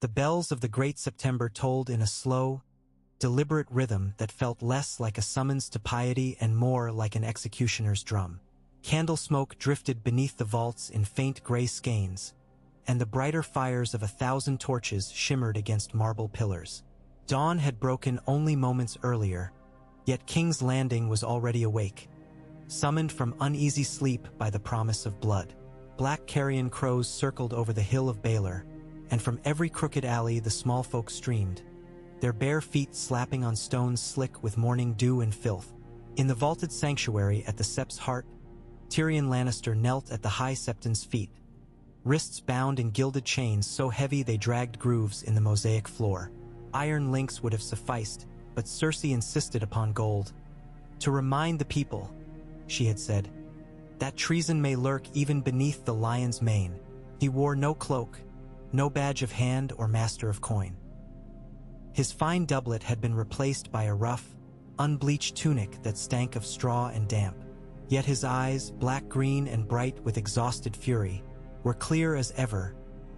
The bells of the Great September tolled in a slow, deliberate rhythm that felt less like a summons to piety and more like an executioner's drum. Candle smoke drifted beneath the vaults in faint gray skeins, and the brighter fires of 1,000 torches shimmered against marble pillars. Dawn had broken only moments earlier, yet King's Landing was already awake, summoned from uneasy sleep by the promise of blood. Black carrion crows circled over the hill of Baelor, and from every crooked alley the small folk streamed, their bare feet slapping on stones slick with morning dew and filth. In the vaulted sanctuary at the Sept's heart, Tyrion Lannister knelt at the High Septon's feet, wrists bound in gilded chains so heavy they dragged grooves in the mosaic floor. Iron links would have sufficed, but Cersei insisted upon gold. "To remind the people," she had said, "that treason may lurk even beneath the lion's mane." He wore no cloak, no badge of hand or master of coin. His fine doublet had been replaced by a rough, unbleached tunic that stank of straw and damp. Yet his eyes, black-green and bright with exhausted fury, were clear as ever,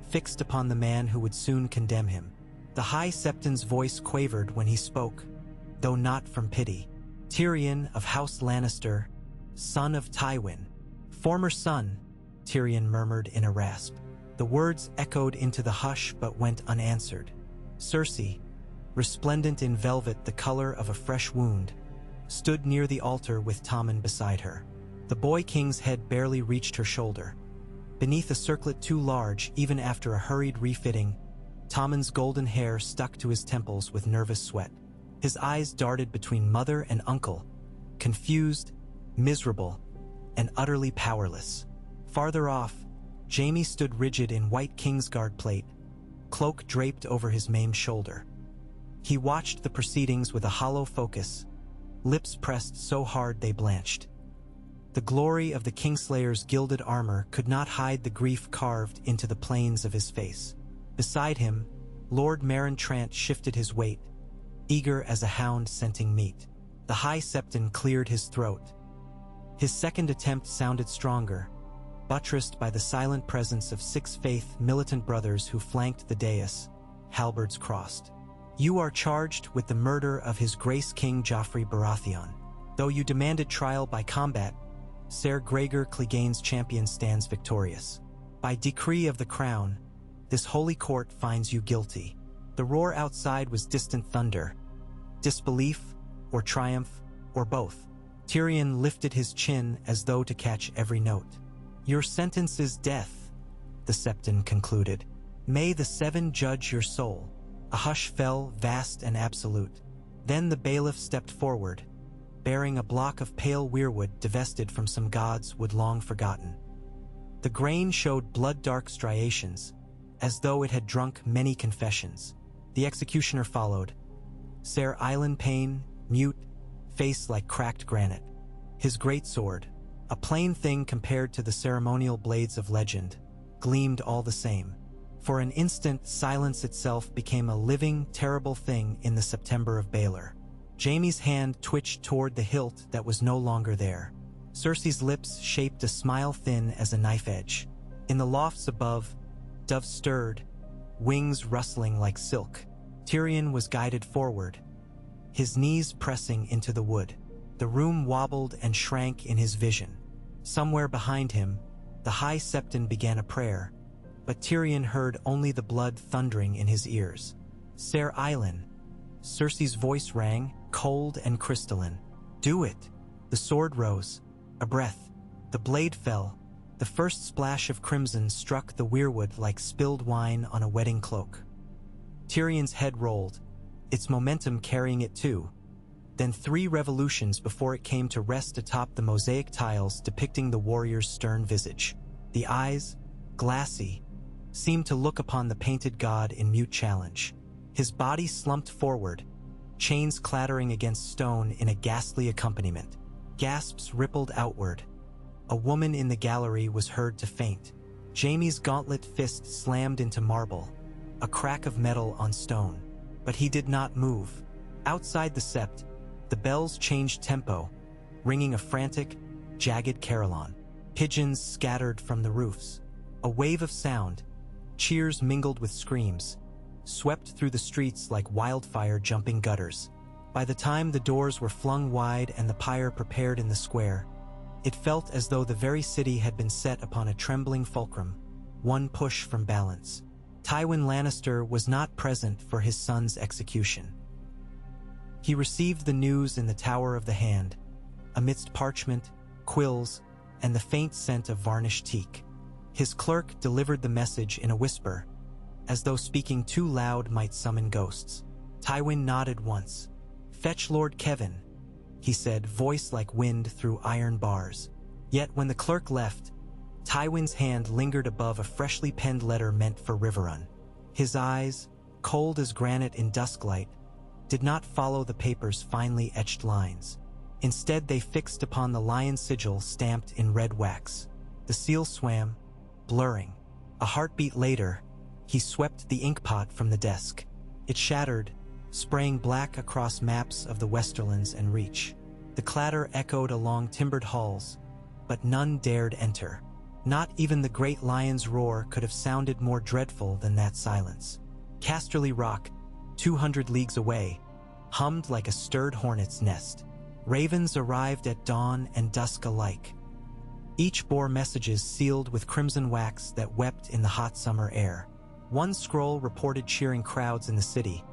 fixed upon the man who would soon condemn him. The High Septon's voice quavered when he spoke, though not from pity. "Tyrion of House Lannister, son of Tywin." "Former son," Tyrion murmured in a rasp. The words echoed into the hush but went unanswered. Cersei, resplendent in velvet the color of a fresh wound, stood near the altar with Tommen beside her. The boy king's head barely reached her shoulder. Beneath a circlet too large, even after a hurried refitting, Tommen's golden hair stuck to his temples with nervous sweat. His eyes darted between mother and uncle, confused, miserable, and utterly powerless. Farther off, Jaime stood rigid in white Kingsguard plate, cloak draped over his maimed shoulder. He watched the proceedings with a hollow focus, lips pressed so hard they blanched. The glory of the Kingslayer's gilded armor could not hide the grief carved into the planes of his face. Beside him, Lord Meryn Trant shifted his weight, eager as a hound scenting meat. The High Septon cleared his throat. His second attempt sounded stronger, buttressed by the silent presence of 6 faith militant brothers who flanked the dais, halberds crossed. "You are charged with the murder of His Grace King Joffrey Baratheon. Though you demanded trial by combat, Ser Gregor Clegane's champion stands victorious. By decree of the crown, this holy court finds you guilty." The roar outside was distant thunder, disbelief or triumph or both. Tyrion lifted his chin as though to catch every note. "Your sentence is death," the Septon concluded. "May the 7 judge your soul." A hush fell, vast and absolute. Then the bailiff stepped forward, bearing a block of pale weirwood divested from some gods would long forgotten. The grain showed blood-dark striations, as though it had drunk many confessions. The executioner followed, Ser Island Payne, mute, face like cracked granite. His greatsword, a plain thing compared to the ceremonial blades of legend, gleamed all the same. For an instant, silence itself became a living, terrible thing in the September of Baelor. Jaime's hand twitched toward the hilt that was no longer there. Cersei's lips shaped a smile thin as a knife edge. In the lofts above, doves stirred, wings rustling like silk. Tyrion was guided forward, his knees pressing into the wood. The room wobbled and shrank in his vision. Somewhere behind him, the High Septon began a prayer, but Tyrion heard only the blood thundering in his ears. "Ser Island," Cersei's voice rang, cold and crystalline. "Do it." The sword rose. A breath. The blade fell. The first splash of crimson struck the weirwood like spilled wine on a wedding cloak. Tyrion's head rolled, its momentum carrying it too. Then 3 revolutions before it came to rest atop the mosaic tiles depicting the warrior's stern visage. The eyes, glassy, seemed to look upon the painted god in mute challenge. His body slumped forward, chains clattering against stone in a ghastly accompaniment. Gasps rippled outward. A woman in the gallery was heard to faint. Jaime's gauntlet fist slammed into marble, a crack of metal on stone. But he did not move. Outside the sept, the bells changed tempo, ringing a frantic, jagged carillon. Pigeons scattered from the roofs. A wave of sound, cheers mingled with screams, swept through the streets like wildfire jumping gutters. By the time the doors were flung wide and the pyre prepared in the square, it felt as though the very city had been set upon a trembling fulcrum, one push from balance. Tywin Lannister was not present for his son's execution. He received the news in the Tower of the Hand, amidst parchment, quills, and the faint scent of varnished teak. His clerk delivered the message in a whisper, as though speaking too loud might summon ghosts. Tywin nodded once. "Fetch Lord Kevin," he said, voice like wind through iron bars. Yet when the clerk left, Tywin's hand lingered above a freshly penned letter meant for Riverrun. His eyes, cold as granite in dusklight, did not follow the paper's finely etched lines. Instead, they fixed upon the lion sigil stamped in red wax. The seal swam, blurring. A heartbeat later, he swept the inkpot from the desk. It shattered, spraying black across maps of the Westerlands and Reach. The clatter echoed along timbered halls, but none dared enter. Not even the great lion's roar could have sounded more dreadful than that silence. Casterly Rock, 200 leagues away, hummed like a stirred hornet's nest. Ravens arrived at dawn and dusk alike. Each bore messages sealed with crimson wax that wept in the hot summer air. One scroll reported cheering crowds in the city,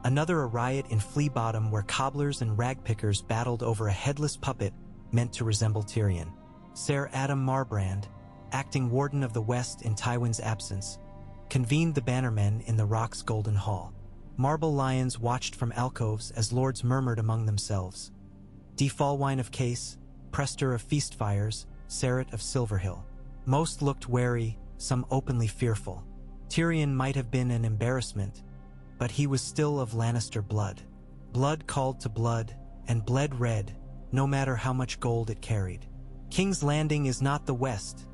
another a riot in Flea Bottom where cobblers and ragpickers battled over a headless puppet meant to resemble Tyrion. Ser Adam Marbrand, acting Warden of the West in Tywin's absence, convened the bannermen in the Rock's Golden Hall. Marble lions watched from alcoves as lords murmured among themselves. Defalwine of Case, Prester of Feastfires, Serret of Silverhill. Most looked wary, some openly fearful. Tyrion might have been an embarrassment, but he was still of Lannister blood. Blood called to blood, and bled red, no matter how much gold it carried. "King's Landing is not the West,"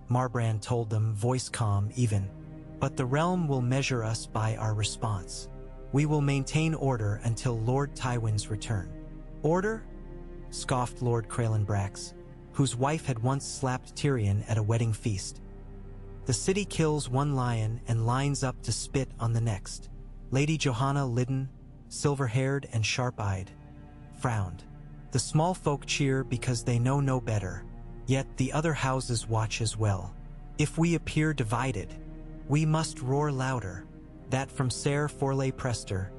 Marbrand told them, voice calm even, "but the realm will measure us by our response. We will maintain order until Lord Tywin's return." "Order?" scoffed Lord Craylenbrax, whose wife had once slapped Tyrion at a wedding feast. "The city kills one lion and lines up to spit on the next." Lady Johanna Liddon, silver-haired and sharp-eyed, frowned. "The small folk cheer because they know no better, yet the other houses watch as well. If we appear divided, we must roar louder." That from Ser Forley Prester,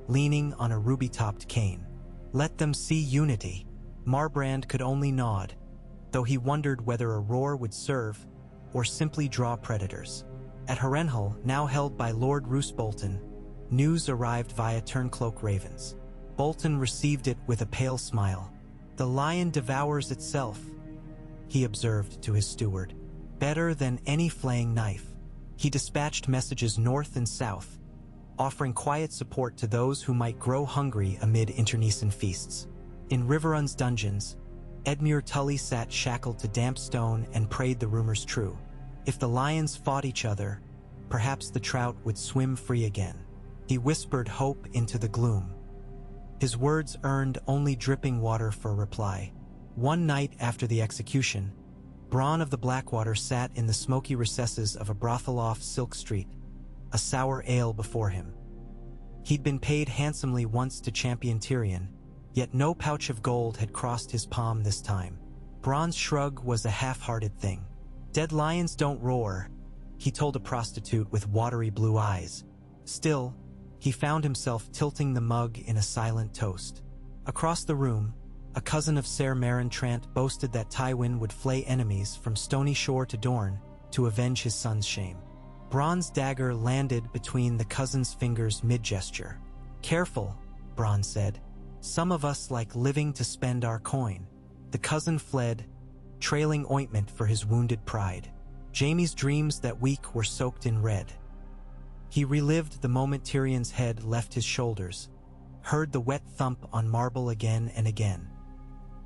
leaning on a ruby-topped cane. "Let them see unity." Marbrand could only nod, though he wondered whether a roar would serve or simply draw predators. At Harrenhal, now held by Lord Roose Bolton, news arrived via turncloak ravens. Bolton received it with a pale smile. "The lion devours itself," he observed to his steward. "Better than any flaying knife." He dispatched messages north and south, offering quiet support to those who might grow hungry amid internecine feasts. In Riverrun's dungeons, Edmure Tully sat shackled to damp stone and prayed the rumors true. If the lions fought each other, perhaps the trout would swim free again. He whispered hope into the gloom. His words earned only dripping water for reply. One night after the execution, Bronn of the Blackwater sat in the smoky recesses of a brothel off Silk Street, a sour ale before him. He'd been paid handsomely once to champion Tyrion, yet no pouch of gold had crossed his palm this time. Bronn's shrug was a half-hearted thing. "Dead lions don't roar," he told a prostitute with watery blue eyes. Still, he found himself tilting the mug in a silent toast. Across the room, a cousin of Ser Meryn Trant boasted that Tywin would flay enemies from Stony Shore to Dorne to avenge his son's shame. Bronn's dagger landed between the cousin's fingers mid-gesture. "Careful," Bronn said. "Some of us like living to spend our coin." The cousin fled, trailing ointment for his wounded pride. Jaime's dreams that week were soaked in red. He relived the moment Tyrion's head left his shoulders, heard the wet thump on marble again and again.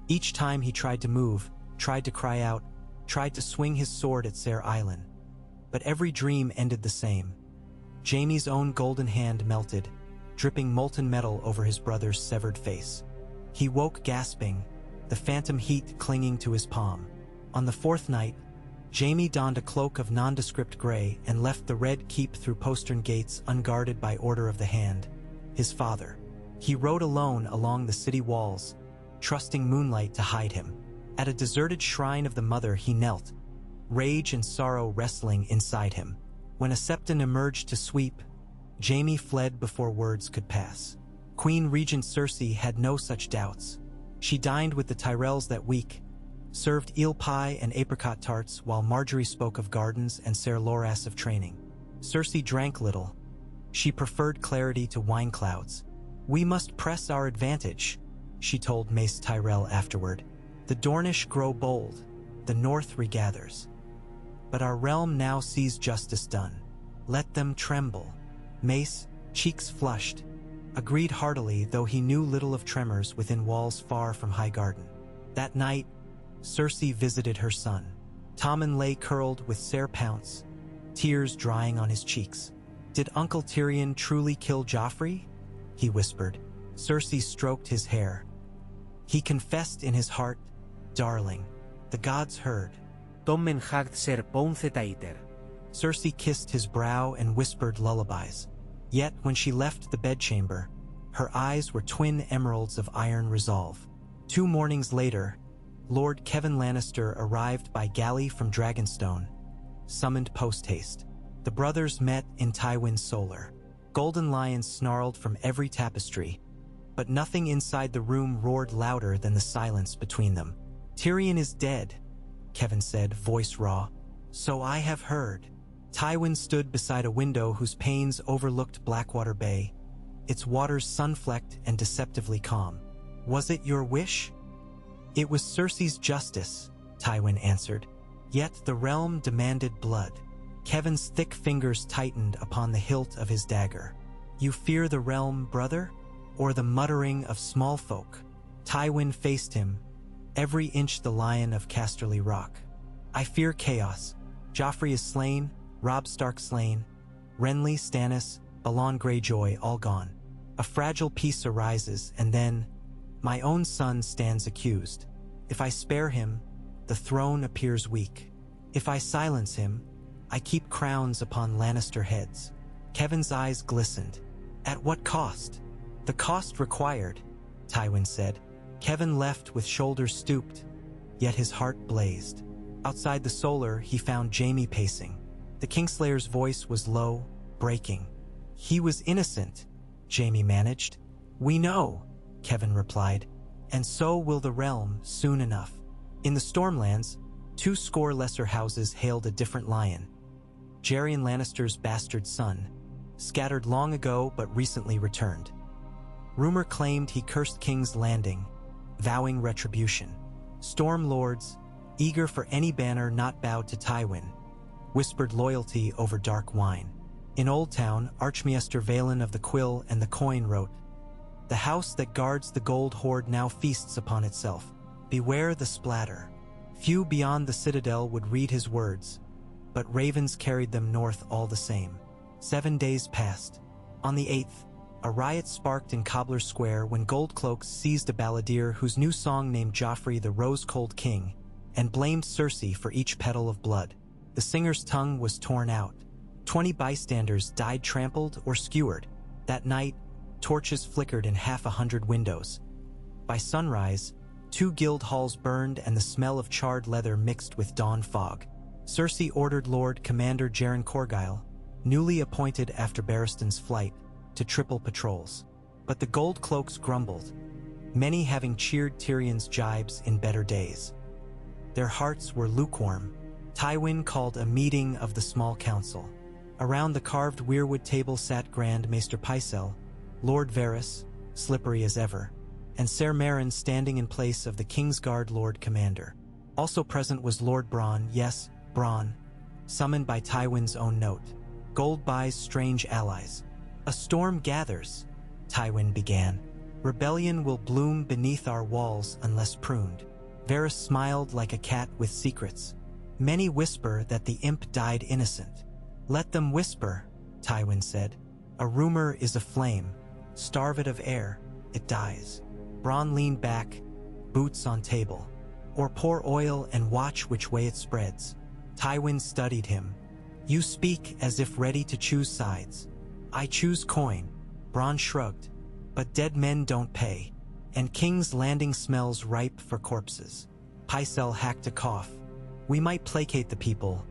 Each time he tried to move, tried to cry out, tried to swing his sword at Ser Island. But every dream ended the same. Jaime's own golden hand melted, dripping molten metal over his brother's severed face. He woke gasping, the phantom heat clinging to his palm. On the fourth night, Jaime donned a cloak of nondescript gray and left the red keep through postern gates unguarded by order of the Hand, his father. He rode alone along the city walls, trusting moonlight to hide him. At a deserted shrine of the mother he knelt, rage and sorrow wrestling inside him. When a septon emerged to sweep, Jaime fled before words could pass. Queen Regent Cersei had no such doubts. She dined with the Tyrells that week, served eel pie and apricot tarts while Marjorie spoke of gardens and Ser Loras of training. Cersei drank little. She preferred clarity to wine clouds. "We must press our advantage," she told Mace Tyrell afterward. "The Dornish grow bold, the North regathers. But our realm now sees justice done. Let them tremble." Mace, cheeks flushed, agreed heartily, though he knew little of tremors within walls far from Highgarden. That night, Cersei visited her son. Tommen lay curled with Ser Pounce, tears drying on his cheeks. "Did Uncle Tyrion truly kill Joffrey?" he whispered. Cersei stroked his hair. "He confessed in his heart, darling. The gods heard." Tommen hagd Ser Pounce taiter. Cersei kissed his brow and whispered lullabies. Yet when she left the bedchamber, her eyes were twin emeralds of iron resolve. 2 mornings later, Lord Kevan Lannister arrived by galley from Dragonstone, summoned post-haste. The brothers met in Tywin's solar. Golden lions snarled from every tapestry, but nothing inside the room roared louder than the silence between them. "Tyrion is dead," Kevan said, voice raw. "So I have heard." Tywin stood beside a window whose panes overlooked Blackwater Bay, its waters sun-flecked and deceptively calm. "Was it your wish?" "It was Cersei's justice," Tywin answered. "Yet the realm demanded blood." Kevan's thick fingers tightened upon the hilt of his dagger. "You fear the realm, brother? Or the muttering of small folk?" Tywin faced him, every inch the lion of Casterly Rock. "I fear chaos. Joffrey is slain, Robb Stark slain, Renly, Stannis, Balon Greyjoy all gone. A fragile peace arises, and then my own son stands accused. If I spare him, the throne appears weak. If I silence him, I keep crowns upon Lannister heads." Kevan's eyes glistened. "At what cost?" "The cost required," Tywin said. Kevan left with shoulders stooped, yet his heart blazed. Outside the solar, he found Jaime pacing. The Kingslayer's voice was low, breaking. "He was innocent," Jaime managed. "We know," Kevan replied, "and so will the realm soon enough." In the Stormlands, 2 score lesser houses hailed a different lion. Jaime Lannister's bastard son, scattered long ago but recently returned. Rumor claimed he cursed King's Landing, vowing retribution. Storm Lords, eager for any banner not bowed to Tywin, whispered loyalty over dark wine. In Old Town, Archmaester Valen of the Quill and the Coin wrote, "The house that guards the gold hoard now feasts upon itself. Beware the splatter." Few beyond the citadel would read his words, but ravens carried them north all the same. 7 days passed. On the 8th, a riot sparked in Cobbler Square when Goldcloaks seized a balladeer whose new song named Joffrey the Rose-Cold King and blamed Cersei for each petal of blood. The singer's tongue was torn out. 20 bystanders died trampled or skewered. That night, torches flickered in 100 windows. By sunrise, 2 guild halls burned and the smell of charred leather mixed with dawn fog. Cersei ordered Lord Commander Jaren Corgyle, newly appointed after Barristan's flight, to triple patrols. But the Goldcloaks grumbled, many having cheered Tyrion's jibes in better days. Their hearts were lukewarm. Tywin called a meeting of the small council. Around the carved weirwood table sat Grand Maester Pycelle, Lord Varys, slippery as ever, and Ser Meryn standing in place of the Kingsguard Lord Commander. Also present was Lord Bronn, yes, Bronn, summoned by Tywin's own note. Goldbye's strange allies. "A storm gathers," Tywin began. "Rebellion will bloom beneath our walls unless pruned." Varys smiled like a cat with secrets. "Many whisper that the imp died innocent." "Let them whisper," Tywin said. "A rumor is a flame. Starve it of air, it dies." Bronn leaned back, boots on table. "Or pour oil and watch which way it spreads." Tywin studied him. You speak as if ready to choose sides. I choose coin. Bronn shrugged. But dead men don't pay. And King's Landing smells ripe for corpses. Pycelle hacked a cough. We might placate the people.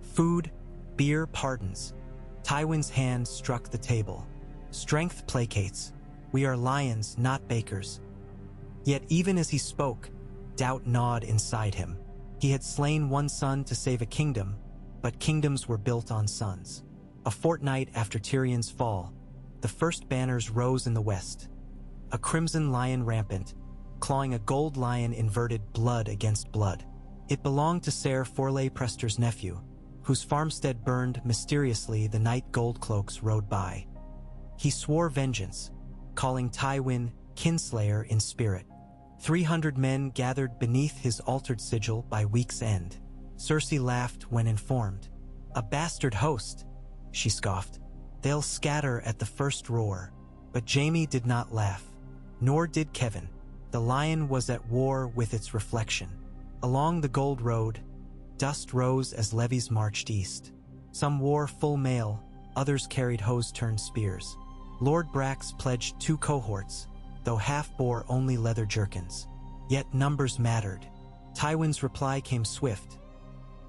Food, beer, pardons. Tywin's hand struck the table. Strength placates. We are lions, not bakers. Yet even as he spoke, doubt gnawed inside him. He had slain one son to save a kingdom, but kingdoms were built on sons. A fortnight after Tyrion's fall, the first banners rose in the west. A crimson lion rampant, clawing a gold lion inverted blood against blood. It belonged to Ser Forley Prester's nephew, whose farmstead burned mysteriously the night Goldcloaks rode by. He swore vengeance, calling Tywin kinslayer in spirit. 300 men gathered beneath his altered sigil by week's end. Cersei laughed when informed. A bastard host, she scoffed. They'll scatter at the first roar. But Jaime did not laugh. Nor did Kevin. The lion was at war with its reflection. Along the Gold Road, dust rose as levies marched east. Some wore full mail, others carried hose-turned spears. Lord Brax pledged 2 cohorts, though half bore only leather jerkins. Yet numbers mattered. Tywin's reply came swift.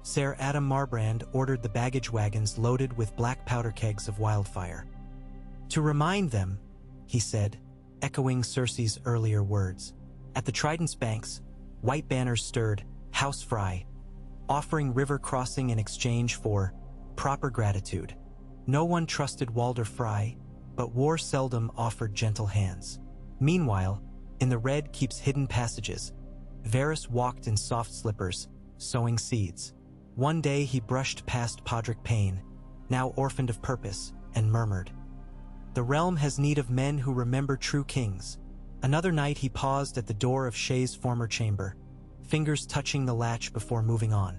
Ser Adam Marbrand ordered the baggage wagons loaded with black powder kegs of wildfire. To remind them, he said, echoing Cersei's earlier words. At the Trident's banks, white banners stirred, house fry, offering river crossing in exchange for proper gratitude. No one trusted Walder Frey, but war seldom offered gentle hands. Meanwhile, in the Red Keep's hidden passages, Varys walked in soft slippers, sowing seeds. One day he brushed past Podrick Payne, now orphaned of purpose, and murmured, "The realm has need of men who remember true kings." Another night he paused at the door of Shay's former chamber, fingers touching the latch before moving on.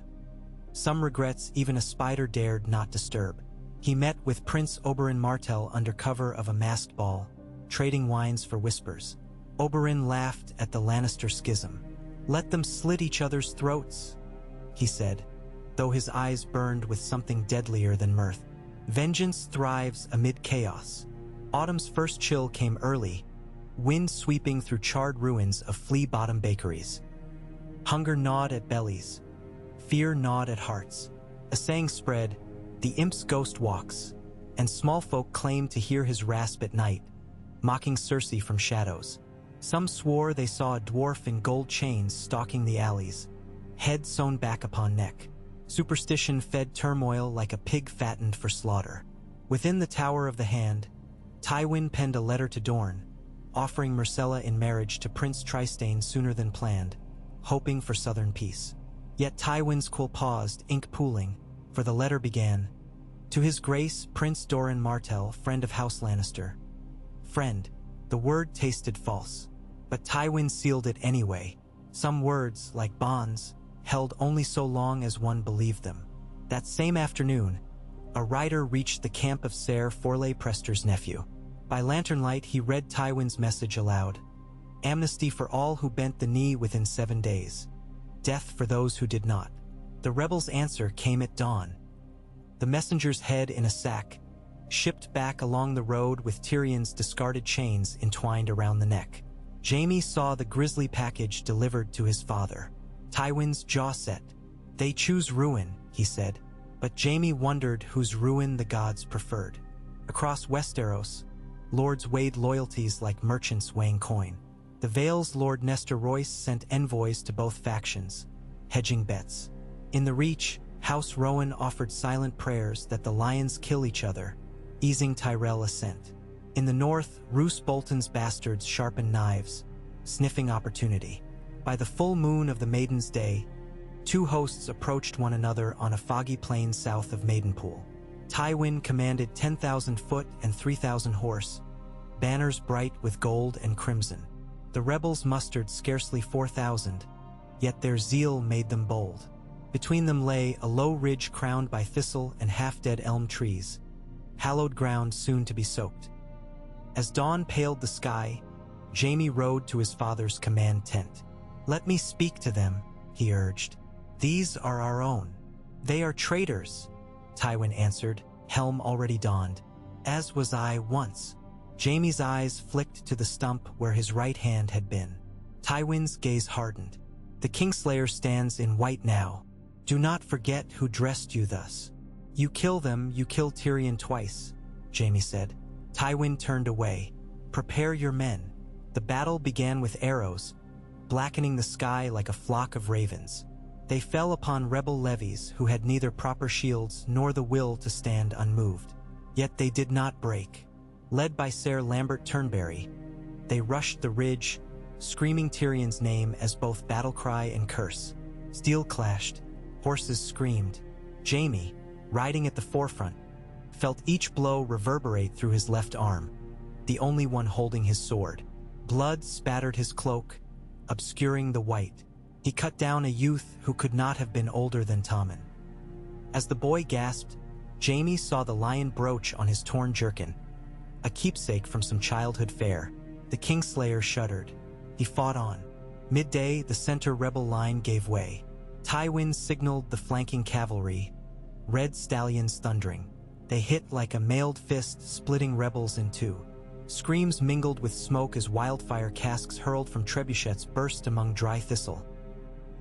Some regrets even a spider dared not disturb. He met with Prince Oberyn Martell under cover of a masked ball, trading wines for whispers. Oberyn laughed at the Lannister schism. "Let them slit each other's throats," he said, though his eyes burned with something deadlier than mirth. Vengeance thrives amid chaos. Autumn's first chill came early, wind sweeping through charred ruins of flea-bottom bakeries. Hunger gnawed at bellies. Fear gnawed at hearts. A saying spread, "The imp's ghost walks," and small folk claimed to hear his rasp at night, mocking Cersei from shadows. Some swore they saw a dwarf in gold chains stalking the alleys, head sewn back upon neck. Superstition fed turmoil like a pig fattened for slaughter. Within the Tower of the Hand, Tywin penned a letter to Dorne, offering Myrcella in marriage to Prince Trystane sooner than planned, hoping for southern peace. Yet Tywin's quill paused, ink pooling, for the letter began, "To His Grace Prince Doran Martell, friend of House Lannister." Friend, the word tasted false, but Tywin sealed it anyway. Some words, like bonds, held only so long as one believed them. That same afternoon, a rider reached the camp of Ser Forley Prester's nephew. By lantern light he read Tywin's message aloud. Amnesty for all who bent the knee within 7 days. Death for those who did not. The rebels' answer came at dawn. The messenger's head in a sack, shipped back along the road with Tyrion's discarded chains entwined around the neck. Jaime saw the grisly package delivered to his father. Tywin's jaw set. "They choose ruin," he said. But Jaime wondered whose ruin the gods preferred. Across Westeros, lords weighed loyalties like merchants weighing coin. The Vale's Lord Nestor Royce sent envoys to both factions, hedging bets. In the Reach, House Rowan offered silent prayers that the lions kill each other, easing Tyrell ascent. In the north, Roose Bolton's bastards sharpened knives, sniffing opportunity. By the full moon of the Maiden's Day, 2 hosts approached one another on a foggy plain south of Maidenpool. Tywin commanded 10,000 foot and 3,000 horse, banners bright with gold and crimson. The rebels mustered scarcely 4,000, yet their zeal made them bold. Between them lay a low ridge crowned by thistle and half-dead elm trees, hallowed ground soon to be soaked. As dawn paled the sky, Jaime rode to his father's command tent. "Let me speak to them," he urged. "These are our own. "They are traitors," Tywin answered, helm already donned. "As was I once." Jaime's eyes flicked to the stump where his right hand had been. Tywin's gaze hardened. "The Kingslayer stands in white now. Do not forget who dressed you thus." "You kill them, you kill Tyrion twice," Jaime said. Tywin turned away. "Prepare your men." The battle began with arrows, blackening the sky like a flock of ravens. They fell upon rebel levies who had neither proper shields nor the will to stand unmoved. Yet they did not break. Led by Ser Lambert Turnberry, they rushed the ridge, screaming Tyrion's name as both battle cry and curse. Steel clashed, horses screamed. Jaime, riding at the forefront, felt each blow reverberate through his left arm, the only one holding his sword. Blood spattered his cloak, obscuring the white. He cut down a youth who could not have been older than Tommen. As the boy gasped, Jaime saw the lion brooch on his torn jerkin, a keepsake from some childhood fare. The Kingslayer shuddered. He fought on. Midday, the center rebel line gave way. Tywin signaled the flanking cavalry, red stallions thundering. They hit like a mailed fist, splitting rebels in two. Screams mingled with smoke as wildfire casks hurled from trebuchets burst among dry thistle.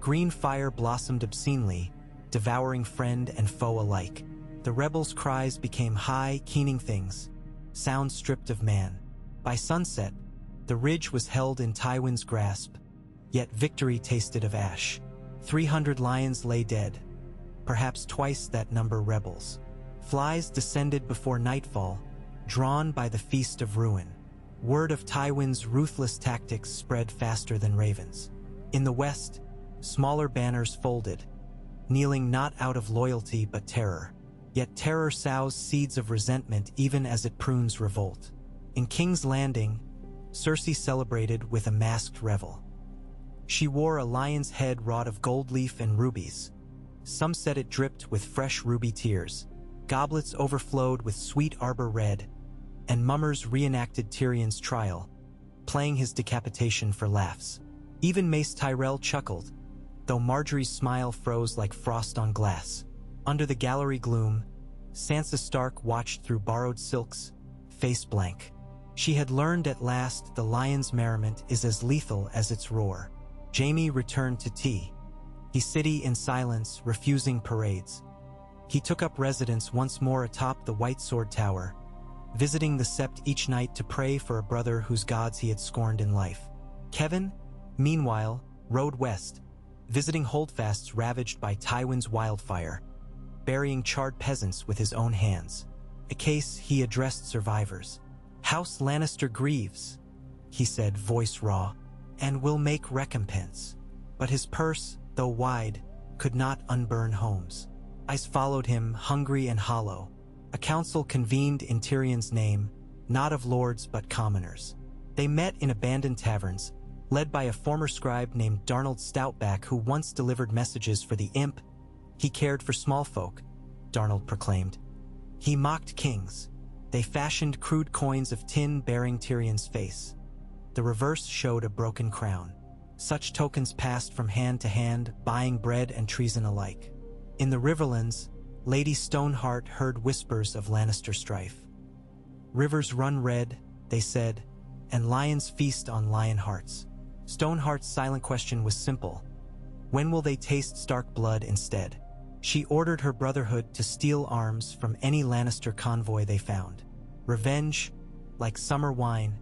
Green fire blossomed obscenely, devouring friend and foe alike. The rebels' cries became high, keening things, sound stripped of man. By sunset, the ridge was held in Tywin's grasp, yet victory tasted of ash. 300 lions lay dead, perhaps twice that number rebels. Flies descended before nightfall, drawn by the feast of ruin. Word of Tywin's ruthless tactics spread faster than ravens. In the west, smaller banners folded, kneeling not out of loyalty but terror. Yet terror sows seeds of resentment even as it prunes revolt. In King's Landing, Cersei celebrated with a masked revel. She wore a lion's head wrought of gold leaf and rubies. Some said it dripped with fresh ruby tears. Goblets overflowed with sweet arbor red, and mummers reenacted Tyrion's trial, playing his decapitation for laughs. Even Mace Tyrell chuckled, though Marjorie's smile froze like frost on glass. Under the gallery gloom, Sansa Stark watched through borrowed silks, face blank. She had learned at last the lion's merriment is as lethal as its roar. Jaime returned to tea. He city in silence, refusing parades. He took up residence once more atop the White Sword Tower, visiting the Sept each night to pray for a brother whose gods he had scorned in life. Kevin, meanwhile, rode west, visiting holdfasts ravaged by Tywin's wildfire, burying charred peasants with his own hands. A case he addressed survivors. "House Lannister grieves," he said, voice raw, "and will make recompense." But his purse, though wide, could not unburn homes. Eyes followed him, hungry and hollow. A council convened in Tyrion's name, not of lords but commoners. They met in abandoned taverns, led by a former scribe named Darnold Stoutback who once delivered messages for the imp. He cared for small folk, Darnold proclaimed. He mocked kings. They fashioned crude coins of tin bearing Tyrion's face. The reverse showed a broken crown. Such tokens passed from hand to hand, buying bread and treason alike. In the Riverlands, Lady Stoneheart heard whispers of Lannister strife. "Rivers run red," they said, "and lions feast on lion hearts." Stoneheart's silent question was simple. When will they taste Stark blood instead? She ordered her brotherhood to steal arms from any Lannister convoy they found. Revenge, like summer wine,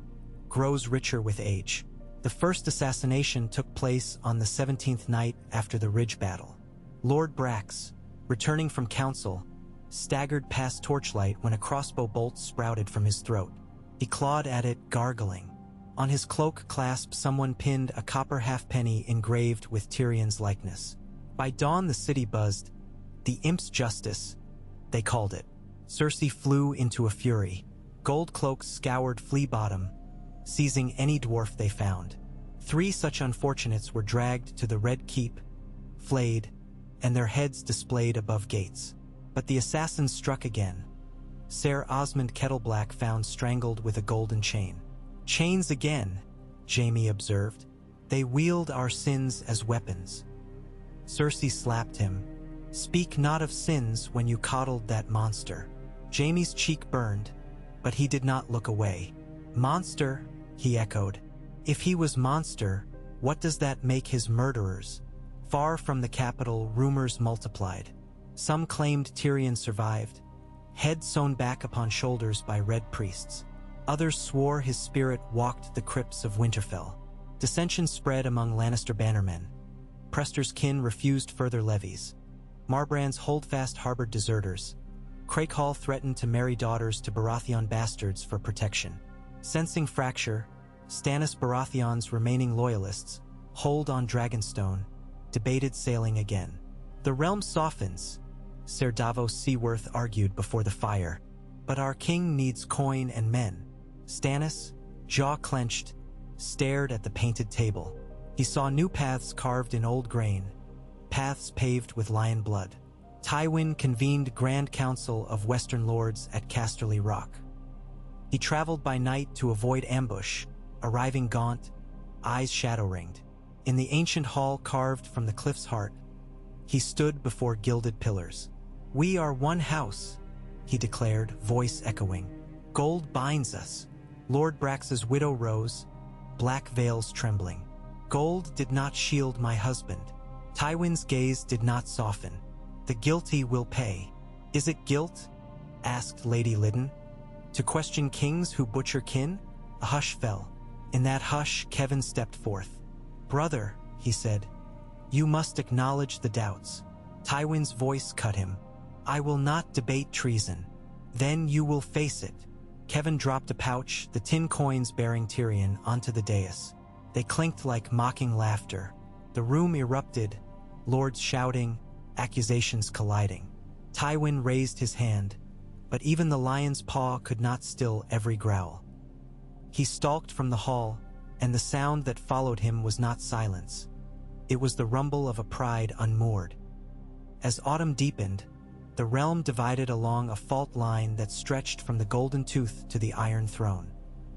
grows richer with age. The first assassination took place on the 17th night after the Ridge battle. Lord Brax, returning from council, staggered past torchlight when a crossbow bolt sprouted from his throat. He clawed at it, gargling. On his cloak clasp someone pinned a copper halfpenny engraved with Tyrion's likeness. By dawn the city buzzed. The imp's justice, they called it. Cersei flew into a fury. Gold cloaks scoured Flea Bottom, seizing any dwarf they found. 3 such unfortunates were dragged to the Red Keep, flayed, and their heads displayed above gates. But the assassins struck again. Ser Osmond Kettleblack found strangled with a golden chain. "Chains again," Jaime observed. "They wield our sins as weapons." Cersei slapped him. Speak not of sins when you coddled that monster. Jaime's cheek burned, but he did not look away. Monster, he echoed. If he was monster, what does that make his murderers? Far from the capital, rumors multiplied. Some claimed Tyrion survived, head sewn back upon shoulders by red priests. Others swore his spirit walked the crypts of Winterfell. Dissension spread among Lannister bannermen. Prester's kin refused further levies. Marbrand's holdfast harbored deserters. Crakehall threatened to marry daughters to Baratheon bastards for protection. Sensing fracture, Stannis Baratheon's remaining loyalists, holed on Dragonstone, debated sailing again. The realm softens, Ser Davos Seaworth argued before the fire, but our king needs coin and men. Stannis, jaw clenched, stared at the painted table. He saw new paths carved in old grain, paths paved with lion blood. Tywin convened Grand Council of Western Lords at Casterly Rock. He traveled by night to avoid ambush, arriving gaunt, eyes shadow-ringed. In the ancient hall carved from the cliff's heart, he stood before gilded pillars. "We are one house," he declared, voice echoing. "Gold binds us." Lord Brax's widow rose, black veils trembling. "Gold did not shield my husband." Tywin's gaze did not soften. "The guilty will pay." "Is it guilt?" asked Lady Liddon. "To question kings who butcher kin?" A hush fell. In that hush, Kevin stepped forth. "Brother," he said, "you must acknowledge the doubts." Tywin's voice cut him. "I will not debate treason. Then you will face it." Kevin dropped a pouch, the tin coins bearing Tyrion, onto the dais. They clinked like mocking laughter. The room erupted, lords shouting, accusations colliding. Tywin raised his hand, but even the lion's paw could not still every growl. He stalked from the hall, and the sound that followed him was not silence. It was the rumble of a pride unmoored. As autumn deepened, the realm divided along a fault line that stretched from the Golden Tooth to the Iron Throne.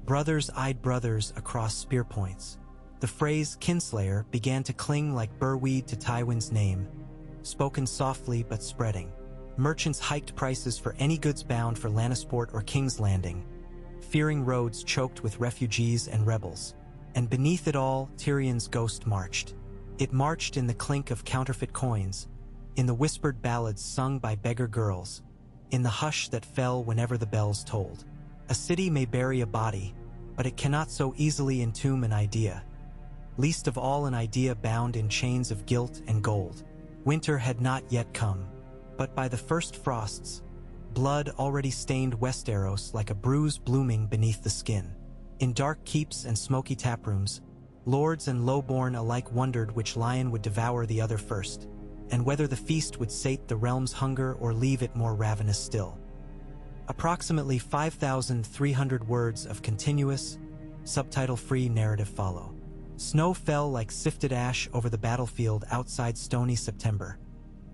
Brothers eyed brothers across spear points. The phrase kinslayer began to cling like burweed to Tywin's name, spoken softly but spreading. Merchants hiked prices for any goods bound for Lannisport or King's Landing, fearing roads choked with refugees and rebels. And beneath it all, Tyrion's ghost marched. It marched in the clink of counterfeit coins, in the whispered ballads sung by beggar girls, in the hush that fell whenever the bells tolled. A city may bury a body, but it cannot so easily entomb an idea. Least of all an idea bound in chains of guilt and gold. Winter had not yet come, but by the first frosts, blood already stained Westeros like a bruise blooming beneath the skin. In dark keeps and smoky taprooms, lords and lowborn alike wondered which lion would devour the other first, and whether the feast would sate the realm's hunger or leave it more ravenous still. Approximately 5,300 words of continuous, subtitle-free narrative follow. Snow fell like sifted ash over the battlefield outside stony September,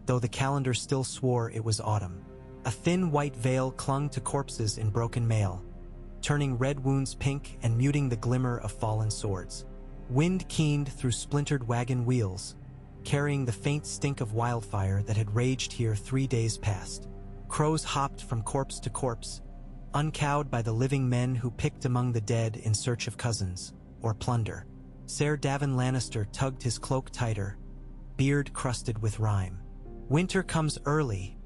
though the calendar still swore it was autumn. A thin white veil clung to corpses in broken mail, turning red wounds pink and muting the glimmer of fallen swords. Wind keened through splintered wagon wheels, carrying the faint stink of wildfire that had raged here 3 days past. Crows hopped from corpse to corpse, uncowed by the living men who picked among the dead in search of cousins or plunder. Ser Davin Lannister tugged his cloak tighter, beard crusted with rime. "Winter comes early,"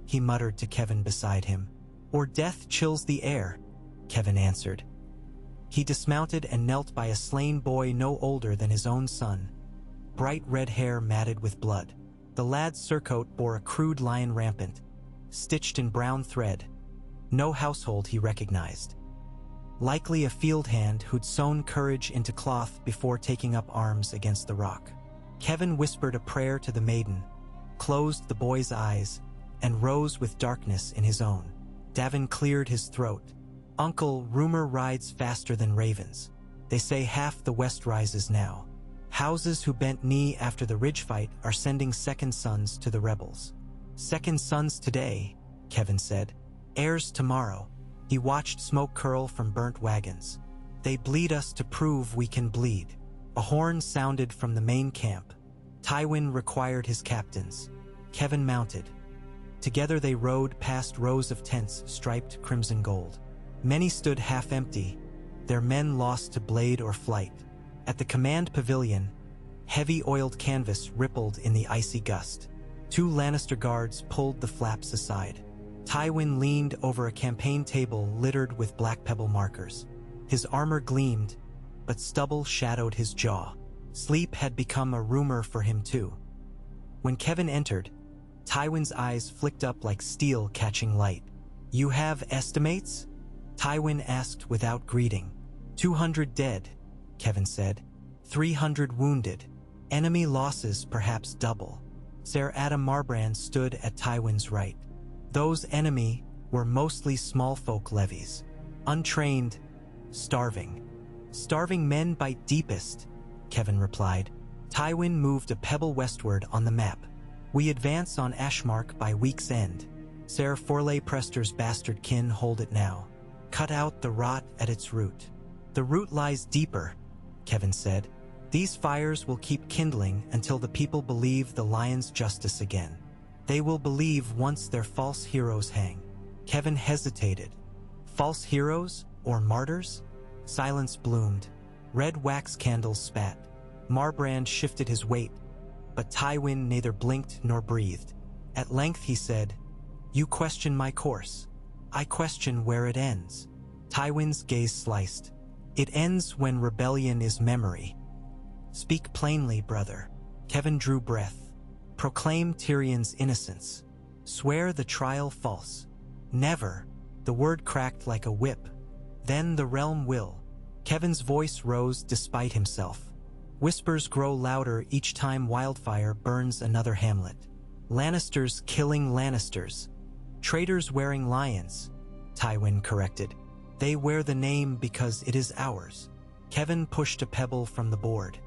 he muttered to Kevin beside him. "Or death chills the air," Kevin answered. He dismounted and knelt by a slain boy no older than his own son, bright red hair matted with blood. The lad's surcoat bore a crude lion rampant, stitched in brown thread, no household he recognized. Likely a field hand who'd sewn courage into cloth before taking up arms against the rock. Kevin whispered a prayer to the maiden, closed the boy's eyes, and rose with darkness in his own. Davin cleared his throat. "Uncle, rumor rides faster than ravens. They say half the West rises now. Houses who bent knee after the Ridge fight are sending second sons to the rebels." "Second sons today," Kevin said. "Heirs tomorrow." He watched smoke curl from burnt wagons. "They bleed us to prove we can bleed." A horn sounded from the main camp. Tywin required his captains. Kevin mounted. Together they rode past rows of tents striped crimson gold. Many stood half empty, their men lost to blade or flight. At the command pavilion, heavy oiled canvas rippled in the icy gust. 2 Lannister guards pulled the flaps aside. Tywin leaned over a campaign table littered with black pebble markers. His armor gleamed, but stubble shadowed his jaw. Sleep had become a rumor for him too. When Kevin entered, Tywin's eyes flicked up like steel catching light. "You have estimates?" Tywin asked without greeting. 200 dead, Kevin said. 300 wounded. Enemy losses perhaps double. Ser Adam Marbrand stood at Tywin's right. Those enemy were mostly small folk levies. Untrained, starving. "Starving men bite deepest," Kevin replied. Tywin moved a pebble westward on the map. "We advance on Ashmark by week's end. Ser Forley Prester's bastard kin hold it now. Cut out the rot at its root." "The root lies deeper," Kevin said. "These fires will keep kindling until the people believe the lion's justice again. They will believe once their false heroes hang." Kevin hesitated. False heroes or martyrs? Silence bloomed. Red wax candles spat. Marbrand shifted his weight, but Tywin neither blinked nor breathed. At length he said, "You question my course. I question where it ends." Tywin's gaze sliced. "It ends when rebellion is memory." "Speak plainly, brother." Kevin drew breath. "Proclaim Tyrion's innocence. Swear the trial false." "Never." The word cracked like a whip. "Then the realm will." Kevin's voice rose despite himself. Whispers grow louder each time wildfire burns another hamlet. "Lannisters killing Lannisters. Traitors wearing lions," Tywin corrected. "They wear the name because it is ours." Kevin pushed a pebble from the board.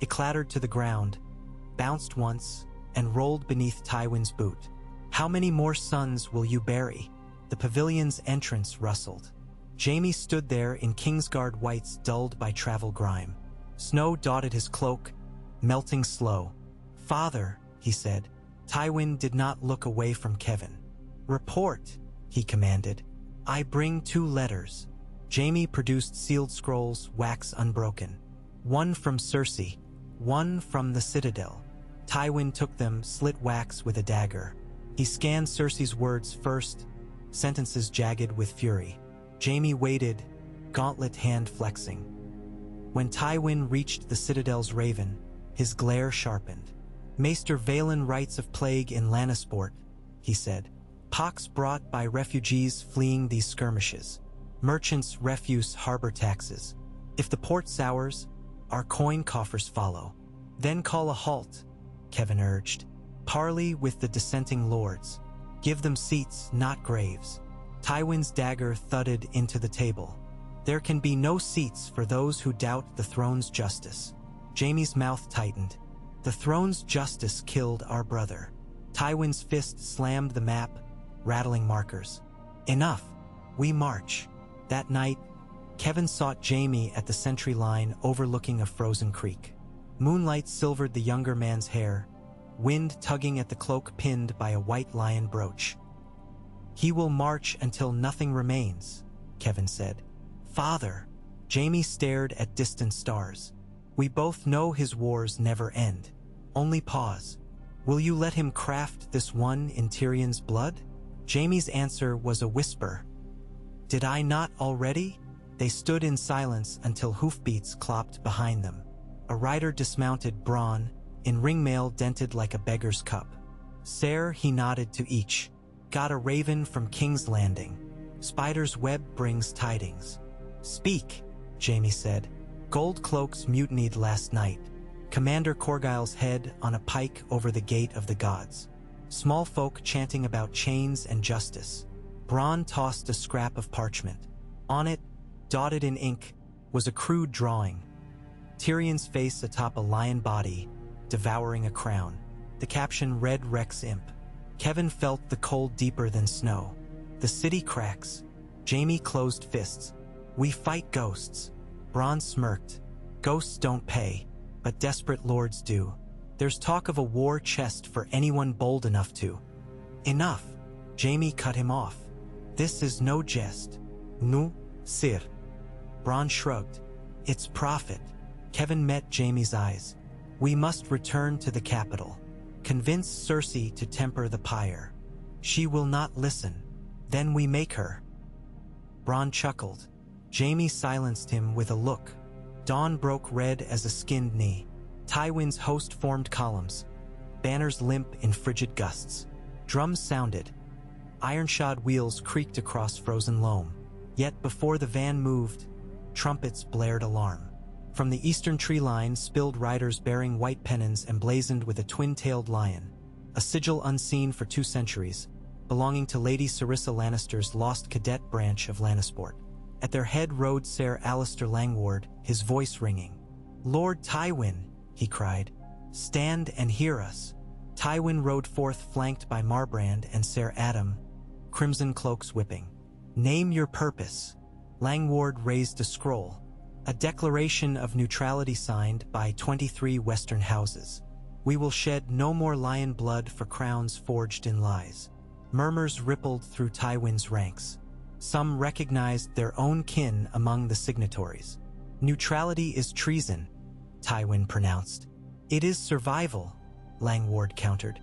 It clattered to the ground, bounced once, and rolled beneath Tywin's boot. "How many more sons will you bury?" The pavilion's entrance rustled. Jaime stood there in Kingsguard whites dulled by travel grime. Snow dotted his cloak, melting slow. "Father," he said. Tywin did not look away from Kevin. "Report," he commanded. "I bring 2 letters." Jaime produced sealed scrolls, wax unbroken. "One from Cersei, one from the Citadel." Tywin took them, slit wax with a dagger. He scanned Cersei's words first, sentences jagged with fury. Jaime waited, gauntlet hand flexing. When Tywin reached the Citadel's raven, his glare sharpened. "Maester Valen writes of plague in Lannisport," he said. "Pox brought by refugees fleeing these skirmishes. Merchants' refuse harbor taxes. If the port sours, our coin coffers follow." "Then call a halt," Kevin urged. "Parley with the dissenting lords. Give them seats, not graves." Tywin's dagger thudded into the table. "There can be no seats for those who doubt the throne's justice." Jaime's mouth tightened. "The throne's justice killed our brother." Tywin's fist slammed the map, rattling markers. "Enough. We march." That night, Kevin sought Jaime at the sentry line overlooking a frozen creek. Moonlight silvered the younger man's hair, wind tugging at the cloak pinned by a white lion brooch. "He will march until nothing remains," Kevin said. "Father." Jaime stared at distant stars. "We both know his wars never end. Only pause. Will you let him craft this one in Tyrion's blood?" Jaime's answer was a whisper. "Did I not already?" They stood in silence until hoofbeats clopped behind them. A rider dismounted Bronn, in ringmail dented like a beggar's cup. "Sir," he nodded to each. "Got a raven from King's Landing. Spider's web brings tidings." "Speak," Jaime said. "Gold cloaks mutinied last night. Commander Corgyle's head on a pike over the gate of the gods. Small folk chanting about chains and justice." Bronn tossed a scrap of parchment. On it, dotted in ink, was a crude drawing. Tyrion's face atop a lion body, devouring a crown. The caption read Rex Imp. Kevin felt the cold deeper than snow. "The city cracks." Jaime closed fists. "We fight ghosts." Bronn smirked. "Ghosts don't pay, but desperate lords do." There's talk of a war chest for anyone bold enough to. Enough, Jaime cut him off. This is no jest. Nu, sir. Bronn shrugged. It's profit. Kevin met Jaime's eyes. We must return to the capital. Convince Cersei to temper the pyre. She will not listen. Then we make her. Bronn chuckled. Jaime silenced him with a look. Dawn broke red as a skinned knee. Tywin's host formed columns. Banners limp in frigid gusts. Drums sounded. Iron-shod wheels creaked across frozen loam. Yet before the van moved, trumpets blared alarm. From the eastern tree line spilled riders bearing white pennons emblazoned with a twin-tailed lion, a sigil unseen for 2 centuries, belonging to Lady Sarissa Lannister's lost cadet branch of Lannisport. At their head rode Ser Alliser Langward, his voice ringing. "Lord Tywin," he cried, "stand and hear us." Tywin rode forth flanked by Marbrand and Ser Adam, crimson cloaks whipping. "Name your purpose." Langward raised a scroll, a declaration of neutrality signed by 23 Western houses. "We will shed no more lion blood for crowns forged in lies." Murmurs rippled through Tywin's ranks. Some recognized their own kin among the signatories. "Neutrality is treason," Tywin pronounced. "It is survival," Langward countered.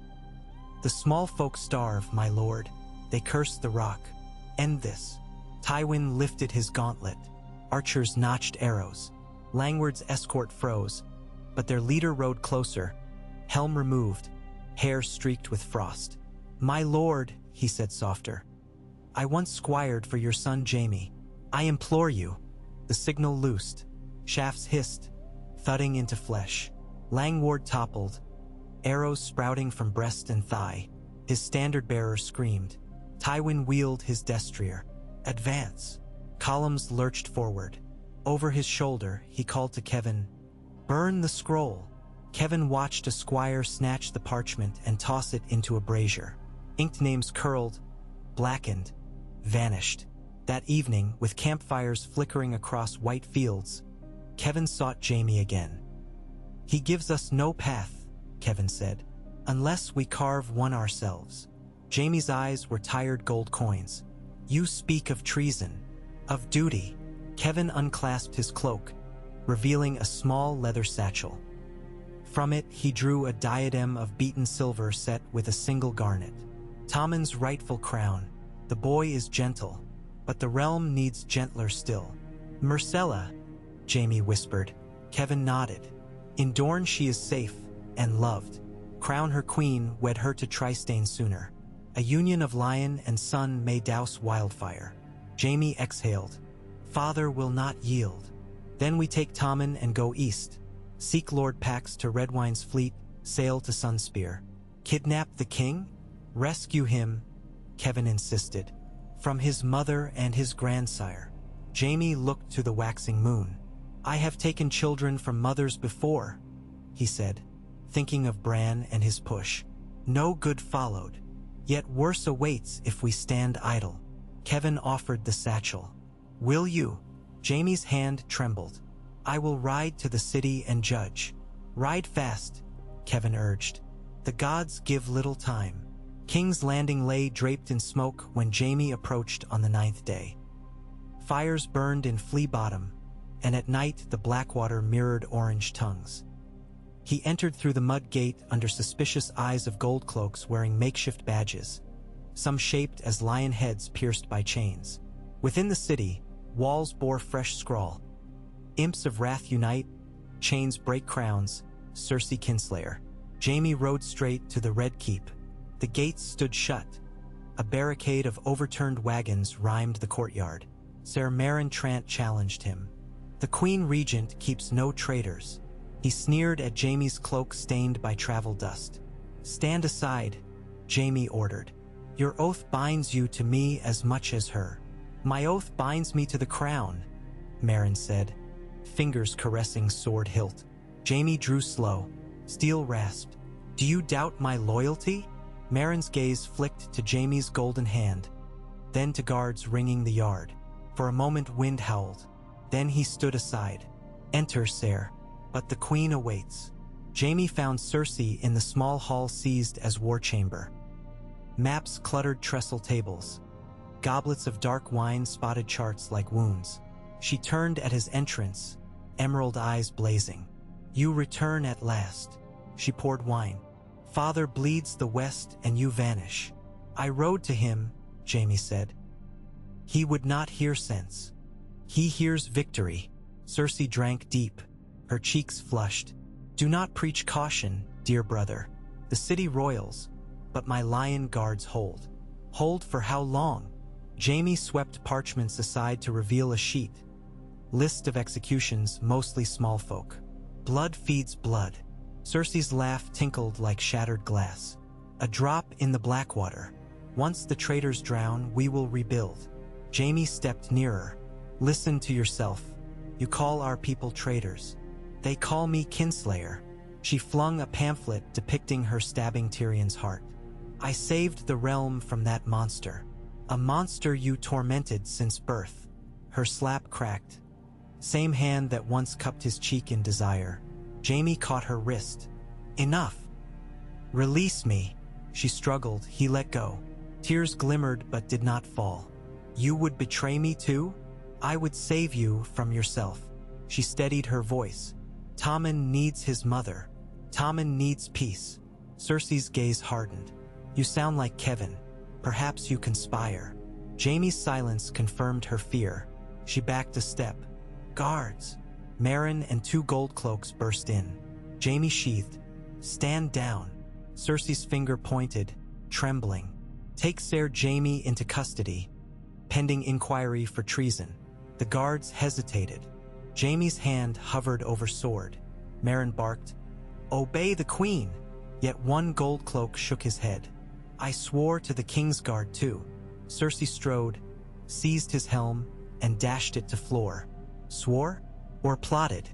"The small folk starve, my lord. They curse the rock. End this." Tywin lifted his gauntlet. Archers notched arrows. Langward's escort froze, but their leader rode closer, helm removed, hair streaked with frost. "My lord," he said softer, "I once squired for your son Jaime. I implore you." The signal loosed. Shafts hissed, thudding into flesh. Langward toppled, arrows sprouting from breast and thigh. His standard-bearer screamed. Tywin wheeled his destrier. "Advance." Columns lurched forward. Over his shoulder, he called to Kevin, "Burn the scroll." Kevin watched a squire snatch the parchment and toss it into a brazier. Inked names curled, blackened, vanished. That evening, with campfires flickering across white fields, Kevin sought Jaime again. "He gives us no path," Kevin said, "unless we carve one ourselves." Jaime's eyes were tired gold coins. "You speak of treason, of duty." Kevin unclasped his cloak, revealing a small leather satchel. From it, he drew a diadem of beaten silver set with a single garnet. "Tommen's rightful crown. The boy is gentle, but the realm needs gentler still." "Myrcella," Jaime whispered. Kevin nodded. "In Dorne she is safe and loved. Crown her queen, wed her to Trystane sooner. A union of lion and son may douse wildfire." Jaime exhaled. "Father will not yield." "Then we take Tommen and go east. Seek Lord Pax to Redwine's fleet, sail to Sunspear. Kidnap the king? Rescue him," Kevin insisted, "from his mother and his grandsire." Jaime looked to the waxing moon. "I have taken children from mothers before," he said, thinking of Bran and his push. "No good followed. Yet worse awaits if we stand idle." Kevin offered the satchel. "Will you?" Jaime's hand trembled. "I will ride to the city and judge." "Ride fast," Kevin urged. "The gods give little time." King's Landing lay draped in smoke when Jaime approached on the 9th day. Fires burned in Flea Bottom, and at night the Blackwater mirrored orange tongues. He entered through the mud gate under suspicious eyes of gold cloaks wearing makeshift badges, some shaped as lion heads pierced by chains. Within the city, walls bore fresh scrawl. "Imps of wrath unite, chains break crowns, Cersei Kinslayer." Jaime rode straight to the Red Keep. The gates stood shut. A barricade of overturned wagons rhymed the courtyard. Ser Meryn Trant challenged him. "The Queen Regent keeps no traitors." He sneered at Jaime's cloak stained by travel dust. "Stand aside," Jaime ordered. "Your oath binds you to me as much as her." "My oath binds me to the crown," Meryn said, fingers caressing sword hilt. Jaime drew slow. Steel rasped. "Do you doubt my loyalty?" Meryn's gaze flicked to Jaime's golden hand, then to guards ringing the yard. For a moment wind howled. Then he stood aside. "Enter, sir, but the queen awaits." Jaime found Cersei in the small hall seized as war chamber. Maps cluttered trestle tables. Goblets of dark wine spotted charts like wounds. She turned at his entrance, emerald eyes blazing. "You return at last." She poured wine. "Father bleeds the west and you vanish." "I rode to him," Jaime said. "He would not hear sense. He hears victory." Cersei drank deep, her cheeks flushed. "Do not preach caution, dear brother. The city roils, but my lion guards hold." "Hold for how long?" Jaime swept parchments aside to reveal a sheet. List of executions, mostly small folk. "Blood feeds blood." Cersei's laugh tinkled like shattered glass. "A drop in the Blackwater. Once the traitors drown, we will rebuild." Jaime stepped nearer. "Listen to yourself. You call our people traitors. They call me kinslayer." She flung a pamphlet depicting her stabbing Tyrion's heart. "I saved the realm from that monster. A monster you tormented since birth." Her slap cracked. Same hand that once cupped his cheek in desire. Jaime caught her wrist. "Enough. Release me." She struggled. He let go. Tears glimmered but did not fall. "You would betray me too? I would save you from yourself." She steadied her voice. "Tommen needs his mother. Tommen needs peace." Cersei's gaze hardened. "You sound like Kevin. Perhaps you conspire." Jaime's silence confirmed her fear. She backed a step. "Guards!" Meryn and 2 gold cloaks burst in. Jaime sheathed. "Stand down." Cersei's finger pointed, trembling. "Take Ser Jaime into custody, pending inquiry for treason." The guards hesitated. Jaime's hand hovered over sword. Meryn barked, "Obey the queen!" Yet 1 gold cloak shook his head. "I swore to the king's guard too." Cersei strode, seized his helm, and dashed it to floor. Swore? Or plotted?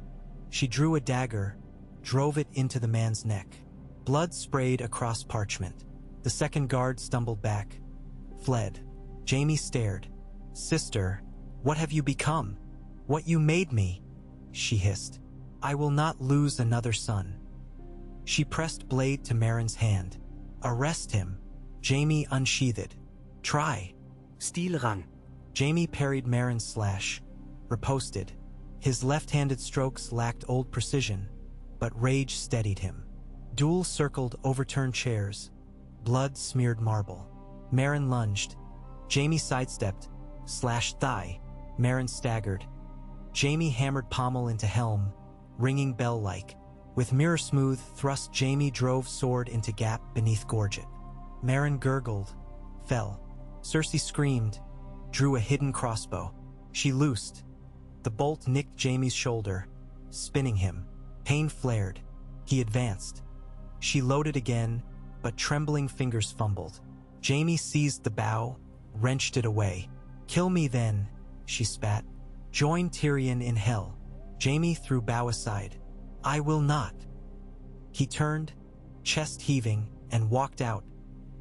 She drew a dagger, drove it into the man's neck. Blood sprayed across parchment. The second guard stumbled back, fled. Jaime stared. "Sister, what have you become?" "What you made me," she hissed. "I will not lose another son." She pressed blade to Meryn's hand. "Arrest him." Jaime unsheathed. "Try." Stilrang. Jaime parried Meryn's slash, riposted. His left-handed strokes lacked old precision, but rage steadied him. Duel circled overturned chairs. Blood smeared marble. Meryn lunged. Jaime sidestepped, slashed thigh. Meryn staggered. Jaime hammered pommel into helm, ringing bell-like. With mirror-smooth thrust, Jaime drove sword into gap beneath gorget. Meryn gurgled, fell. Cersei screamed, drew a hidden crossbow. She loosed. The bolt nicked Jaime's shoulder, spinning him. Pain flared. He advanced. She loaded again, but trembling fingers fumbled. Jaime seized the bow, wrenched it away. "Kill me then," she spat. "Join Tyrion in hell." Jaime threw bow aside. "I will not." He turned, chest heaving, and walked out,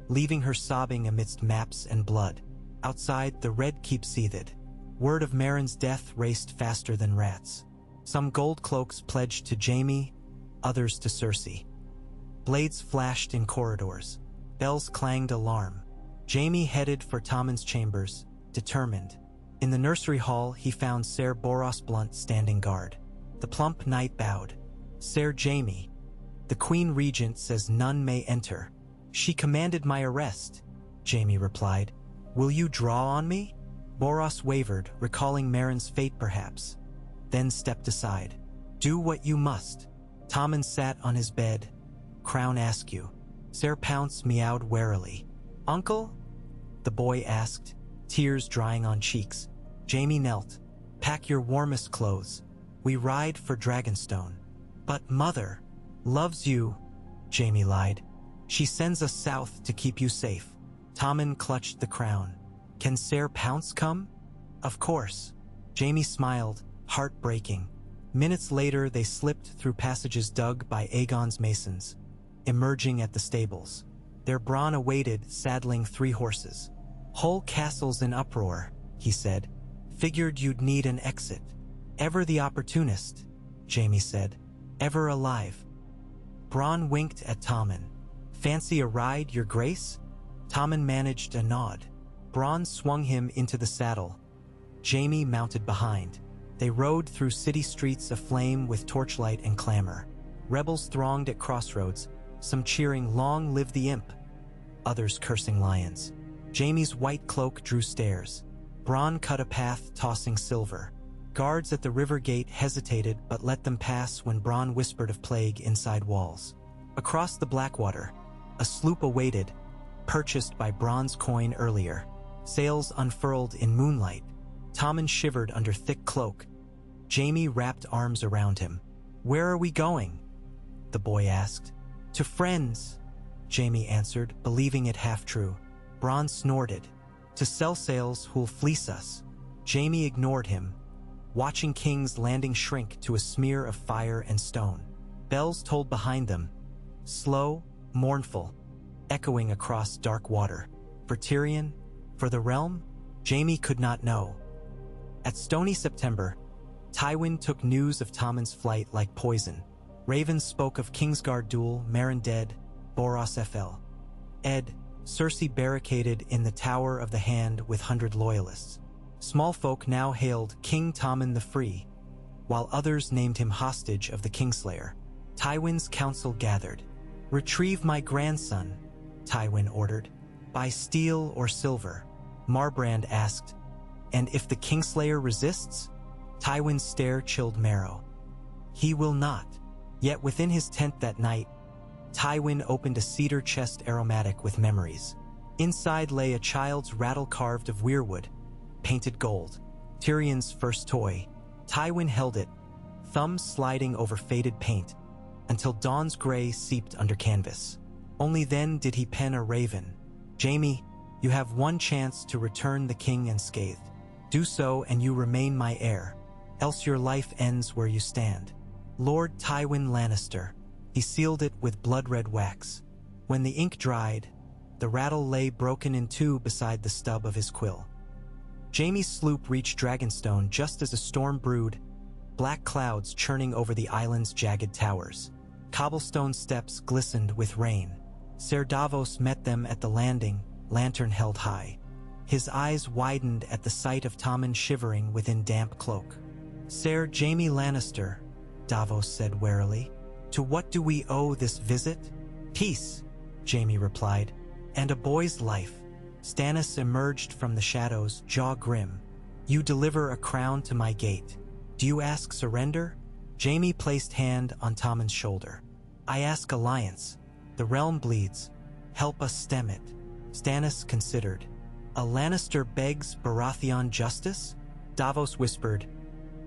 leaving her sobbing amidst maps and blood. Outside, the Red Keep seethed. Word of Meryn's death raced faster than rats. Some gold cloaks pledged to Jaime, others to Cersei. Blades flashed in corridors. Bells clanged alarm. Jaime headed for Tommen's chambers, determined. In the nursery hall, he found Ser Boros Blunt standing guard. The plump knight bowed. "Ser Jaime, the Queen Regent says none may enter." "She commanded my arrest," Jaime replied. "Will you draw on me?" Boros wavered, recalling Meryn's fate perhaps, then stepped aside. "Do what you must." Tommen sat on his bed, crown askew. Ser Pounce meowed warily. "Uncle?" the boy asked, tears drying on cheeks. Jaime knelt. "Pack your warmest clothes. We ride for Dragonstone." "But Mother loves you," Jaime lied. "She sends us south to keep you safe." Tommen clutched the crown. "Can Ser Pounce come?" "Of course." Jaime smiled, heartbreaking. Minutes later, they slipped through passages dug by Aegon's masons, emerging at the stables. Their Bronn awaited, saddling 3 horses. "Whole castle's in uproar," he said. "Figured you'd need an exit." "Ever the opportunist," Jaime said. "Ever alive." Bronn winked at Tommen. "Fancy a ride, your grace?" Tommen managed a nod. Bronn swung him into the saddle. Jaime mounted behind. They rode through city streets aflame with torchlight and clamor. Rebels thronged at crossroads, some cheering "Long live the imp," others cursing lions. Jaime's white cloak drew stares. Bronn cut a path, tossing silver. Guards at the river gate hesitated but let them pass when Bronn whispered of plague inside walls. Across the Blackwater, a sloop awaited, purchased by Bronn's coin earlier. Sails unfurled in moonlight. Tommen shivered under thick cloak. Jaime wrapped arms around him. "Where are we going?" the boy asked. "To friends," Jaime answered, believing it half true. Bronn snorted. "To sell sails who'll fleece us." Jaime ignored him, watching King's Landing shrink to a smear of fire and stone. Bells tolled behind them, slow, mournful, echoing across dark water. For Tyrion? For the realm? Jaime could not know. At Stony September, Tywin took news of Tommen's flight like poison. Ravens spoke of Kingsguard duel, Meryn dead, Boros FL. Ed, Cersei barricaded in the Tower of the Hand with 100 loyalists. Small folk now hailed King Tommen the Free, while others named him hostage of the Kingslayer. Tywin's council gathered. "Retrieve my grandson," Tywin ordered. "By steel or silver?" Marbrand asked. "And if the Kingslayer resists?" Tywin's stare chilled marrow. "He will not." Yet within his tent that night, Tywin opened a cedar chest aromatic with memories. Inside lay a child's rattle carved of weirwood, painted gold. Tyrion's first toy. Tywin held it, thumbs sliding over faded paint, until dawn's gray seeped under canvas. Only then did he pen a raven. "Jaime, you have one chance to return the king unscathed. Do so and you remain my heir, else your life ends where you stand. Lord Tywin Lannister." He sealed it with blood-red wax. When the ink dried, the rattle lay broken in two beside the stub of his quill. Jaime's sloop reached Dragonstone just as a storm brewed, black clouds churning over the island's jagged towers. Cobblestone steps glistened with rain. Ser Davos met them at the landing, lantern held high. His eyes widened at the sight of Tommen shivering within damp cloak. "Ser Jaime Lannister," Davos said warily, "to what do we owe this visit?" "Peace," Jaime replied, "and a boy's life." Stannis emerged from the shadows, jaw grim. "You deliver a crown to my gate. Do you ask surrender?" Jaime placed hand on Tommen's shoulder. "I ask alliance. The realm bleeds. Help us stem it." Stannis considered. "A Lannister begs Baratheon justice?" Davos whispered.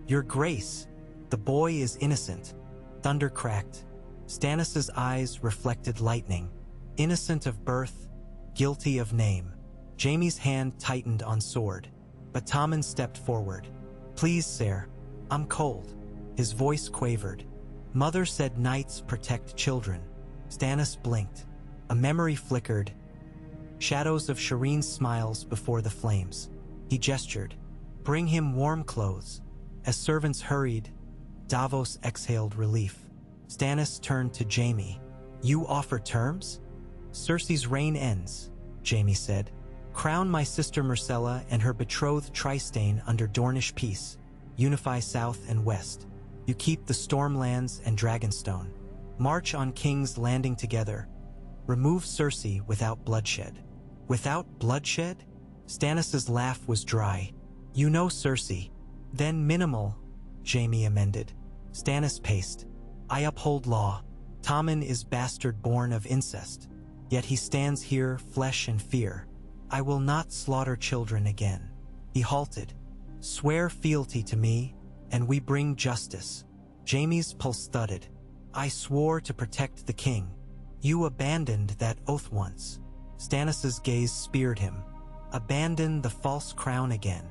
"Your grace, the boy is innocent." Thunder cracked. Stannis' eyes reflected lightning. Innocent of birth, guilty of name. Jaime's hand tightened on sword, but Tommen stepped forward. "Please, sir, I'm cold." His voice quavered. "Mother said knights protect children." Stannis blinked. A memory flickered. Shadows of Shireen's smiles before the flames. He gestured. "Bring him warm clothes." As servants hurried, Davos exhaled relief. Stannis turned to Jaime. "You offer terms?" "Cersei's reign ends," Jaime said. "Crown my sister Myrcella and her betrothed Trystane under Dornish peace. Unify South and West. You keep the Stormlands and Dragonstone. March on King's Landing together. Remove Cersei without bloodshed." "Without bloodshed?" Stannis' laugh was dry. "You know Cersei." "Then minimal," Jaime amended. Stannis paced. "I uphold law. Tommen is bastard born of incest. Yet he stands here, flesh and fear. I will not slaughter children again." He halted. "Swear fealty to me, and we bring justice." Jaime's pulse thudded. "I swore to protect the king. You abandoned that oath once." Stannis' gaze speared him. "Abandon the false crown again."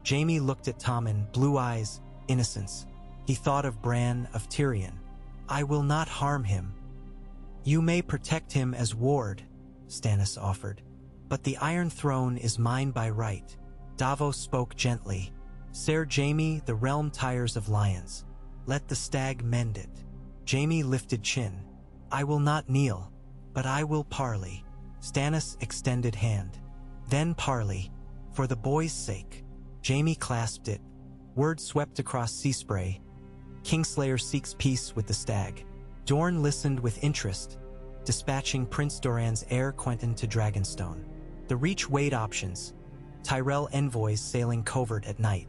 Jaime looked at Tommen, blue eyes, innocence. He thought of Bran, of Tyrion. "I will not harm him." "You may protect him as ward," Stannis offered. "But the Iron Throne is mine by right." Davos spoke gently. "Ser Jaime, the realm tires of lions. Let the stag mend it." Jaime lifted chin. I will not kneel, but I will parley. Stannis extended hand. Then parley, for the boy's sake. Jaime clasped it. Word swept across sea spray. Kingslayer seeks peace with the stag. Dorne listened with interest, dispatching Prince Doran's heir Quentyn to Dragonstone. The Reach weighed options. Tyrell envoys sailing covert at night.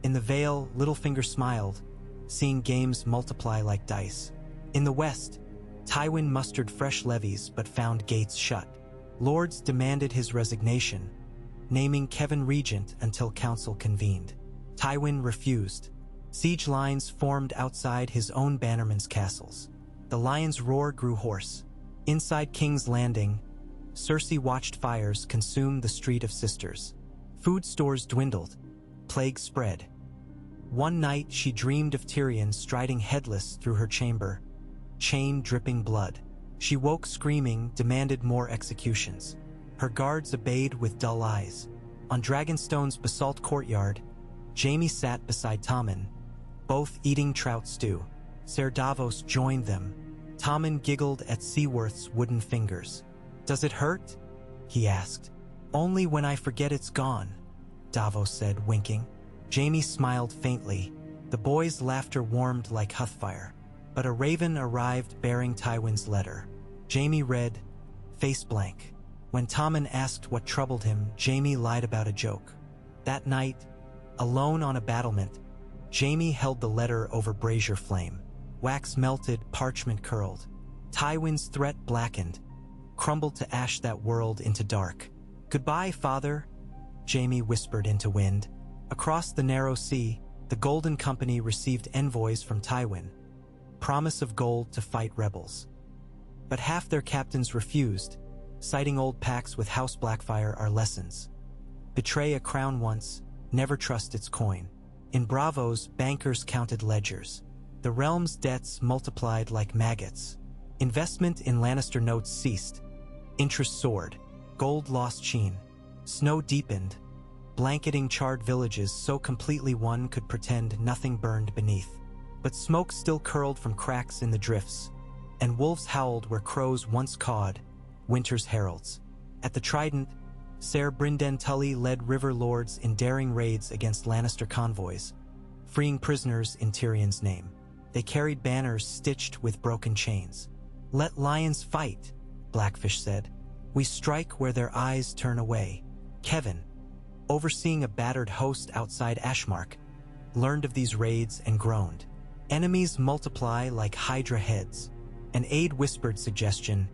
In the Vale, Littlefinger smiled, seeing games multiply like dice. In the west, Tywin mustered fresh levies but found gates shut. Lords demanded his resignation, naming Kevan regent until council convened. Tywin refused. Siege lines formed outside his own bannermen's castles. The lion's roar grew hoarse. Inside King's Landing, Cersei watched fires consume the Street of Sisters. Food stores dwindled. Plague spread. One night she dreamed of Tyrion striding headless through her chamber, chain dripping blood. She woke screaming, demanded more executions. Her guards obeyed with dull eyes. On Dragonstone's basalt courtyard, Jaime sat beside Tommen, both eating trout stew. Ser Davos joined them. Tommen giggled at Seaworth's wooden fingers. "Does it hurt?" he asked. "Only when I forget it's gone," Davos said, winking. Jaime smiled faintly. The boy's laughter warmed like hearthfire. But a raven arrived bearing Tywin's letter. Jaime read, face blank. When Tommen asked what troubled him, Jaime lied about a joke. That night, alone on a battlement, Jaime held the letter over brazier flame. Wax melted, parchment curled. Tywin's threat blackened, crumbled to ash that world into dark. "Goodbye, father," Jaime whispered into wind. Across the narrow sea, the Golden Company received envoys from Tywin. Promise of gold to fight rebels. But half their captains refused, citing old pacts with House Blackfyre are lessons. Betray a crown once, never trust its coin. In Bravos, bankers counted ledgers. The realm's debts multiplied like maggots. Investment in Lannister notes ceased. Interest soared. Gold lost sheen. Snow deepened, blanketing charred villages so completely one could pretend nothing burned beneath. But smoke still curled from cracks in the drifts, and wolves howled where crows once cawed, winter's heralds. At the Trident, Ser Brynden Tully led river lords in daring raids against Lannister convoys, freeing prisoners in Tyrion's name. They carried banners stitched with broken chains. "Let lions fight," Blackfish said. "We strike where their eyes turn away." Kevan, overseeing a battered host outside Ashmark, learned of these raids and groaned. Enemies multiply like Hydra heads. An aide whispered suggestion,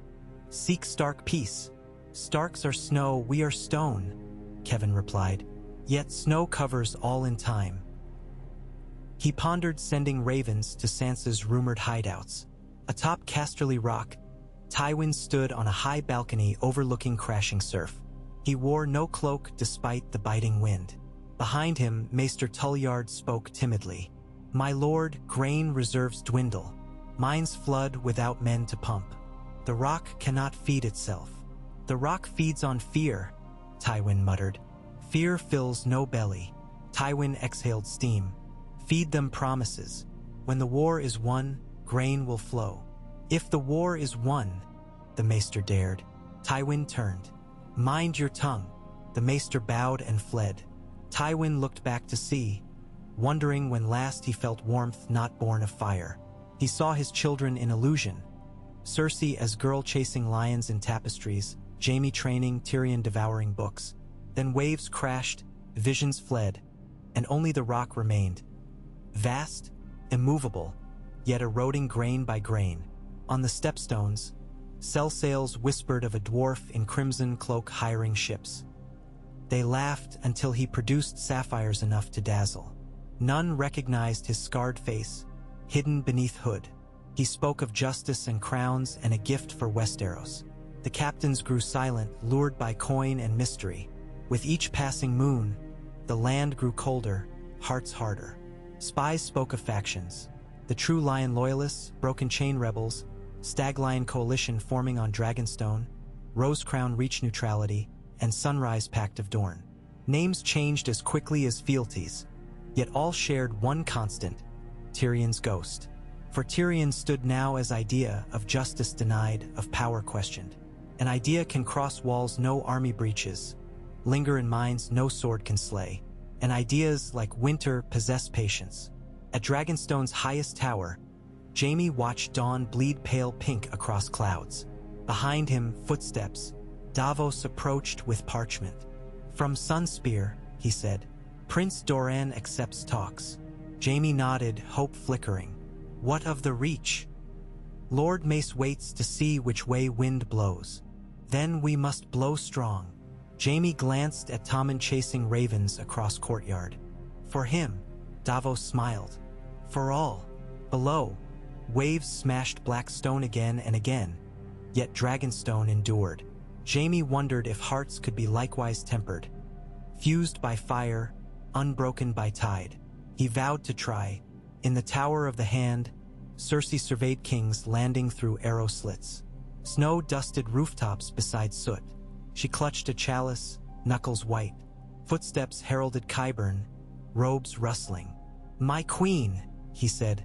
"Seek Stark peace. Starks are snow, we are stone," Kevan replied. "Yet snow covers all in time." He pondered sending ravens to Sansa's rumored hideouts. Atop Casterly Rock, Tywin stood on a high balcony overlooking crashing surf. He wore no cloak despite the biting wind. Behind him, Maester Tullyard spoke timidly. "My lord, grain reserves dwindle. Mines flood without men to pump. The rock cannot feed itself." "The rock feeds on fear," Tywin muttered. "Fear fills no belly." Tywin exhaled steam. "Feed them promises. When the war is won, grain will flow." "If the war is won," the maester dared. Tywin turned. "Mind your tongue." The maester bowed and fled. Tywin looked back to sea, wondering when last he felt warmth not born of fire. He saw his children in illusion. Cersei as girl chasing lions in tapestries, Jaime training, Tyrion devouring books. Then waves crashed, visions fled, and only the rock remained. Vast, immovable, yet eroding grain by grain. On the stepstones, cell sails whispered of a dwarf in crimson cloak hiring ships. They laughed until he produced sapphires enough to dazzle. None recognized his scarred face, hidden beneath hood. He spoke of justice and crowns and a gift for Westeros. The captains grew silent, lured by coin and mystery. With each passing moon, the land grew colder, hearts harder. Spies spoke of factions. The True Lion Loyalists, Broken Chain Rebels, Stag Lion Coalition forming on Dragonstone, Rosecrown Reach Neutrality, and Sunrise Pact of Dorne. Names changed as quickly as fealties, yet all shared one constant, Tyrion's ghost. For Tyrion stood now as idea of justice denied, of power questioned. An idea can cross walls no army breaches, linger in minds no sword can slay, and ideas like winter possess patience. At Dragonstone's highest tower, Jaime watched dawn bleed pale pink across clouds. Behind him, footsteps. Davos approached with parchment. "From Sunspear," he said. "Prince Doran accepts talks." Jaime nodded, hope flickering. "What of the Reach?" "Lord Mace waits to see which way wind blows. Then we must blow strong." Jaime glanced at Tommen chasing ravens across courtyard. For him, Davos smiled. For all, below, waves smashed black stone again and again, yet Dragonstone endured. Jaime wondered if hearts could be likewise tempered, fused by fire, unbroken by tide. He vowed to try. In the Tower of the Hand, Cersei surveyed kings landing through arrow slits. Snow dusted rooftops beside soot. She clutched a chalice, knuckles white. Footsteps heralded Qyburn, robes rustling. "My queen," he said.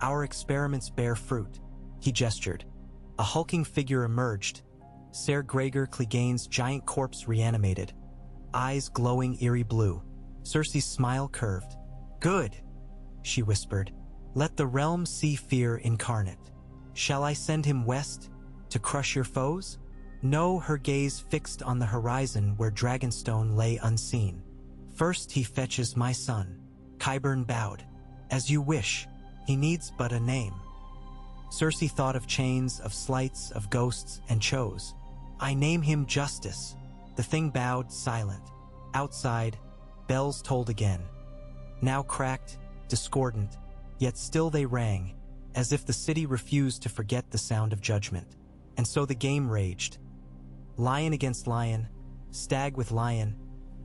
"Our experiments bear fruit." He gestured. A hulking figure emerged, Ser Gregor Clegane's giant corpse reanimated, eyes glowing eerie blue. Cersei's smile curved. "Good," she whispered. "Let the realm see fear incarnate. Shall I send him west, to crush your foes?" No, her gaze fixed on the horizon where Dragonstone lay unseen. "First he fetches my son." Qyburn bowed. "As you wish. He needs but a name." Cersei thought of chains, of slights, of ghosts, and chose. "I name him Justice." The thing bowed, silent. Outside, bells tolled again. Now cracked, discordant, yet still they rang, as if the city refused to forget the sound of judgment. And so the game raged. Lion against lion, stag with lion,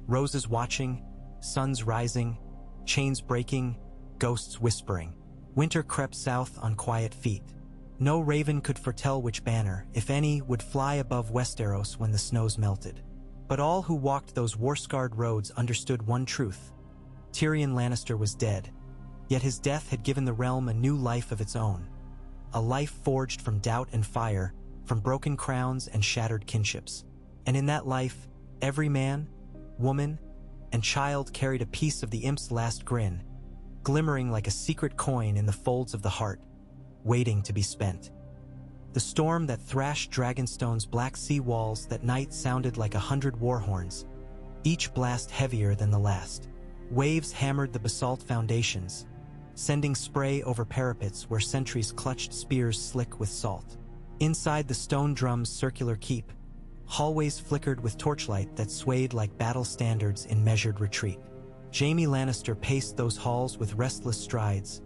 roses watching, suns rising, chains breaking, ghosts whispering. Winter crept south on quiet feet. No raven could foretell which banner, if any, would fly above Westeros when the snows melted. But all who walked those war-scarred roads understood one truth. Tyrion Lannister was dead, yet his death had given the realm a new life of its own. A life forged from doubt and fire, from broken crowns and shattered kinships. And in that life, every man, woman, and child carried a piece of the imp's last grin, glimmering like a secret coin in the folds of the heart, waiting to be spent. The storm that thrashed Dragonstone's black sea walls that night sounded like 100 war horns, each blast heavier than the last. Waves hammered the basalt foundations, sending spray over parapets where sentries clutched spears slick with salt. Inside the stone drum's circular keep, hallways flickered with torchlight that swayed like battle standards in measured retreat. Jaime Lannister paced those halls with restless strides,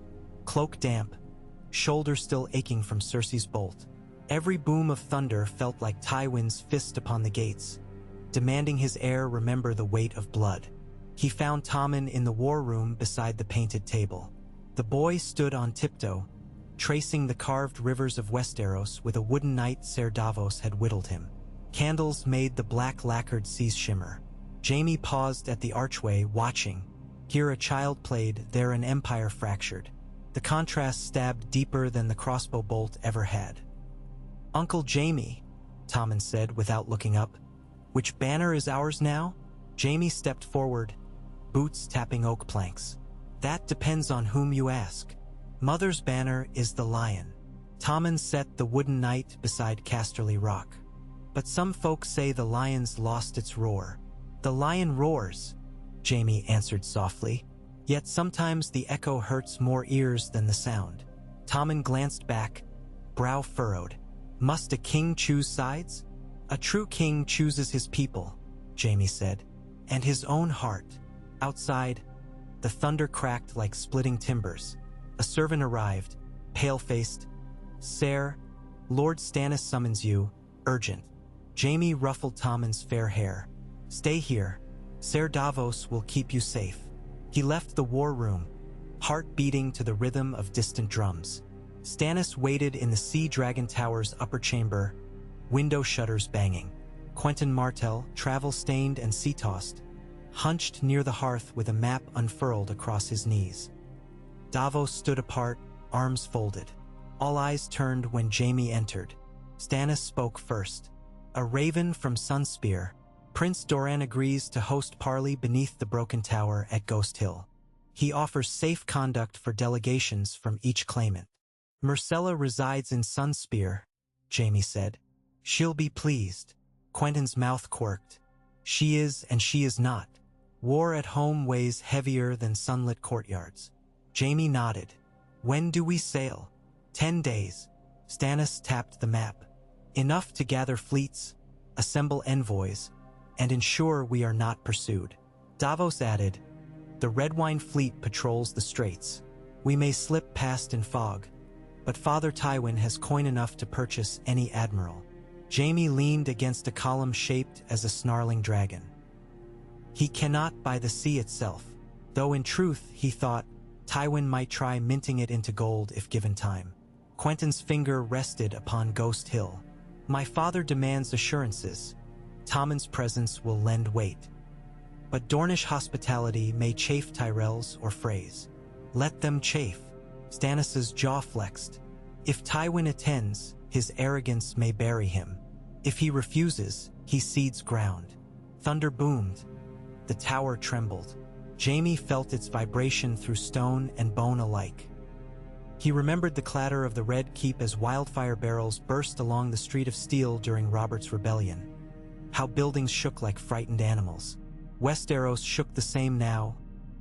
cloak damp, shoulder still aching from Cersei's bolt. Every boom of thunder felt like Tywin's fist upon the gates, demanding his heir remember the weight of blood. He found Tommen in the war room beside the painted table. The boy stood on tiptoe, tracing the carved rivers of Westeros with a wooden knight Ser Davos had whittled him. Candles made the black lacquered seas shimmer. Jaime paused at the archway, watching. Here a child played, there an empire fractured. The contrast stabbed deeper than the crossbow bolt ever had. "Uncle Jaime," Tommen said without looking up. "Which banner is ours now?" Jaime stepped forward, boots tapping oak planks. "That depends on whom you ask. Mother's banner is the lion." Tommen set the wooden knight beside Casterly Rock. "But some folks say the lion's lost its roar." "The lion roars," Jaime answered softly, "yet sometimes the echo hurts more ears than the sound." Tommen glanced back, brow furrowed. "Must a king choose sides?" "A true king chooses his people," Jaime said, "and his own heart." Outside, the thunder cracked like splitting timbers. A servant arrived, pale-faced. "Ser, Lord Stannis summons you, urgent." Jaime ruffled Tommen's fair hair. "Stay here. Ser Davos will keep you safe." He left the war room, heart beating to the rhythm of distant drums. Stannis waited in the Sea Dragon Tower's upper chamber, window shutters banging. Quentyn Martell, travel-stained and sea-tossed, hunched near the hearth with a map unfurled across his knees. Davos stood apart, arms folded. All eyes turned when Jaime entered. Stannis spoke first. A raven from Sunspear. Prince Doran agrees to host parley beneath the broken tower at Ghost Hill. He offers safe conduct for delegations from each claimant. Myrcella resides in Sunspear, Jaime said. She'll be pleased. Quentin's mouth quirked. She is and she is not. War at home weighs heavier than sunlit courtyards. Jaime nodded. When do we sail? 10 days. Stannis tapped the map. Enough to gather fleets, assemble envoys, and ensure we are not pursued. Davos added, the Red Wine fleet patrols the straits. We may slip past in fog, but Father Tywin has coin enough to purchase any admiral. Jaime leaned against a column shaped as a snarling dragon. He cannot buy the sea itself, though in truth, he thought, Tywin might try minting it into gold if given time. Quentin's finger rested upon Ghost Hill. My father demands assurances. Tommen's presence will lend weight. But Dornish hospitality may chafe Tyrells or Freys. Let them chafe. Stannis' jaw flexed. If Tywin attends, his arrogance may bury him. If he refuses, he cedes ground. Thunder boomed. The tower trembled. Jaime felt its vibration through stone and bone alike. He remembered the clatter of the Red Keep as wildfire barrels burst along the Street of Steel during Robert's Rebellion. How buildings shook like frightened animals. Westeros shook the same now,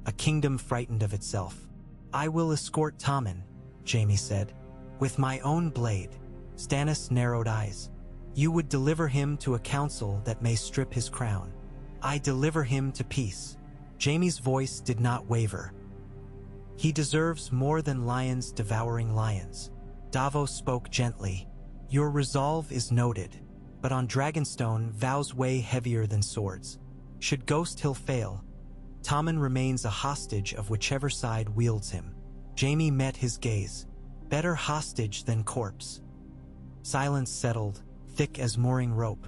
a kingdom frightened of itself. I will escort Tommen, Jaime said. With my own blade. Stannis narrowed eyes. You would deliver him to a council that may strip his crown. I deliver him to peace. Jaime's voice did not waver. He deserves more than lions devouring lions. Davos spoke gently. Your resolve is noted, but on Dragonstone vows weigh heavier than swords. Should Ghost Hill fail, Tommen remains a hostage of whichever side wields him. Jaime met his gaze. Better hostage than corpse. Silence settled, thick as mooring rope.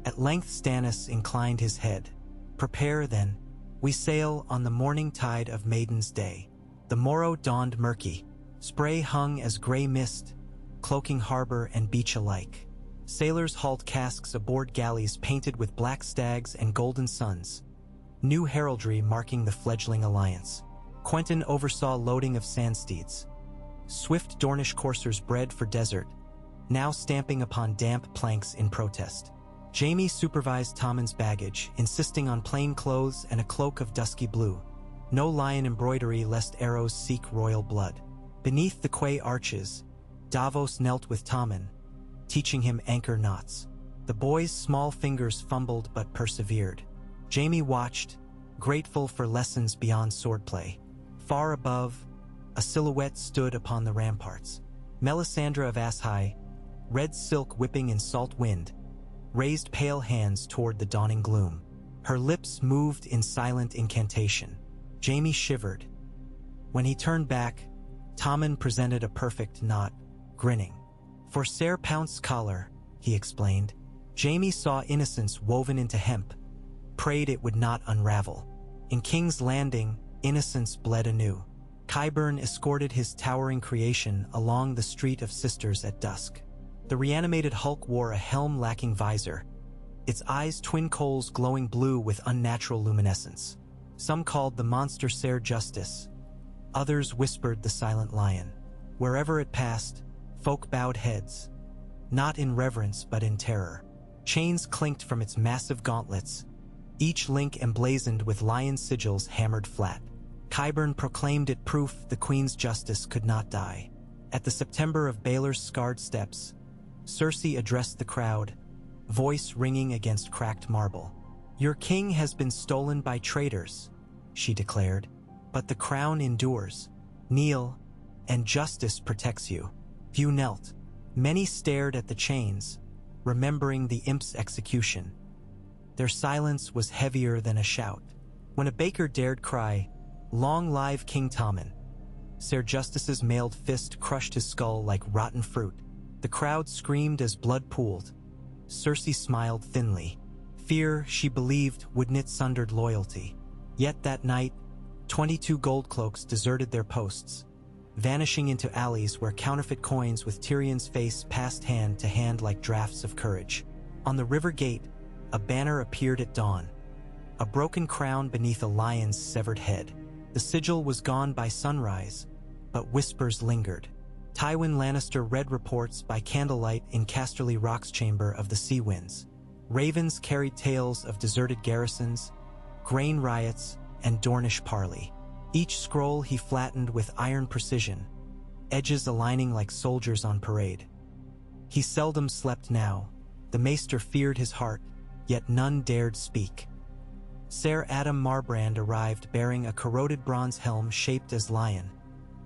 At length Stannis inclined his head. Prepare then. We sail on the morning tide of Maiden's Day. The morrow dawned murky. Spray hung as gray mist, cloaking harbor and beach alike. Sailors hauled casks aboard galleys painted with black stags and golden suns. New heraldry marking the fledgling alliance. Quentin oversaw loading of sandsteeds. Swift Dornish coursers bred for desert, now stamping upon damp planks in protest. Jaime supervised Tommen's baggage, insisting on plain clothes and a cloak of dusky blue. No lion embroidery lest arrows seek royal blood. Beneath the quay arches, Davos knelt with Tommen, teaching him anchor knots. The boy's small fingers fumbled but persevered. Jaime watched, grateful for lessons beyond swordplay. Far above, a silhouette stood upon the ramparts. Melisandre of Ashai, red silk whipping in salt wind, raised pale hands toward the dawning gloom. Her lips moved in silent incantation. Jaime shivered. When he turned back, Tommen presented a perfect knot, grinning. For Ser Pounce's collar, he explained. Jaime saw innocence woven into hemp, prayed it would not unravel. In King's Landing, innocence bled anew. Qyburn escorted his towering creation along the Street of Sisters at dusk. The reanimated Hulk wore a helm lacking visor, its eyes twin coals glowing blue with unnatural luminescence. Some called the monster Ser Justice. Others whispered the Silent Lion. Wherever it passed, folk bowed heads, not in reverence but in terror. Chains clinked from its massive gauntlets, each link emblazoned with lion sigils hammered flat. Qyburn proclaimed it proof the Queen's justice could not die. At the September of Baelor's scarred steps, Cersei addressed the crowd, voice ringing against cracked marble. Your king has been stolen by traitors, she declared, but the crown endures. Kneel, and justice protects you. Few knelt. Many stared at the chains, remembering the imp's execution. Their silence was heavier than a shout. When a baker dared cry, "Long live King Tommen," Ser Justice's mailed fist crushed his skull like rotten fruit. The crowd screamed as blood pooled. Cersei smiled thinly. Fear, she believed, would knit sundered loyalty. Yet that night, 22 gold cloaks deserted their posts. vanishing into alleys where counterfeit coins with Tyrion's face passed hand to hand like drafts of courage. On the river gate, a banner appeared at dawn, a broken crown beneath a lion's severed head. The sigil was gone by sunrise, but whispers lingered. Tywin Lannister read reports by candlelight in Casterly Rock's chamber of the Sea Winds. Ravens carried tales of deserted garrisons, grain riots, and Dornish parley. Each scroll he flattened with iron precision, edges aligning like soldiers on parade. He seldom slept now. The maester feared his heart, yet none dared speak. Ser Adam Marbrand arrived bearing a corroded bronze helm shaped as lion,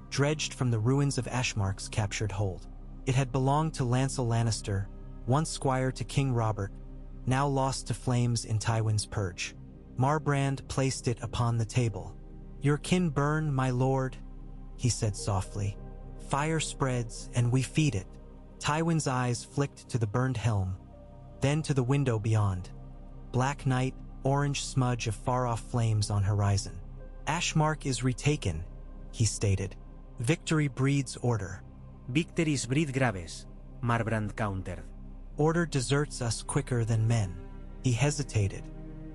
dredged from the ruins of Ashmark's captured hold. It had belonged to Lancel Lannister, once squire to King Robert, now lost to flames in Tywin's purge. Marbrand placed it upon the table. "Your kin burn, my lord," he said softly. "Fire spreads, and we feed it." Tywin's eyes flicked to the burned helm, then to the window beyond. Black night, orange smudge of far-off flames on horizon. "Ashmark is retaken," he stated. "Victory breeds order." Victories breed graves, Marbrand countered. "Order deserts us quicker than men." He hesitated.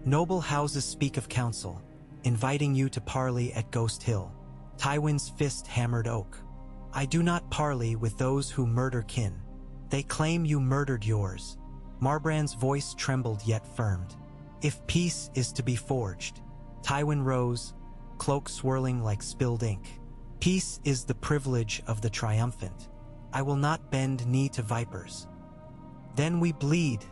"Noble houses speak of counsel, inviting you to parley at Ghost Hill." Tywin's fist hammered oak. "I do not parley with those who murder kin. They claim you murdered yours." Marbrand's voice trembled yet firmed. "If peace is to be forged." Tywin rose, cloak swirling like spilled ink. "Peace is the privilege of the triumphant. I will not bend knee to vipers." "Then we bleed,"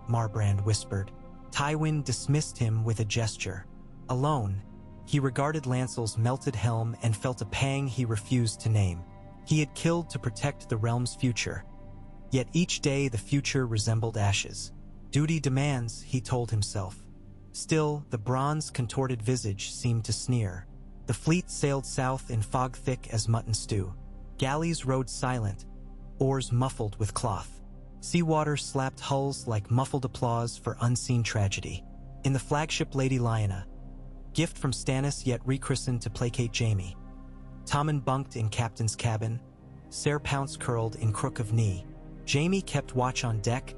Marbrand whispered. Tywin dismissed him with a gesture. Alone, he regarded Lancel's melted helm and felt a pang he refused to name. He had killed to protect the realm's future. Yet each day the future resembled ashes. Duty demands, he told himself. Still, the bronze contorted visage seemed to sneer. The fleet sailed south in fog thick as mutton stew. Galleys rode silent, oars muffled with cloth. Seawater slapped hulls like muffled applause for unseen tragedy. In the flagship Lady Lyanna, gift from Stannis yet rechristened to placate Jaime. Tommen bunked in captain's cabin, Ser Pounce curled in crook of knee. Jaime kept watch on deck,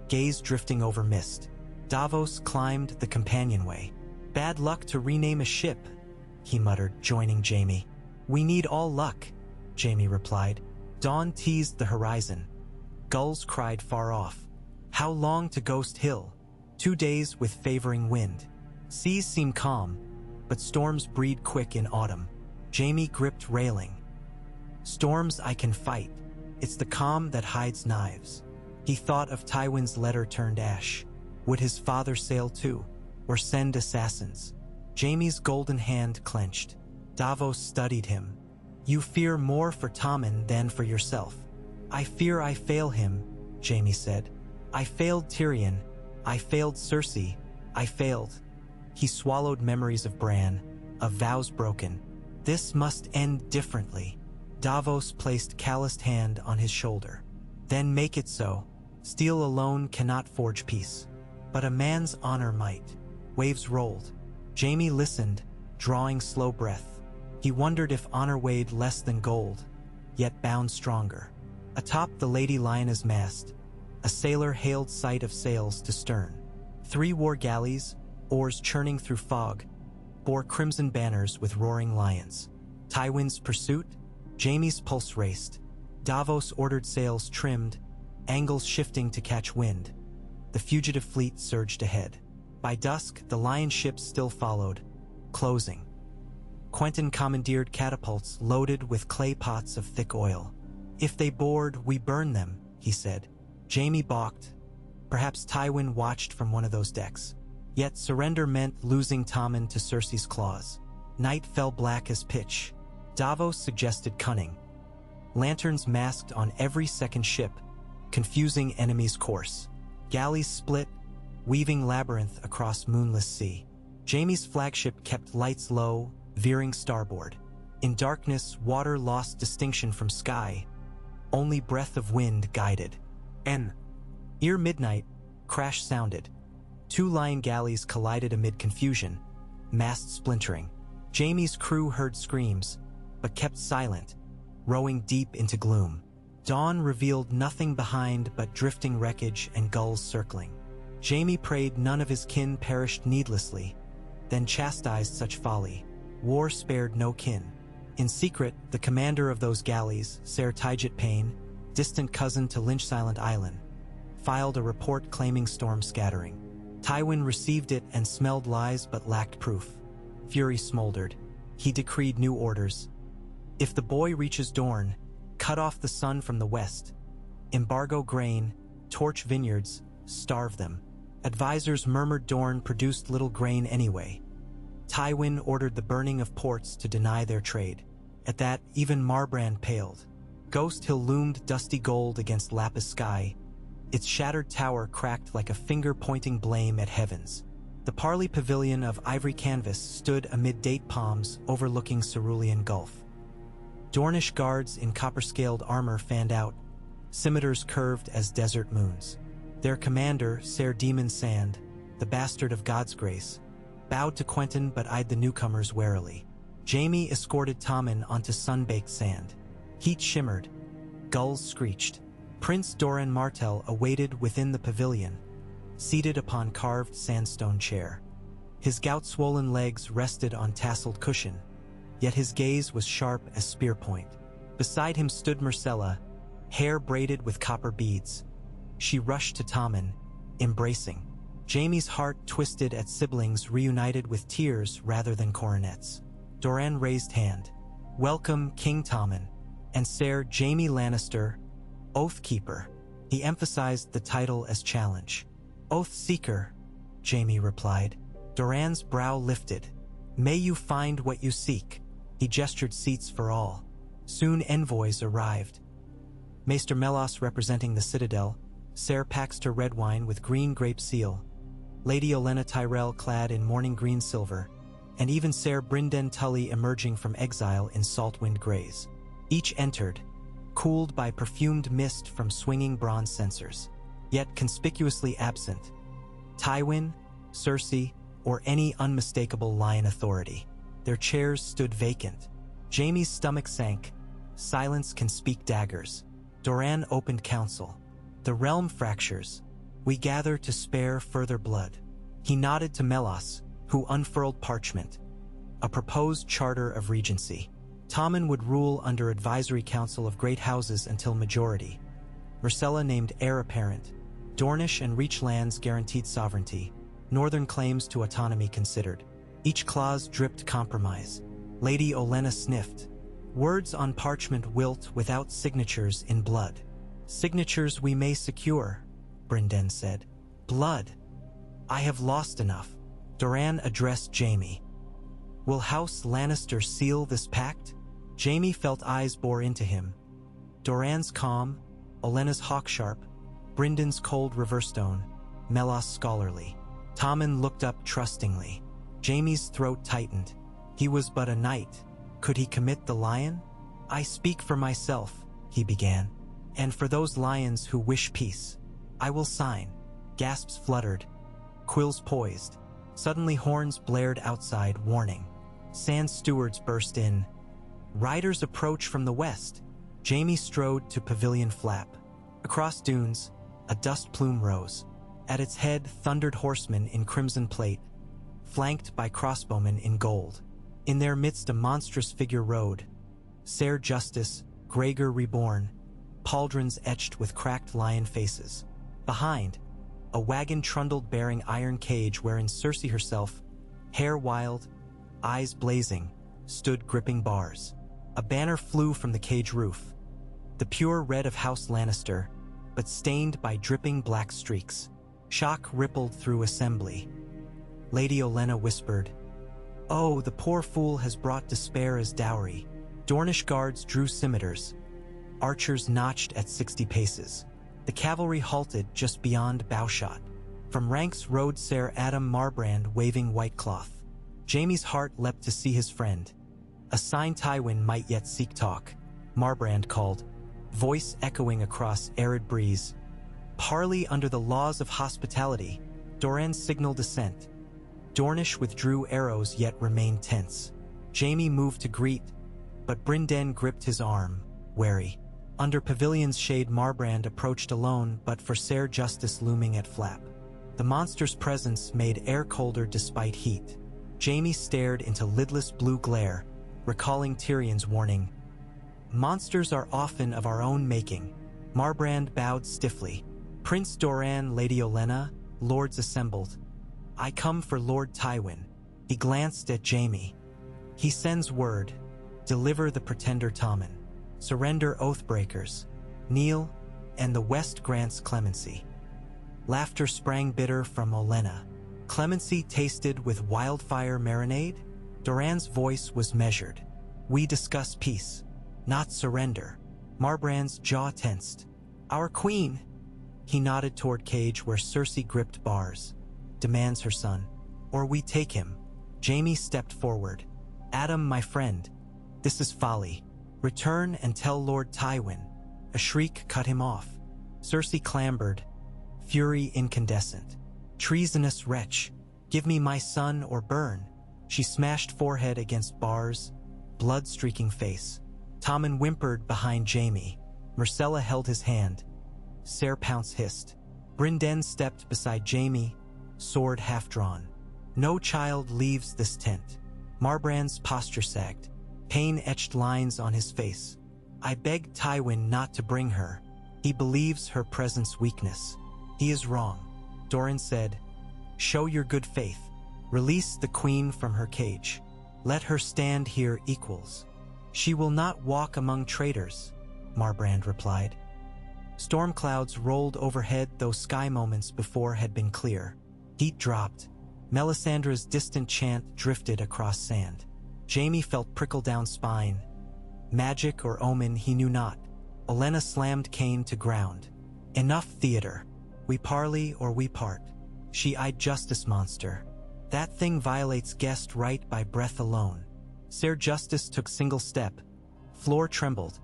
gaze drifting over mist. Davos climbed the companionway. "Bad luck to rename a ship," he muttered, joining Jaime. "We need all luck," Jaime replied. Dawn teased the horizon. Gulls cried far off. How long to Ghost Hill? 2 days with favoring wind. Seas seem calm, but storms breed quick in autumn. Jaime gripped railing. "Storms I can fight. It's the calm that hides knives." He thought of Tywin's letter turned ash. Would his father sail too, or send assassins? Jaime's golden hand clenched. Davos studied him. "You fear more for Tommen than for yourself." "I fear I fail him," Jaime said. "I failed Tyrion. I failed Cersei. I failed." He swallowed memories of Bran, of vows broken. This must end differently. Davos placed calloused hand on his shoulder. "Then make it so. Steel alone cannot forge peace. But a man's honor might." Waves rolled. Jaime listened, drawing slow breath. He wondered if honor weighed less than gold, yet bound stronger. Atop the Lady Lyanna's mast, a sailor hailed sight of sails to stern. 3 war galleys, oars churning through fog, bore crimson banners with roaring lions. Tywin's pursuit? Jaime's pulse raced. Davos ordered sails trimmed, angles shifting to catch wind. The fugitive fleet surged ahead. By dusk, the lion ships still followed, closing. Quentyn commandeered catapults loaded with clay pots of thick oil. "If they board, we burn them," he said. Jaime balked. Perhaps Tywin watched from one of those decks. Yet surrender meant losing Tommen to Cersei's claws. Night fell black as pitch. Davos suggested cunning. Lanterns masked on every second ship, confusing enemies' course. Galleys split, weaving labyrinth across moonless sea. Jaime's flagship kept lights low, veering starboard. In darkness, water lost distinction from sky. Only breath of wind guided. Ere midnight, crash sounded. 2 lion galleys collided amid confusion, masts splintering. Jaime's crew heard screams, but kept silent, rowing deep into gloom. Dawn revealed nothing behind but drifting wreckage and gulls circling. Jaime prayed none of his kin perished needlessly, then chastised such folly. War spared no kin. In secret, the commander of those galleys, Ser Tygit Payne, distant cousin to Lynch Silent Island, filed a report claiming storm scattering. Tywin received it and smelled lies but lacked proof. Fury smoldered. He decreed new orders. If the boy reaches Dorne, cut off the sun from the west, embargo grain, torch vineyards, starve them. Advisors murmured Dorne produced little grain anyway. Tywin ordered the burning of ports to deny their trade. At that, even Marbrand paled. Ghost Hill loomed dusty gold against lapis sky. Its shattered tower cracked like a finger pointing blame at heavens. The Parley Pavilion of ivory canvas stood amid date palms overlooking Cerulean Gulf. Dornish guards in copper-scaled armor fanned out, scimitars curved as desert moons. Their commander, Ser Demon Sand, the bastard of God's grace, bowed to Quentyn but eyed the newcomers warily. Jaime escorted Tommen onto sun-baked sand. Heat shimmered. Gulls screeched. Prince Doran Martell awaited within the pavilion, seated upon carved sandstone chair. His gout-swollen legs rested on tasseled cushion, yet his gaze was sharp as spear point. Beside him stood Myrcella, hair braided with copper beads. She rushed to Tommen, embracing. Jaime's heart twisted at siblings reunited with tears rather than coronets. Doran raised hand. "Welcome, King Tommen, and Ser Jaime Lannister, Oathkeeper." He emphasized the title as challenge. "Oath-seeker," Jaime replied. Doran's brow lifted. "May you find what you seek." He gestured seats for all. Soon envoys arrived. Maester Melos representing the Citadel, Ser Paxter Redwine with green grape seal, Lady Olenna Tyrell clad in mourning green silver, and even Ser Brynden Tully emerging from exile in saltwind grays. Each entered, cooled by perfumed mist from swinging bronze censers. Yet conspicuously absent, Tywin, Cersei, or any unmistakable lion authority. Their chairs stood vacant. Jaime's stomach sank. Silence can speak daggers. Doran opened counsel. "The realm fractures. We gather to spare further blood." He nodded to Melos, who unfurled parchment. A proposed charter of regency. Tommen would rule under advisory council of great houses until majority. Myrcella named heir apparent. Dornish and Reach lands guaranteed sovereignty. Northern claims to autonomy considered. Each clause dripped compromise. Lady Olenna sniffed. "Words on parchment wilt without signatures in blood." "Signatures we may secure," Brynden said. "Blood. I have lost enough." Doran addressed Jaime. "Will House Lannister seal this pact?" Jaime felt eyes bore into him. Doran's calm, Olenna's hawksharp, Brynden's cold riverstone, Melos scholarly. Tommen looked up trustingly. Jaime's throat tightened. He was but a knight. Could he commit the lion? "I speak for myself," he began, "and for those lions who wish peace. I will sign." Gasps fluttered. Quills poised. Suddenly horns blared outside, warning. Sand stewards burst in. Riders approach from the west. Jaime strode to pavilion flap. Across dunes, a dust plume rose. At its head, thundered horsemen in crimson plate, flanked by crossbowmen in gold. In their midst a monstrous figure rode. Ser Justice, Gregor reborn, pauldrons etched with cracked lion faces. Behind, a wagon trundled bearing iron cage wherein Cersei herself, hair wild, eyes blazing, stood gripping bars. A banner flew from the cage roof, the pure red of House Lannister, but stained by dripping black streaks. Shock rippled through assembly. Lady Olenna whispered, "Oh, the poor fool has brought despair as dowry." Dornish guards drew scimitars, archers notched at 60 paces. The cavalry halted just beyond bowshot. From ranks rode Ser Adam Marbrand waving white cloth. Jaime's heart leapt to see his friend. A sign Tywin might yet seek talk. Marbrand called, voice echoing across arid breeze. "Parley under the laws of hospitality." Doran signaled assent. Dornish withdrew arrows yet remained tense. Jaime moved to greet, but Brynden gripped his arm. wary. Under pavilion's shade Marbrand approached alone but for Ser Justice looming at flap. The monster's presence made air colder despite heat. Jaime stared into lidless blue glare, recalling Tyrion's warning. Monsters are often of our own making. Marbrand bowed stiffly. Prince Doran, Lady Olenna, lords assembled. I come for Lord Tywin. He glanced at Jaime. He sends word. Deliver the pretender Tommen. Surrender oathbreakers. Kneel, and the West grants clemency. Laughter sprang bitter from Olenna. Clemency tasted with wildfire marinade? Doran's voice was measured. We discuss peace, not surrender. Marbrand's jaw tensed. Our queen! He nodded toward cage where Cersei gripped bars. Demands her son. Or we take him. Jaime stepped forward. Adam, my friend. This is folly. Return and tell Lord Tywin. A shriek cut him off. Cersei clambered, fury incandescent. Treasonous wretch, give me my son or burn. She smashed forehead against bars, blood streaking face. Tommen whimpered behind Jaime. Myrcella held his hand. Ser Pounce hissed. Brynden stepped beside Jaime, sword half drawn. No child leaves this tent. Marbrand's posture sagged. Pain etched lines on his face. I begged Tywin not to bring her. He believes her presence weakness. He is wrong. Doran said, show your good faith. Release the queen from her cage. Let her stand here equals. She will not walk among traitors, Marbrand replied. Storm clouds rolled overhead, though sky moments before had been clear. Heat dropped. Melisandre's distant chant drifted across sand. Jaime felt prickle down spine. Magic or omen he knew not. Olenna slammed cane to ground. Enough theater. We parley or we part. She eyed Justice monster. That thing violates guest right by breath alone. Ser Justice took single step. Floor trembled.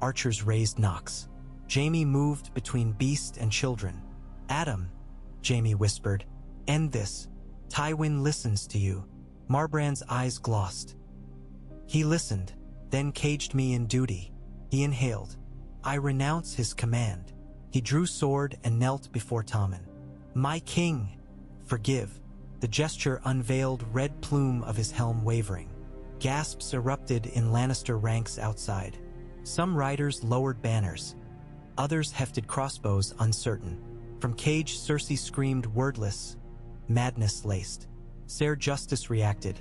Archers raised knocks. Jaime moved between beast and children. Adam, Jaime whispered. End this. Tywin listens to you. Marbrand's eyes glossed. He listened, then caged me in duty. He inhaled. I renounce his command. He drew sword and knelt before Tommen. My king, forgive. The gesture unveiled red plume of his helm wavering. Gasps erupted in Lannister ranks outside. Some riders lowered banners. Others hefted crossbows uncertain. From cage Cersei screamed wordless. Madness laced. Ser Justice reacted.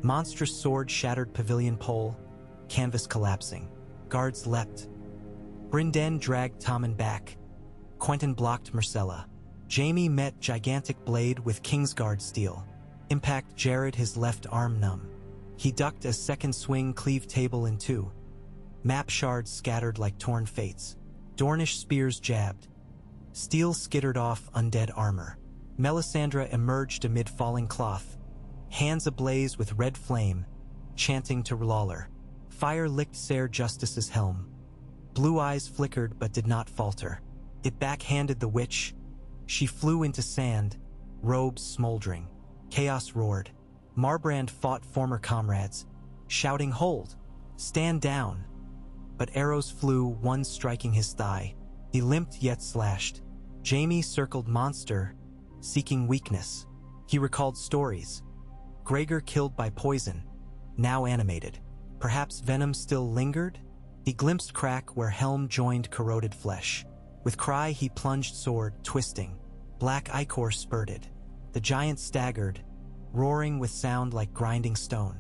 Monstrous sword shattered pavilion pole, canvas collapsing. Guards leapt. Brynden dragged Tommen back. Quentyn blocked Myrcella. Jaime met gigantic blade with Kingsguard steel. Impact jarred his left arm numb. He ducked as second swing cleaved table in two. Map shards scattered like torn fates. Dornish spears jabbed. Steel skittered off undead armor. Melisandre emerged amid falling cloth, hands ablaze with red flame, chanting to Lawler. Fire licked Ser Justice's helm. Blue eyes flickered but did not falter. It backhanded the witch. She flew into sand, robes smoldering. Chaos roared. Marbrand fought former comrades, shouting, hold, stand down. But arrows flew, one striking his thigh. He limped yet slashed. Jaime circled monster, seeking weakness. He recalled stories. Gregor killed by poison, now animated. Perhaps venom still lingered? He glimpsed crack where helm joined corroded flesh. With cry he plunged sword, twisting. Black ichor spurted. The giant staggered, roaring with sound like grinding stone.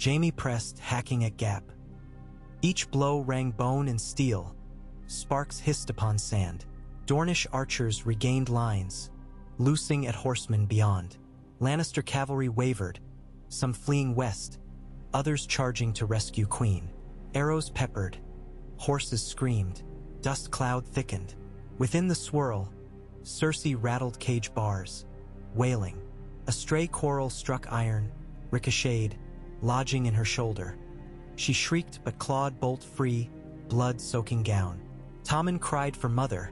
Jaime pressed, hacking at gap. Each blow rang bone and steel. Sparks hissed upon sand. Dornish archers regained lines, loosing at horsemen beyond. Lannister cavalry wavered, some fleeing west, others charging to rescue Queen. Arrows peppered, horses screamed, dust cloud thickened. Within the swirl, Cersei rattled cage bars, wailing. A stray quarrel struck iron, ricocheted, lodging in her shoulder. She shrieked but clawed bolt free, blood soaking gown. Tommen cried for mother,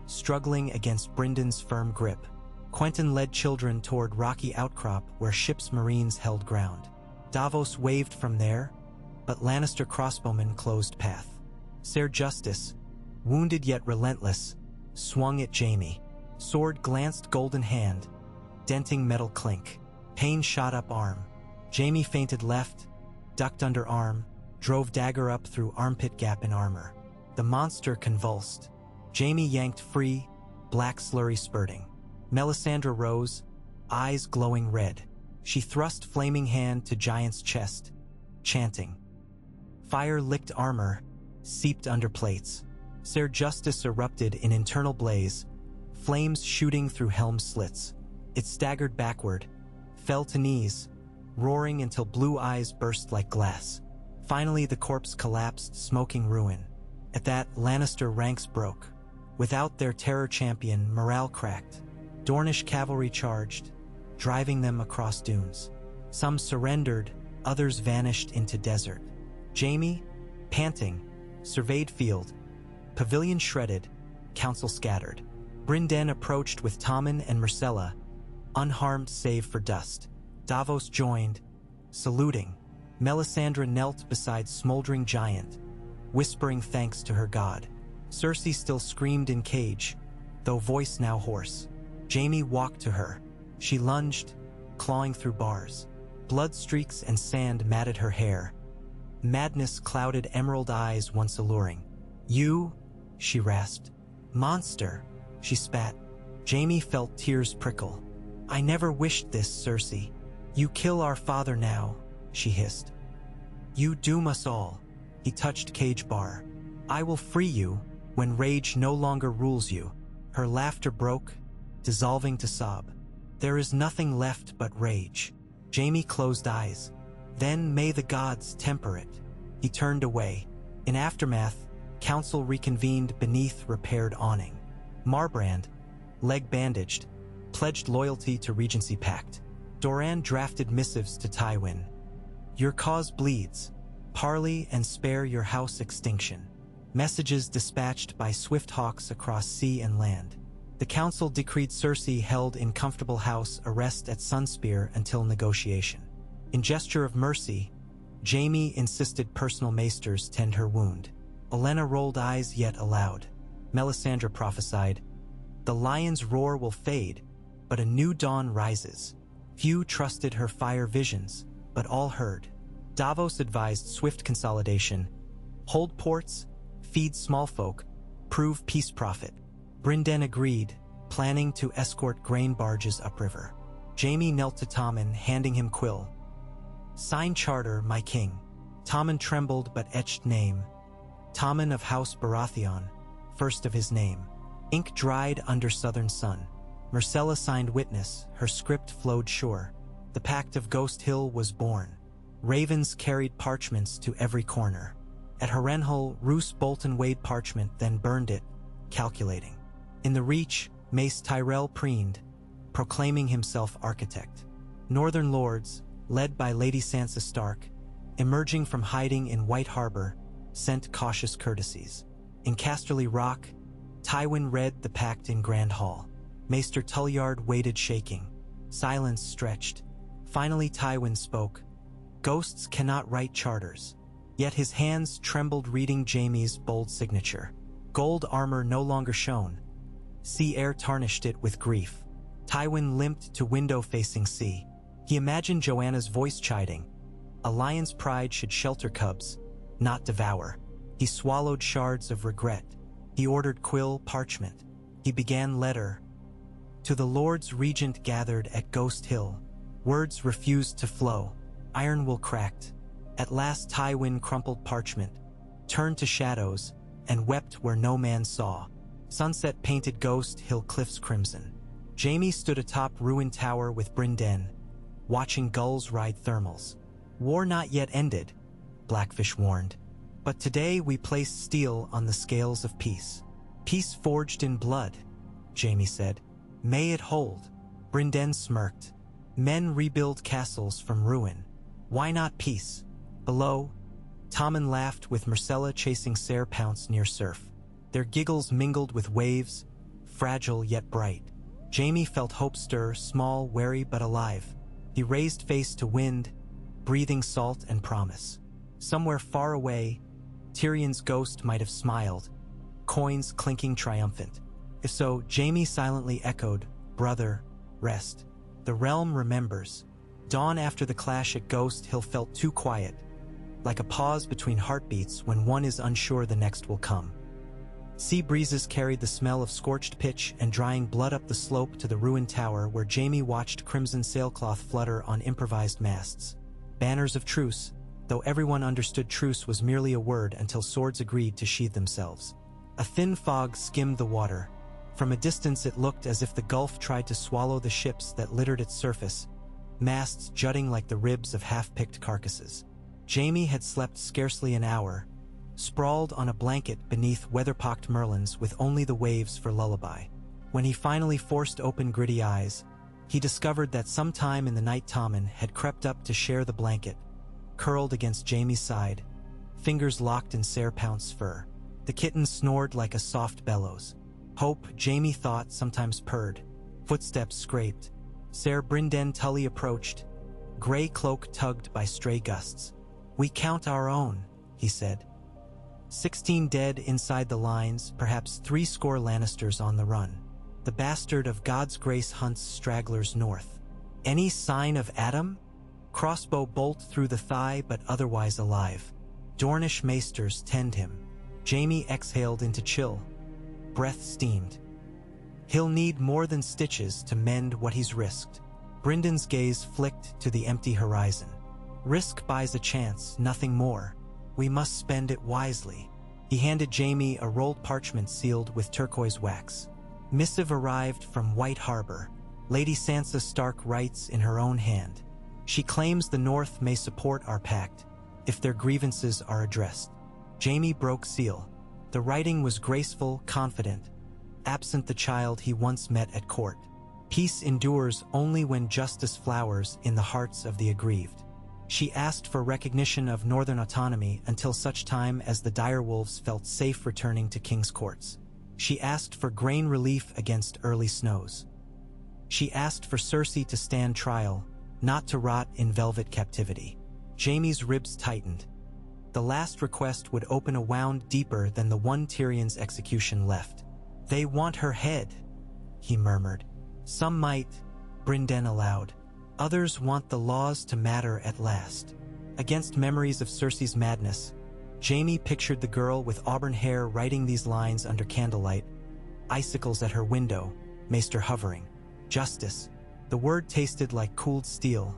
struggling against Brynden's firm grip. Quentyn led children toward rocky outcrop where ships' marines held ground. Davos waved from there, but Lannister crossbowmen closed path. Ser Justice, wounded yet relentless, swung at Jaime. Sword glanced golden hand, denting metal clink. Pain shot up arm. Jaime feinted left, ducked under arm, drove dagger up through armpit gap in armor. The monster convulsed. Jaime yanked free, black slurry spurting. Melisandre rose, eyes glowing red. She thrust flaming hand to Giant's chest, chanting. Fire licked armor, seeped under plates. Ser Justice erupted in internal blaze, flames shooting through helm slits. It staggered backward, fell to knees, roaring until blue eyes burst like glass. Finally, the corpse collapsed, smoking ruin. At that, Lannister ranks broke. Without their terror champion, morale cracked. Dornish cavalry charged, driving them across dunes. Some surrendered, others vanished into desert. Jaime, panting, surveyed field. Pavilion shredded, council scattered. Brynden approached with Tommen and Myrcella, unharmed save for dust. Davos joined, saluting. Melisandre knelt beside smoldering Giant, whispering thanks to her god. Cersei still screamed in cage, though voice now hoarse. Jaime walked to her. She lunged, clawing through bars. Blood streaks and sand matted her hair. Madness clouded emerald eyes once alluring. "You," she rasped. "Monster," she spat. Jaime felt tears prickle. "I never wished this, Cersei. You kill our father now," she hissed. "You doom us all." He touched cage bar. "I will free you when rage no longer rules you." Her laughter broke, dissolving to sob. "There is nothing left but rage." Jaime closed eyes. "Then may the gods temper it." He turned away. In aftermath, council reconvened beneath repaired awning. Marbrand, leg bandaged, pledged loyalty to Regency Pact. Doran drafted missives to Tywin. "Your cause bleeds. Parley and spare your house extinction." Messages dispatched by swift hawks across sea and land. The council decreed Cersei held in comfortable house arrest at Sunspear until negotiation. In gesture of mercy, Jaime insisted personal maesters tend her wound. Olenna rolled eyes yet aloud. Melisandre prophesied, "The lion's roar will fade, but a new dawn rises." Few trusted her fire visions, but all heard. Davos advised swift consolidation. Hold ports, feed small folk, prove peace profit. Brynden agreed, planning to escort grain barges upriver. Jaime knelt to Tommen, handing him quill. "Sign charter, my king." Tommen trembled but etched name. Tommen of House Baratheon, first of his name. Ink dried under southern sun. Myrcella signed witness, her script flowed sure. The Pact of Ghost Hill was born. Ravens carried parchments to every corner. At Harrenhal, Roose Bolton weighed parchment, then burned it, calculating. In the Reach, Mace Tyrell preened, proclaiming himself architect. Northern lords, led by Lady Sansa Stark, emerging from hiding in White Harbor, sent cautious courtesies. In Casterly Rock, Tywin read the pact in Grand Hall. Maester Tulliard waited shaking. Silence stretched. Finally Tywin spoke. Ghosts cannot write charters. Yet his hands trembled reading Jaime's bold signature. Gold armor no longer shone. Sea air tarnished it with grief. Tywin limped to window facing sea. He imagined Joanna's voice chiding. A lion's pride should shelter cubs, not devour. He swallowed shards of regret. He ordered quill, parchment. He began letter. To the Lords Regent gathered at Ghost Hill. Words refused to flow. Iron will cracked. At last Tywin crumpled parchment, turned to shadows, and wept where no man saw. Sunset painted Ghost Hill cliffs crimson. Jaime stood atop ruined tower with Brynden, watching gulls ride thermals. War not yet ended, Blackfish warned. But today we place steel on the scales of peace. Peace forged in blood, Jaime said. May it hold. Brynden smirked. Men rebuild castles from ruin. Why not peace? Below, Tommen laughed with Myrcella chasing Ser Pounce near surf. Their giggles mingled with waves, fragile yet bright. Jaime felt hope stir, small, wary but alive. He raised face to wind, breathing salt and promise. Somewhere far away, Tyrion's ghost might have smiled, coins clinking triumphant. If so, Jaime silently echoed, "Brother, rest. The realm remembers." Dawn after the clash at Ghost Hill felt too quiet, like a pause between heartbeats when one is unsure the next will come. Sea breezes carried the smell of scorched pitch and drying blood up the slope to the ruined tower where Jaime watched crimson sailcloth flutter on improvised masts. Banners of truce, though everyone understood truce was merely a word until swords agreed to sheathe themselves. A thin fog skimmed the water. From a distance it looked as if the gulf tried to swallow the ships that littered its surface, masts jutting like the ribs of half-picked carcasses. Jaime had slept scarcely an hour, sprawled on a blanket beneath weather-pocked merlons with only the waves for lullaby. When he finally forced open gritty eyes, he discovered that sometime in the night Tommen had crept up to share the blanket, curled against Jaime's side, fingers locked in Ser Pounce's fur. The kitten snored like a soft bellows. Hope, Jaime thought, sometimes purred. Footsteps scraped. Ser Brynden Tully approached, gray cloak tugged by stray gusts. "We count our own," he said. 16 dead inside the lines, perhaps 70 Lannisters on the run. The bastard of God's grace hunts stragglers north. Any sign of Adam? Crossbow bolt through the thigh, but otherwise alive. Dornish maesters tend him. Jaime exhaled into chill. Breath steamed. He'll need more than stitches to mend what he's risked. Bryndon's gaze flicked to the empty horizon. Risk buys a chance, nothing more. We must spend it wisely. He handed Jaime a rolled parchment sealed with turquoise wax. Missive arrived from White Harbor. Lady Sansa Stark writes in her own hand. She claims the North may support our pact, if their grievances are addressed. Jaime broke seal. The writing was graceful, confident, absent the child he once met at court. Peace endures only when justice flowers in the hearts of the aggrieved. She asked for recognition of northern autonomy until such time as the direwolves felt safe returning to King's Courts. She asked for grain relief against early snows. She asked for Cersei to stand trial, not to rot in velvet captivity. Jaime's ribs tightened. The last request would open a wound deeper than the one Tyrion's execution left. "They want her head," he murmured. "Some might," Brynden allowed. "Others want the laws to matter at last." Against memories of Cersei's madness, Jaime pictured the girl with auburn hair writing these lines under candlelight, icicles at her window, maester hovering. Justice. The word tasted like cooled steel,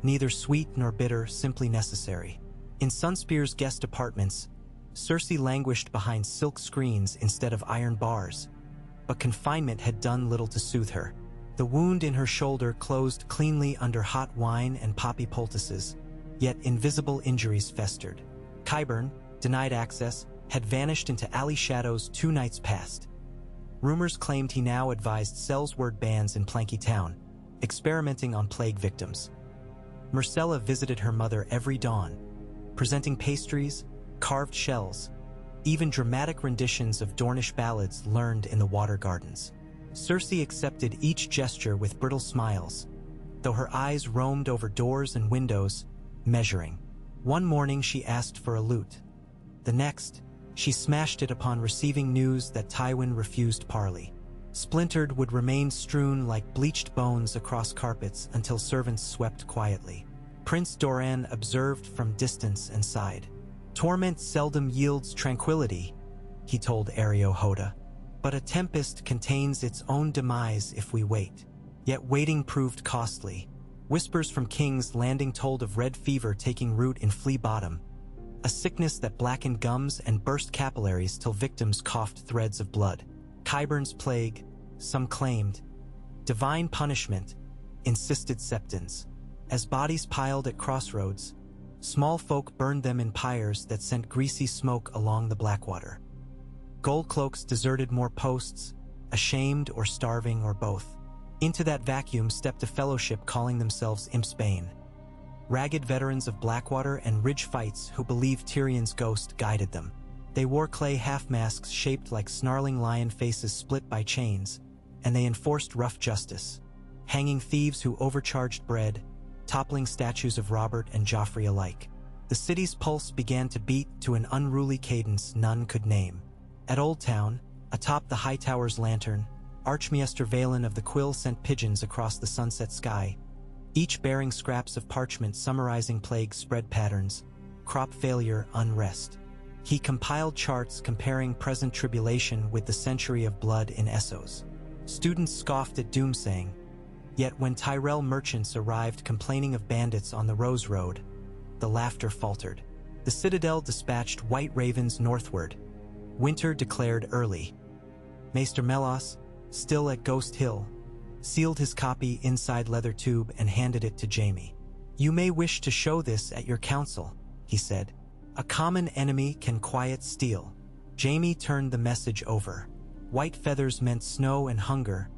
neither sweet nor bitter, simply necessary. In Sunspear's guest apartments, Cersei languished behind silk screens instead of iron bars, but confinement had done little to soothe her. The wound in her shoulder closed cleanly under hot wine and poppy poultices, yet invisible injuries festered. Qyburn, denied access, had vanished into alley shadows 2 nights past. Rumors claimed he now advised Sellsword bands in Planky Town, experimenting on plague victims. Myrcella visited her mother every dawn, presenting pastries, carved shells, even dramatic renditions of Dornish ballads learned in the water gardens. Cersei accepted each gesture with brittle smiles, though her eyes roamed over doors and windows, measuring. One morning she asked for a lute. The next, she smashed it upon receiving news that Tywin refused parley. Splintered would remain strewn like bleached bones across carpets until servants swept quietly. Prince Doran observed from distance and sighed. "Torment seldom yields tranquility," he told Areo Hoda. "But a tempest contains its own demise if we wait." Yet waiting proved costly. Whispers from King's Landing told of red fever taking root in Flea Bottom, a sickness that blackened gums and burst capillaries till victims coughed threads of blood. Qyburn's plague, some claimed. Divine punishment, insisted Septons. As bodies piled at crossroads, small folk burned them in pyres that sent greasy smoke along the Blackwater. Goldcloaks deserted more posts, ashamed or starving or both. Into that vacuum stepped a fellowship calling themselves Impsbane. Ragged veterans of Blackwater and ridge fights who believed Tyrion's ghost guided them. They wore clay half-masks shaped like snarling lion faces split by chains, and they enforced rough justice, hanging thieves who overcharged bread, toppling statues of Robert and Joffrey alike. The city's pulse began to beat to an unruly cadence none could name. At Old Town, atop the high tower's lantern, Archmaester Valen of the Quill sent pigeons across the sunset sky, each bearing scraps of parchment summarizing plague spread patterns, crop failure, unrest. He compiled charts comparing present tribulation with the century of blood in Essos. Students scoffed at doomsaying, yet when Tyrell merchants arrived complaining of bandits on the Rose Road, the laughter faltered. The Citadel dispatched white ravens northward. Winter declared early. Maester Melos, still at Ghost Hill, sealed his copy inside leather tube and handed it to Jaime. "You may wish to show this at your council," he said. "A common enemy can quiet steel." Jaime turned the message over. White feathers meant snow and hunger,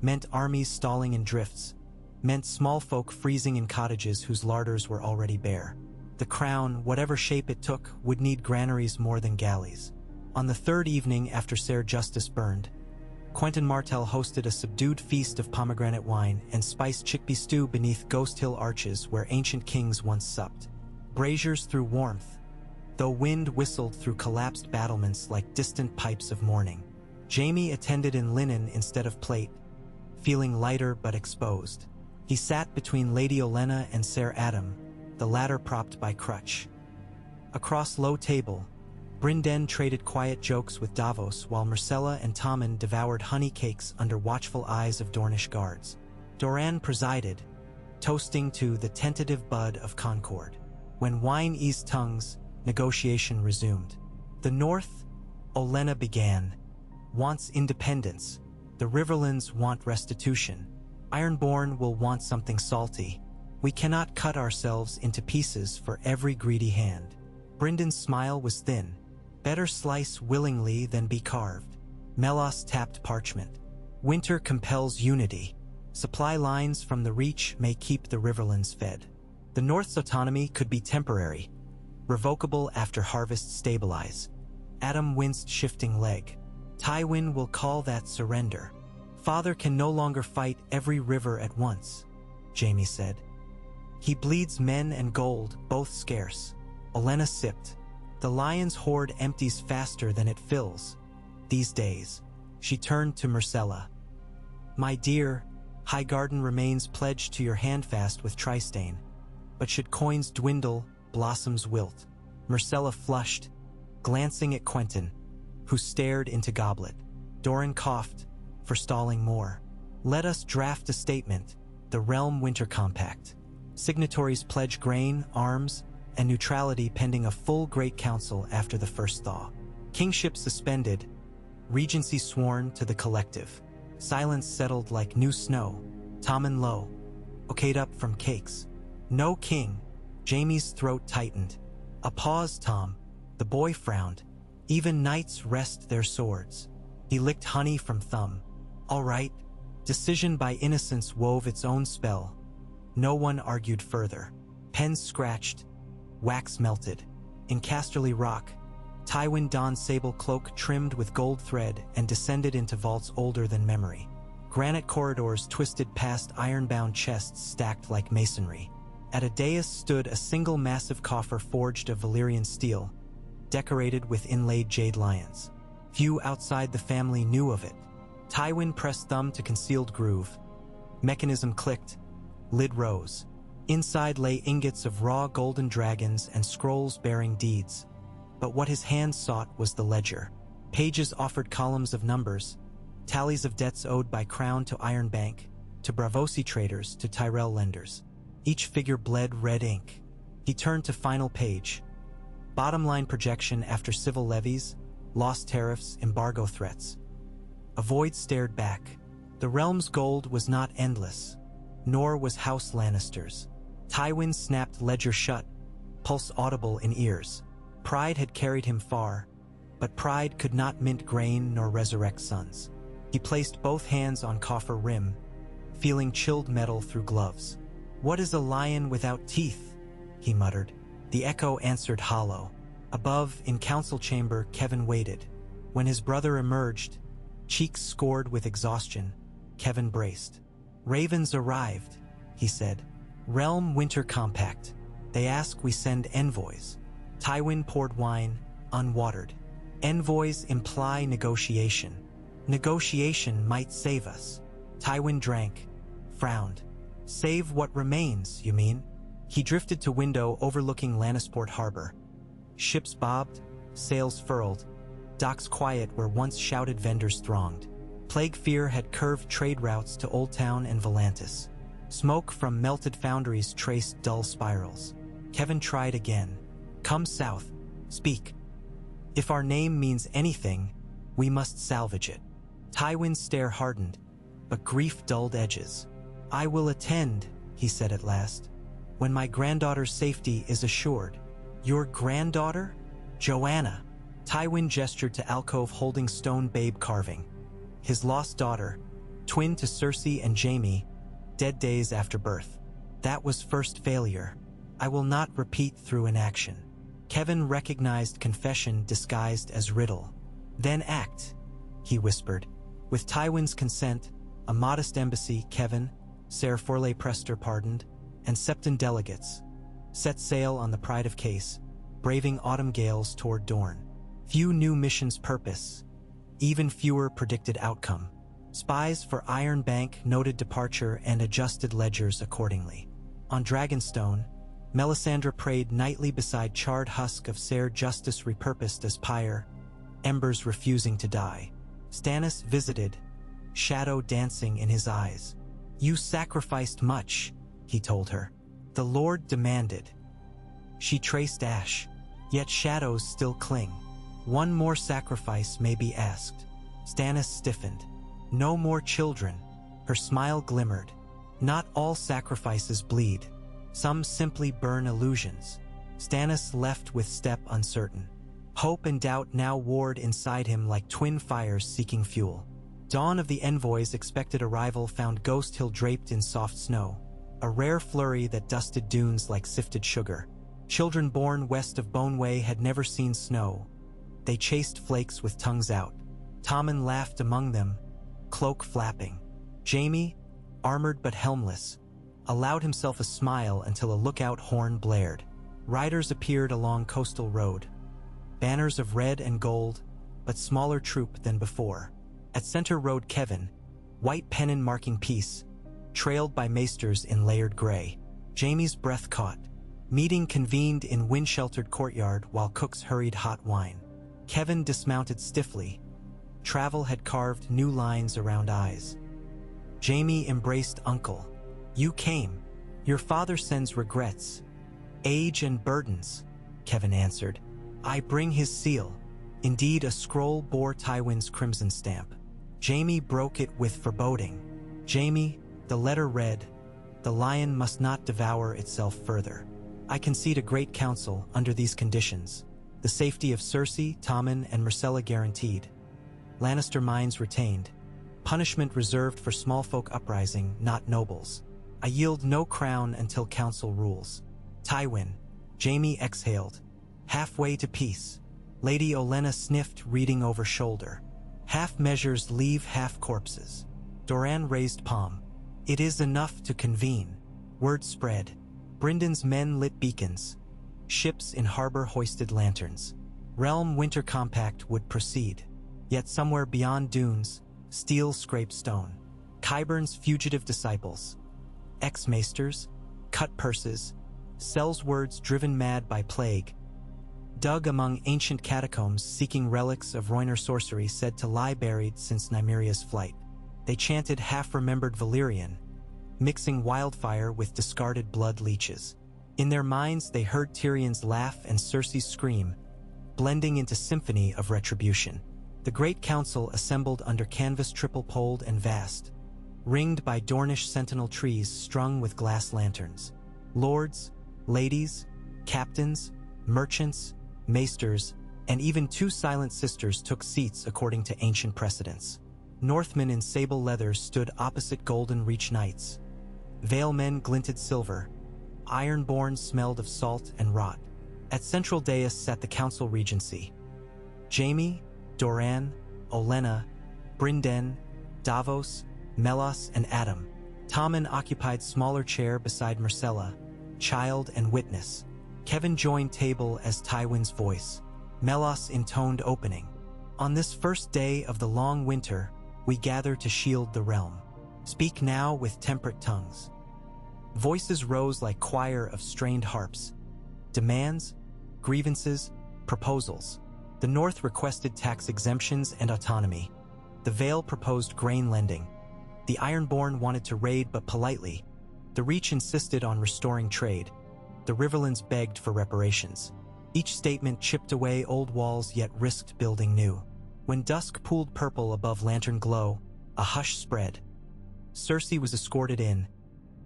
meant armies stalling in drifts, meant small folk freezing in cottages whose larders were already bare. The crown, whatever shape it took, would need granaries more than galleys. On the third evening after Ser Justice burned, Quentin Martell hosted a subdued feast of pomegranate wine and spiced chickpea stew beneath Ghost Hill arches where ancient kings once supped. Braziers threw warmth, though wind whistled through collapsed battlements like distant pipes of mourning. Jaime attended in linen instead of plate, feeling lighter but exposed. He sat between Lady Olenna and Ser Adam, the latter propped by crutch. Across low table, Brynden traded quiet jokes with Davos while Myrcella and Tommen devoured honey cakes under watchful eyes of Dornish guards. Doran presided, toasting to the tentative bud of concord. When wine eased tongues, negotiation resumed. The North, Olenna began, wants independence. The Riverlands want restitution. Ironborn will want something salty. We cannot cut ourselves into pieces for every greedy hand. Bryndon's smile was thin. Better slice willingly than be carved. Melos tapped parchment. Winter compels unity. Supply lines from the Reach may keep the Riverlands fed. The North's autonomy could be temporary, revocable after harvests stabilize. Adam winced, shifting leg. Tywin will call that surrender. Father can no longer fight every river at once, Jaime said. He bleeds men and gold, both scarce. Olenna sipped. The lion's hoard empties faster than it fills. These days. She turned to Myrcella. My dear, Highgarden remains pledged to your handfast with Trystane. But should coins dwindle, blossoms wilt. Myrcella flushed, glancing at Quentin, who stared into goblet. Doran coughed, forestalling more. Let us draft a statement, the Realm Winter Compact. Signatories pledge grain, arms, and neutrality pending a full Great Council after the first thaw. Kingship suspended, regency sworn to the collective. Silence settled like new snow. Tommen low, okayed up from cakes. No king. Jaime's throat tightened. A pause, Tom. The boy frowned. Even knights rest their swords. He licked honey from thumb. All right. Decision by innocence wove its own spell. No one argued further. Pens scratched. Wax melted. In Casterly Rock, Tywin donned sable cloak trimmed with gold thread and descended into vaults older than memory. Granite corridors twisted past iron-bound chests stacked like masonry. At a dais stood a single massive coffer forged of Valyrian steel, decorated with inlaid jade lions. Few outside the family knew of it. Tywin pressed thumb to concealed groove. Mechanism clicked. Lid rose. Inside lay ingots of raw golden dragons and scrolls bearing deeds. But what his hand sought was the ledger. Pages offered columns of numbers, tallies of debts owed by Crown to Iron Bank, to Braavosi traders, to Tyrell lenders. Each figure bled red ink. He turned to final page. Bottom line projection after civil levies, lost tariffs, embargo threats. A void stared back. The realm's gold was not endless, nor was House Lannister's. Tywin snapped ledger shut, pulse audible in ears. Pride had carried him far, but pride could not mint grain nor resurrect sons. He placed both hands on coffer rim, feeling chilled metal through gloves. What is a lion without teeth? He muttered. The echo answered hollow. Above, in council chamber, Kevin waited. When his brother emerged, cheeks scored with exhaustion, Kevin braced. Ravens arrived, he said. Realm Winter Compact. They ask we send envoys. Tywin poured wine, unwatered. Envoys imply negotiation. Negotiation might save us. Tywin drank, frowned. Save what remains, you mean? He drifted to window overlooking Lannisport Harbor. Ships bobbed, sails furled, docks quiet where once shouted vendors thronged. Plague fear had curved trade routes to Old Town and Volantis. Smoke from melted foundries traced dull spirals. Kevin tried again. Come south, speak. If our name means anything, we must salvage it. Tywin's stare hardened, but grief dulled edges. I will attend, he said at last, when my granddaughter's safety is assured. Your granddaughter? Joanna. Tywin gestured to alcove holding stone babe carving. His lost daughter, twin to Cersei and Jaime, dead days after birth. That was first failure. I will not repeat through inaction. Kevin recognized confession disguised as riddle. Then act, he whispered. With Tywin's consent, a modest embassy, Kevin, Ser Forley Prester pardoned, and Septon delegates, set sail on the Pride of Case, braving autumn gales toward Dorne. Few knew mission's purpose. Even fewer predicted outcome. Spies for Iron Bank noted departure and adjusted ledgers accordingly. On Dragonstone, Melisandre prayed nightly beside charred husk of Ser Justice repurposed as pyre, embers refusing to die. Stannis visited, shadow dancing in his eyes. You sacrificed much, he told her. The Lord demanded. She traced ash, yet shadows still cling. One more sacrifice may be asked. Stannis stiffened. No more children. Her smile glimmered. Not all sacrifices bleed. Some simply burn illusions. Stannis left with step uncertain. Hope and doubt now warred inside him like twin fires seeking fuel. Dawn of the envoys' expected arrival found Ghost Hill draped in soft snow, a rare flurry that dusted dunes like sifted sugar. Children born west of Boneway had never seen snow. They chased flakes with tongues out. Tommen laughed among them, cloak flapping. Jaime, armored but helmless, allowed himself a smile until a lookout horn blared. Riders appeared along coastal road, banners of red and gold, but smaller troop than before. At center rode Kevin, white pennon marking peace, trailed by maesters in layered gray. Jaime's breath caught. Meeting convened in wind-sheltered courtyard while cooks hurried hot wine. Kevin dismounted stiffly. Travel had carved new lines around eyes. Jaime embraced uncle. You came. Your father sends regrets. Age and burdens, Kevin answered. I bring his seal. Indeed, a scroll bore Tywin's crimson stamp. Jaime broke it with foreboding. Jaime, the letter read, the lion must not devour itself further. I concede a great council under these conditions. The safety of Cersei, Tommen, and Myrcella guaranteed. Lannister minds retained. Punishment reserved for small folk uprising, not nobles. I yield no crown until council rules. Tywin, Jaime exhaled. Halfway to peace. Lady Olenna sniffed, reading over shoulder. Half measures leave half corpses. Doran raised palm. It is enough to convene. Word spread. Bryndon's men lit beacons. Ships in harbor hoisted lanterns. Realm winter compact would proceed. Yet somewhere beyond dunes, steel scraped stone. Qyburn's fugitive disciples. Ex-maesters, cut purses, sells words driven mad by plague. Dug among ancient catacombs seeking relics of Rhoynar sorcery said to lie buried since Nymeria's flight. They chanted half-remembered Valyrian, mixing wildfire with discarded blood leeches. In their minds they heard Tyrion's laugh and Cersei's scream, blending into symphony of retribution. The Great Council assembled under canvas triple-poled and vast, ringed by Dornish sentinel trees strung with glass lanterns. Lords, ladies, captains, merchants, maesters, and even two silent sisters took seats according to ancient precedents. Northmen in sable leather stood opposite Golden Reach knights. Valemen glinted silver. Ironborn smelled of salt and rot. At central dais sat the council regency. Jaime, Doran, Olenna, Brynden, Davos, Melos, and Adam. Tommen occupied smaller chair beside Myrcella, child and witness. Kevin joined table as Tywin's voice. Melos intoned opening. On this first day of the long winter, we gather to shield the realm. Speak now with temperate tongues. Voices rose like choir of strained harps. Demands, grievances, proposals. The North requested tax exemptions and autonomy. The Vale proposed grain lending. The Ironborn wanted to raid but politely. The Reach insisted on restoring trade. The Riverlands begged for reparations. Each statement chipped away old walls yet risked building new. When dusk pooled purple above lantern glow, a hush spread. Cersei was escorted in,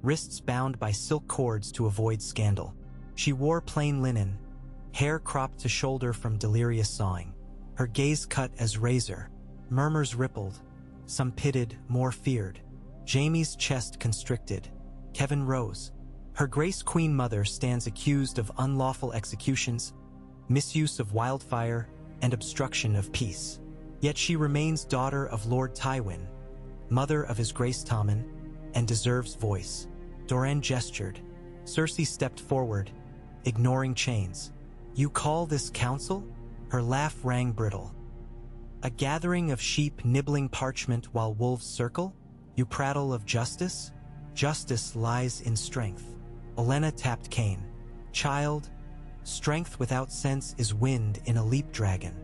wrists bound by silk cords to avoid scandal. She wore plain linen, hair cropped to shoulder from delirious sawing. Her gaze cut as razor. Murmurs rippled. Some pitted, more feared. Jaime's chest constricted. Kevin rose. Her Grace Queen Mother stands accused of unlawful executions, misuse of wildfire, and obstruction of peace. Yet she remains daughter of Lord Tywin, mother of his Grace Tommen, and deserves voice. Doran gestured. Cersei stepped forward, ignoring chains. You call this council? Her laugh rang brittle. A gathering of sheep nibbling parchment while wolves circle? You prattle of justice? Justice lies in strength. Olenna tapped Cain. Child, strength without sense is wind in a leap dragon.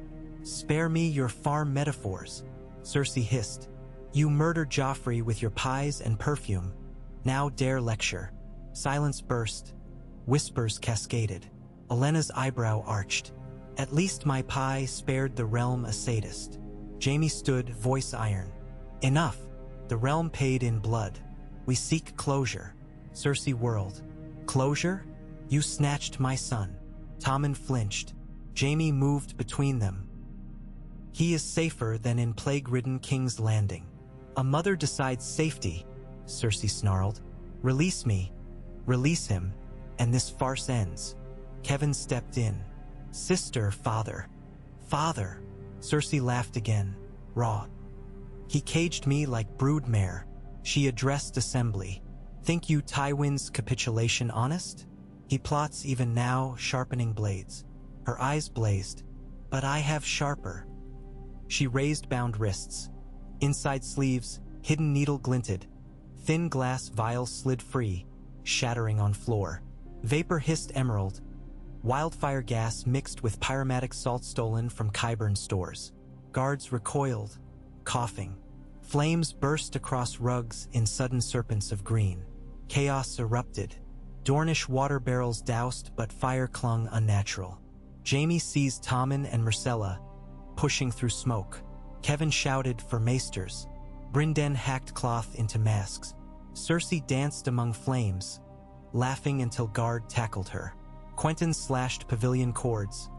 Spare me your farm metaphors, Cersei hissed. You murdered Joffrey with your pies and perfume. Now dare lecture. Silence burst. Whispers cascaded. Olenna's eyebrow arched. At least my pie spared the realm a sadist. Jaime stood, voice iron. Enough. The realm paid in blood. We seek closure. Cersei whirled. Closure? You snatched my son. Tommen flinched. Jaime moved between them. He is safer than in plague-ridden King's Landing. A mother decides safety, Cersei snarled. Release me. Release him, and this farce ends. Kevin stepped in. Sister, father. Father. Cersei laughed again, raw. He caged me like broodmare. She addressed assembly. Think you Tywin's capitulation honest? He plots even now, sharpening blades. Her eyes blazed. But I have sharper. She raised bound wrists. Inside sleeves, hidden needle glinted. Thin glass vial slid free, shattering on floor. Vapor hissed emerald. Wildfire gas mixed with pyromatic salt stolen from Qyburn stores. Guards recoiled, coughing. Flames burst across rugs in sudden serpents of green. Chaos erupted. Dornish water barrels doused, but fire clung unnatural. Jaime seized Tommen and Myrcella, pushing through smoke. Kevin shouted for maesters. Brynden hacked cloth into masks. Cersei danced among flames, laughing until guard tackled her. Quentyn slashed pavilion cords.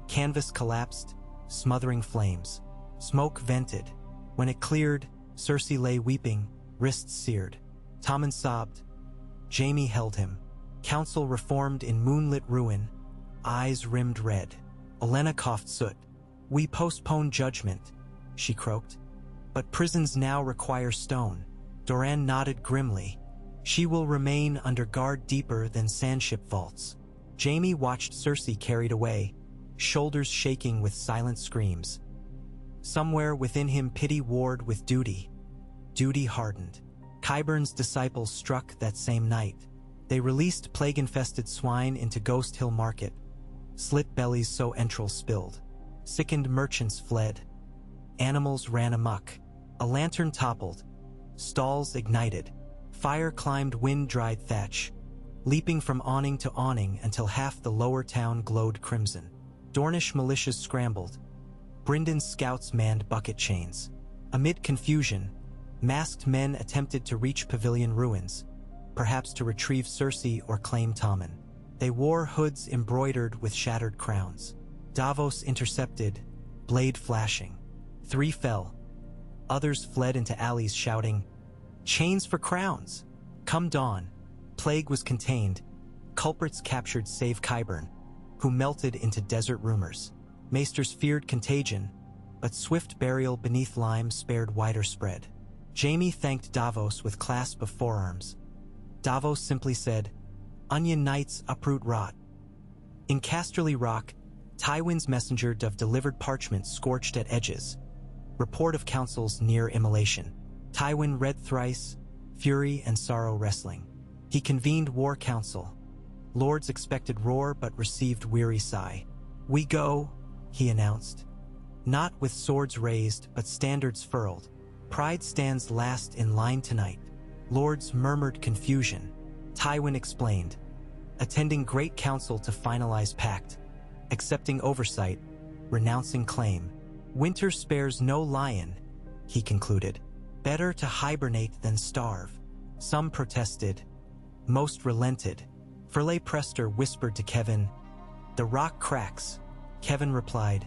Canvas collapsed, smothering flames. Smoke vented. When it cleared, Cersei lay weeping, wrists seared. Tommen sobbed. Jaime held him. Council reformed in moonlit ruin, eyes rimmed red. Olenna coughed soot. We postpone judgment, she croaked. But prisons now require stone. Doran nodded grimly. She will remain under guard deeper than sandship vaults. Jaime watched Cersei carried away, shoulders shaking with silent screams. Somewhere within him pity warred with duty. Duty hardened. Qyburn's disciples struck that same night. They released plague-infested swine into Ghost Hill Market. Slit bellies so entrails spilled. Sickened merchants fled. Animals ran amok. A lantern toppled. Stalls ignited. Fire climbed wind-dried thatch, leaping from awning to awning until half the lower town glowed crimson. Dornish militias scrambled. Brynden's scouts manned bucket chains. Amid confusion, masked men attempted to reach pavilion ruins, perhaps to retrieve Cersei or claim Tommen. They wore hoods embroidered with shattered crowns. Davos intercepted, blade flashing. 3 fell. Others fled into alleys shouting, "Chains for crowns!" Come dawn, plague was contained. Culprits captured save Qyburn, who melted into desert rumors. Maesters feared contagion, but swift burial beneath lime spared wider spread. Jaime thanked Davos with clasp of forearms. Davos simply said, Onion knights uproot rot. In Casterly Rock, Tywin's messenger delivered parchment scorched at edges. Report of councils near immolation. Tywin read thrice, fury and sorrow wrestling. He convened war council. Lords expected roar but received weary sigh. We go, he announced. Not with swords raised but standards furled. Pride stands last in line tonight. Lords murmured confusion. Tywin explained. Attending great council to finalize pact. Accepting oversight, renouncing claim. Winter spares no lion, he concluded. Better to hibernate than starve. Some protested. Most relented. Verley Prester whispered to Kevin, "The rock cracks." Kevin replied,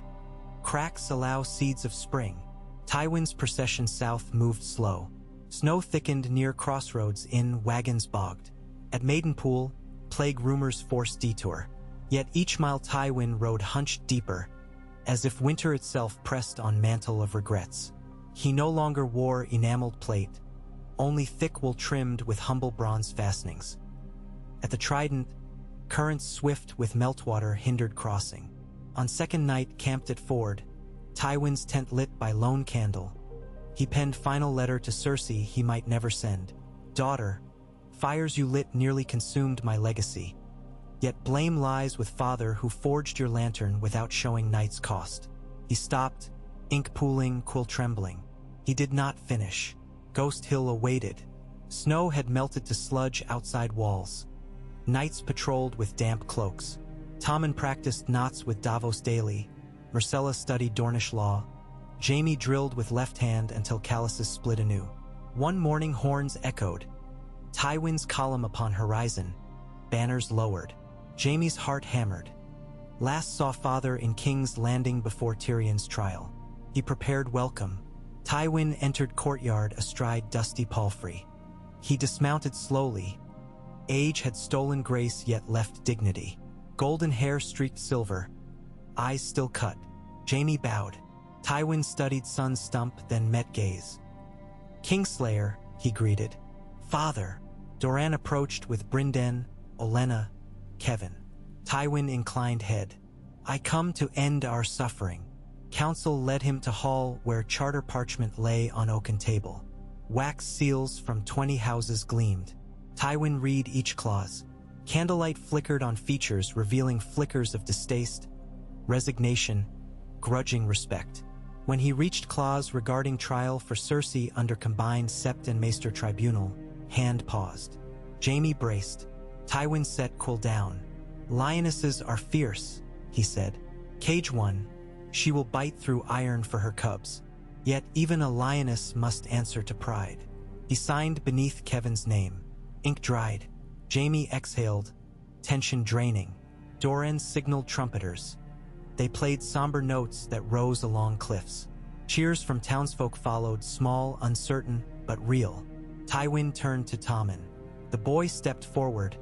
"Cracks allow seeds of spring." Tywin's procession south moved slow. Snow thickened near crossroads in wagons bogged. At Maidenpool, plague rumors forced detour. Yet each mile Tywin rode hunched deeper, as if winter itself pressed on mantle of regrets. He no longer wore enameled plate, only thick wool trimmed with humble bronze fastenings. At the Trident, currents swift with meltwater hindered crossing. On second night camped at Ford, Tywin's tent lit by lone candle. He penned final letter to Cersei he might never send. Daughter, fires you lit nearly consumed my legacy. Yet blame lies with father who forged your lantern without showing night's cost. He stopped, ink pooling, quill trembling. He did not finish. Ghost Hill awaited. Snow had melted to sludge outside walls. Knights patrolled with damp cloaks. Tommen practiced knots with Davos daily. Myrcella studied Dornish law. Jaime drilled with left hand until calluses split anew. One morning horns echoed. Tywin's column upon horizon. Banners lowered. Jaime's heart hammered. Last saw father in King's Landing before Tyrion's trial. He prepared welcome. Tywin entered courtyard astride dusty palfrey. He dismounted slowly. Age had stolen grace yet left dignity. Golden hair streaked silver. Eyes still cut. Jaime bowed. Tywin studied son's stump, then met gaze. Kingslayer, he greeted. Father. Doran approached with Brynden, Olenna, Kevin. Tywin inclined head. I come to end our suffering. Council led him to hall where charter parchment lay on oaken table. Wax seals from 20 houses gleamed. Tywin read each clause. Candlelight flickered on features revealing flickers of distaste, resignation, grudging respect. When he reached clause regarding trial for Cersei under combined Sept and Maester Tribunal, hand paused. Jaime braced. Tywin set quill down. Lionesses are fierce, he said. Cage one, she will bite through iron for her cubs. Yet even a lioness must answer to pride. He signed beneath Kevin's name. Ink dried. Jaime exhaled, tension draining. Doran signaled trumpeters. They played somber notes that rose along cliffs. Cheers from townsfolk followed, small, uncertain, but real. Tywin turned to Tommen. The boy stepped forward,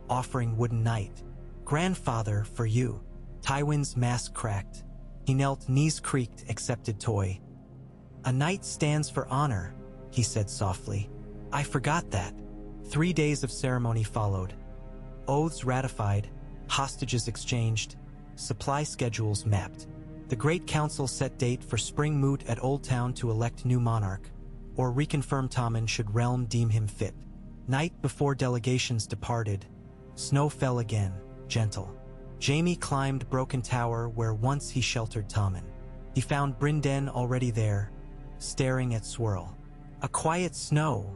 offering wooden knight. Grandfather, for you. Tywin's mask cracked. He knelt, knees creaked, accepted toy. A knight stands for honor, he said softly. I forgot that. 3 days of ceremony followed. Oaths ratified, hostages exchanged, supply schedules mapped. The Great Council set date for spring moot at Old Town to elect new monarch, or reconfirm Tommen should realm deem him fit. Night before delegations departed, snow fell again, gentle. Jaime climbed Broken Tower where once he sheltered Tommen. He found Brynden already there, staring at Swirl. A quiet snow,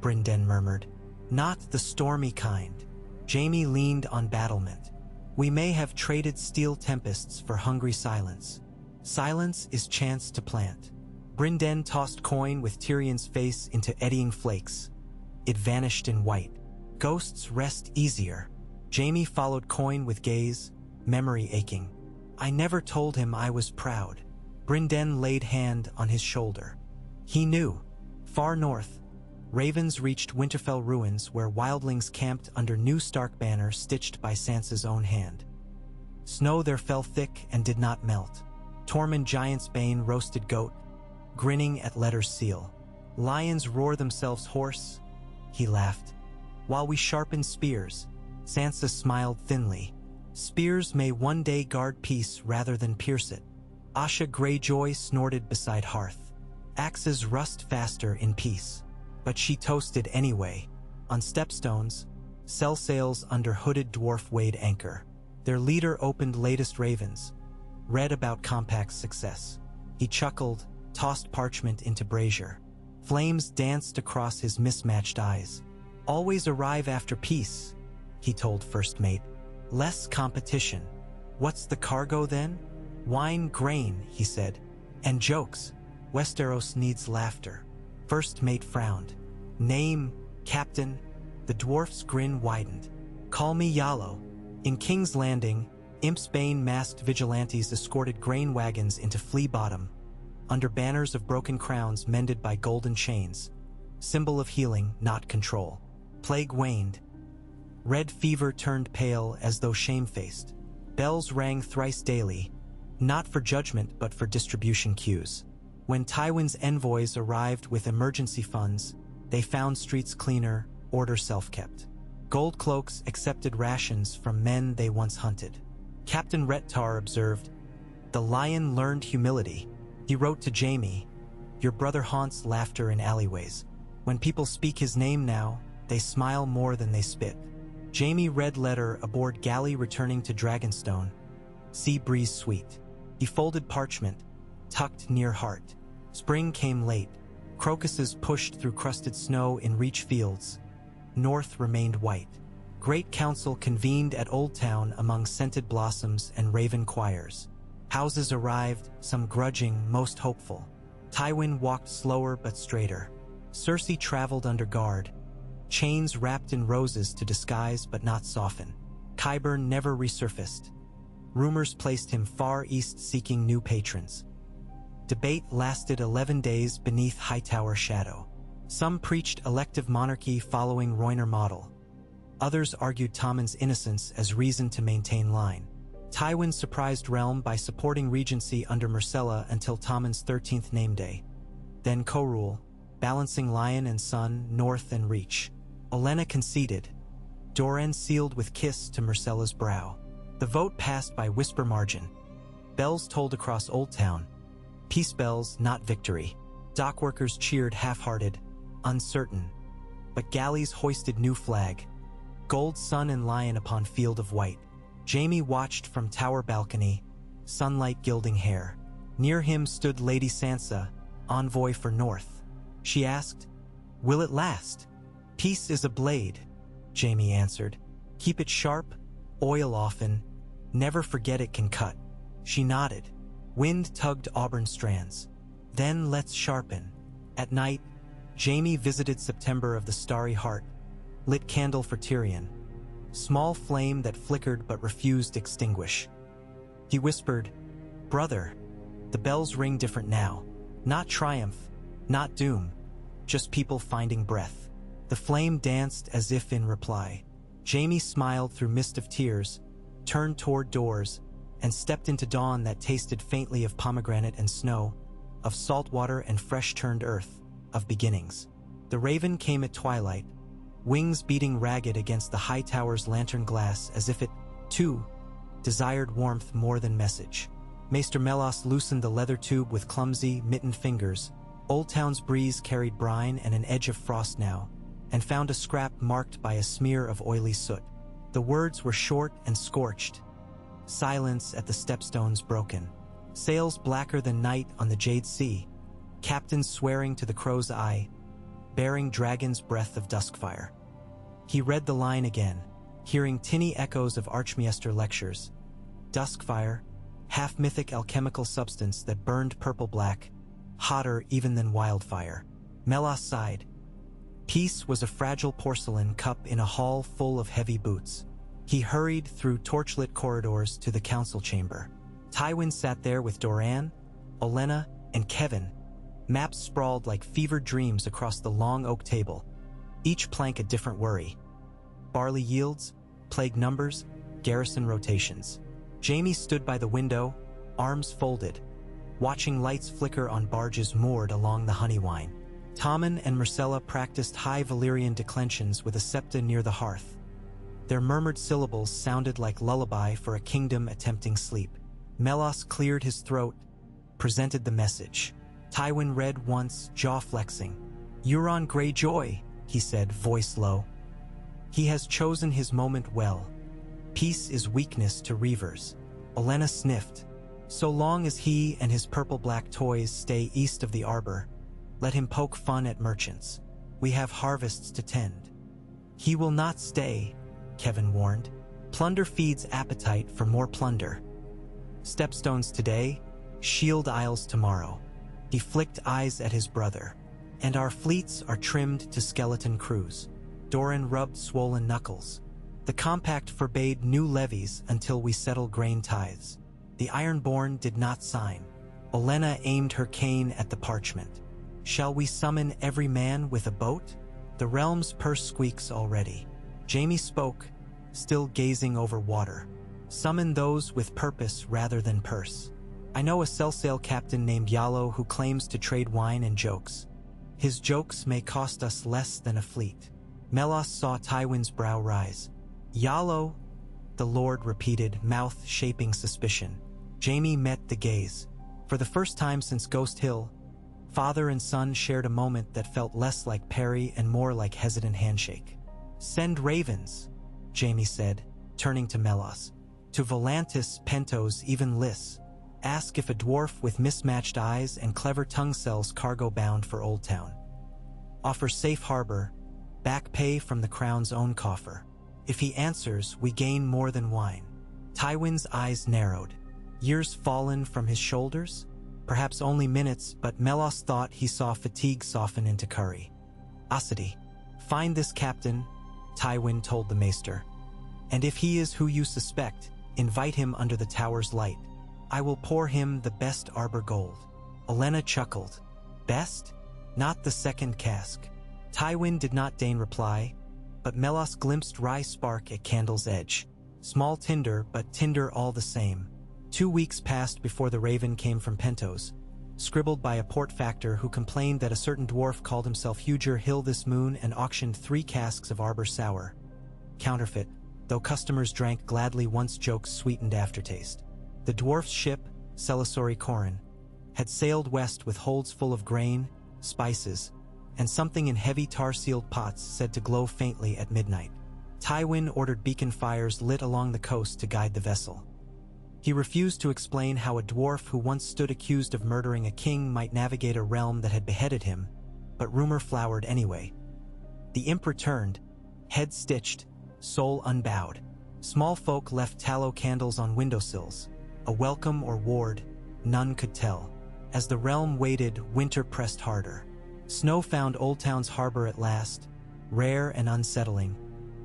Brynden murmured. Not the stormy kind. Jaime leaned on battlement. We may have traded steel tempests for hungry silence. Silence is chance to plant. Brynden tossed coin with Tyrion's face into eddying flakes. It vanished in white. Ghosts rest easier. Jaime followed coin with gaze, memory aching. I never told him I was proud. Brynden laid hand on his shoulder. He knew. Far north, ravens reached Winterfell ruins where wildlings camped under new Stark banner stitched by Sansa's own hand. Snow there fell thick and did not melt. Tormund Giant's bane roasted goat, grinning at letters seal. Lions roar themselves hoarse, he laughed. While we sharpen spears, Sansa smiled thinly. Spears may one day guard peace rather than pierce it. Asha Greyjoy snorted beside hearth. Axes rust faster in peace. But she toasted anyway. On stepstones, cell sails under hooded dwarf weighed anchor. Their leader opened latest ravens, read about Compact's success. He chuckled, tossed parchment into brazier. Flames danced across his mismatched eyes. Always arrive after peace, he told First Mate. Less competition. What's the cargo then? Wine, grain, he said. And jokes. Westeros needs laughter. First Mate frowned. Name, Captain. The dwarf's grin widened. Call me Yallo. In King's Landing, Imp's Bane masked vigilantes escorted grain wagons into Flea Bottom, under banners of broken crowns mended by golden chains, symbol of healing, not control. Plague waned. Red fever turned pale as though shamefaced. Bells rang thrice daily, not for judgment but for distribution queues. When Tywin's envoys arrived with emergency funds, they found streets cleaner, order self-kept. Gold cloaks accepted rations from men they once hunted. Captain Rettar observed, "The lion learned humility." He wrote to Jaime, "Your brother haunts laughter in alleyways. When people speak his name now, they smile more than they spit." Jaime read letter aboard galley returning to Dragonstone. Sea breeze sweet. He folded parchment, tucked near heart. Spring came late. Crocuses pushed through crusted snow in Reach fields. North remained white. Great council convened at Old Town among scented blossoms and raven choirs. Houses arrived, some grudging, most hopeful. Tywin walked slower but straighter. Cersei traveled under guard. Chains wrapped in roses to disguise but not soften. Qyburn never resurfaced. Rumors placed him far east seeking new patrons. Debate lasted 11 days beneath Hightower shadow. Some preached elective monarchy following Royner model. Others argued Tommen's innocence as reason to maintain line. Tywin surprised realm by supporting regency under Myrcella until Tommen's 13th name day. Then co-rule, balancing Lion and Sun, North and Reach. Olenna conceded. Doran sealed with kiss to Myrcella's brow. The vote passed by whisper margin. Bells tolled across Old Town. Peace bells, not victory. Dockworkers cheered half-hearted, uncertain. But galleys hoisted new flag. Gold sun and lion upon field of white. Jaime watched from tower balcony, sunlight gilding hair. Near him stood Lady Sansa, envoy for North. She asked, "Will it last?" "Peace is a blade," Jaime answered. "Keep it sharp, oil often, never forget it can cut." She nodded. Wind tugged auburn strands. "Then let's sharpen." At night, Jaime visited September of the Starry Heart, lit candle for Tyrion. Small flame that flickered but refused extinguish. He whispered, "Brother, the bells ring different now. Not triumph, not doom, just people finding breath." The flame danced as if in reply. Jaime smiled through mist of tears, turned toward doors, and stepped into dawn that tasted faintly of pomegranate and snow, of salt water and fresh-turned earth, of beginnings. The raven came at twilight, wings beating ragged against the high tower's lantern glass as if it, too, desired warmth more than message. Maester Melas loosened the leather tube with clumsy, mittened fingers. Old Town's breeze carried brine and an edge of frost now, and found a scrap marked by a smear of oily soot. The words were short and scorched. Silence at the stepstones broken. Sails blacker than night on the Jade Sea. Captains swearing to the crow's eye, bearing dragon's breath of duskfire. He read the line again, hearing tinny echoes of Archmaester lectures. Duskfire, half-mythic alchemical substance that burned purple-black, hotter even than wildfire. Melas sighed. Peace was a fragile porcelain cup in a hall full of heavy boots. He hurried through torchlit corridors to the council chamber. Tywin sat there with Doran, Olenna, and Kevin. Maps sprawled like fevered dreams across the long oak table, each plank a different worry. Barley yields, plague numbers, garrison rotations. Jaime stood by the window, arms folded, watching lights flicker on barges moored along the Honeywine. Tommen and Myrcella practiced high Valyrian declensions with a septa near the hearth. Their murmured syllables sounded like lullaby for a kingdom attempting sleep. Melos cleared his throat, presented the message. Tywin read once, jaw flexing. "Euron Greyjoy," he said, voice low. "He has chosen his moment well. Peace is weakness to reavers." Olenna sniffed. "So long as he and his purple-black toys stay east of the arbor, let him poke fun at merchants. We have harvests to tend." "He will not stay," Kevin warned. "Plunder feeds appetite for more plunder. Stepstones today, shield isles tomorrow." He flicked eyes at his brother. "And our fleets are trimmed to skeleton crews." Doran rubbed swollen knuckles. "The compact forbade new levies until we settle grain tithes. The Ironborn did not sign." Olenna aimed her cane at the parchment. "Shall we summon every man with a boat? The realm's purse squeaks already." Jaime spoke, still gazing over water. "Summon those with purpose rather than purse. I know a sail captain named Yallo who claims to trade wine and jokes. His jokes may cost us less than a fleet." Melos saw Tywin's brow rise. "Yallo," the Lord repeated, mouth shaping suspicion. Jaime met the gaze. For the first time since Ghost Hill, father and son shared a moment that felt less like parry and more like hesitant handshake. "Send ravens," Jaime said, turning to Melos. "To Volantis, Pentos, even Lys. Ask if a dwarf with mismatched eyes and clever tongue sells cargo bound for Old Town. Offer safe harbor, back pay from the crown's own coffer. If he answers, we gain more than wine." Tywin's eyes narrowed. Years fallen from his shoulders? Perhaps only minutes, but Melos thought he saw fatigue soften into curry. "Osity, find this captain," Tywin told the maester. "And if he is who you suspect, invite him under the tower's light. I will pour him the best arbor gold." Olenna chuckled. "Best? Not the second cask." Tywin did not deign reply, but Melos glimpsed wry spark at candle's edge. Small tinder, but tinder all the same. 2 weeks passed before the raven came from Pentos, scribbled by a port factor who complained that a certain dwarf called himself Huger Hill this moon and auctioned 3 casks of arbor sour. Counterfeit, though customers drank gladly once jokes sweetened aftertaste. The dwarf's ship, Celisori Corin, had sailed west with holds full of grain, spices, and something in heavy tar-sealed pots said to glow faintly at midnight. Tywin ordered beacon fires lit along the coast to guide the vessel. He refused to explain how a dwarf who once stood accused of murdering a king might navigate a realm that had beheaded him, but rumor flowered anyway. The imp returned, head stitched, soul unbowed. Small folk left tallow candles on windowsills. A welcome or ward, none could tell. As the realm waited, winter pressed harder. Snow found Old Town's harbor at last, rare and unsettling,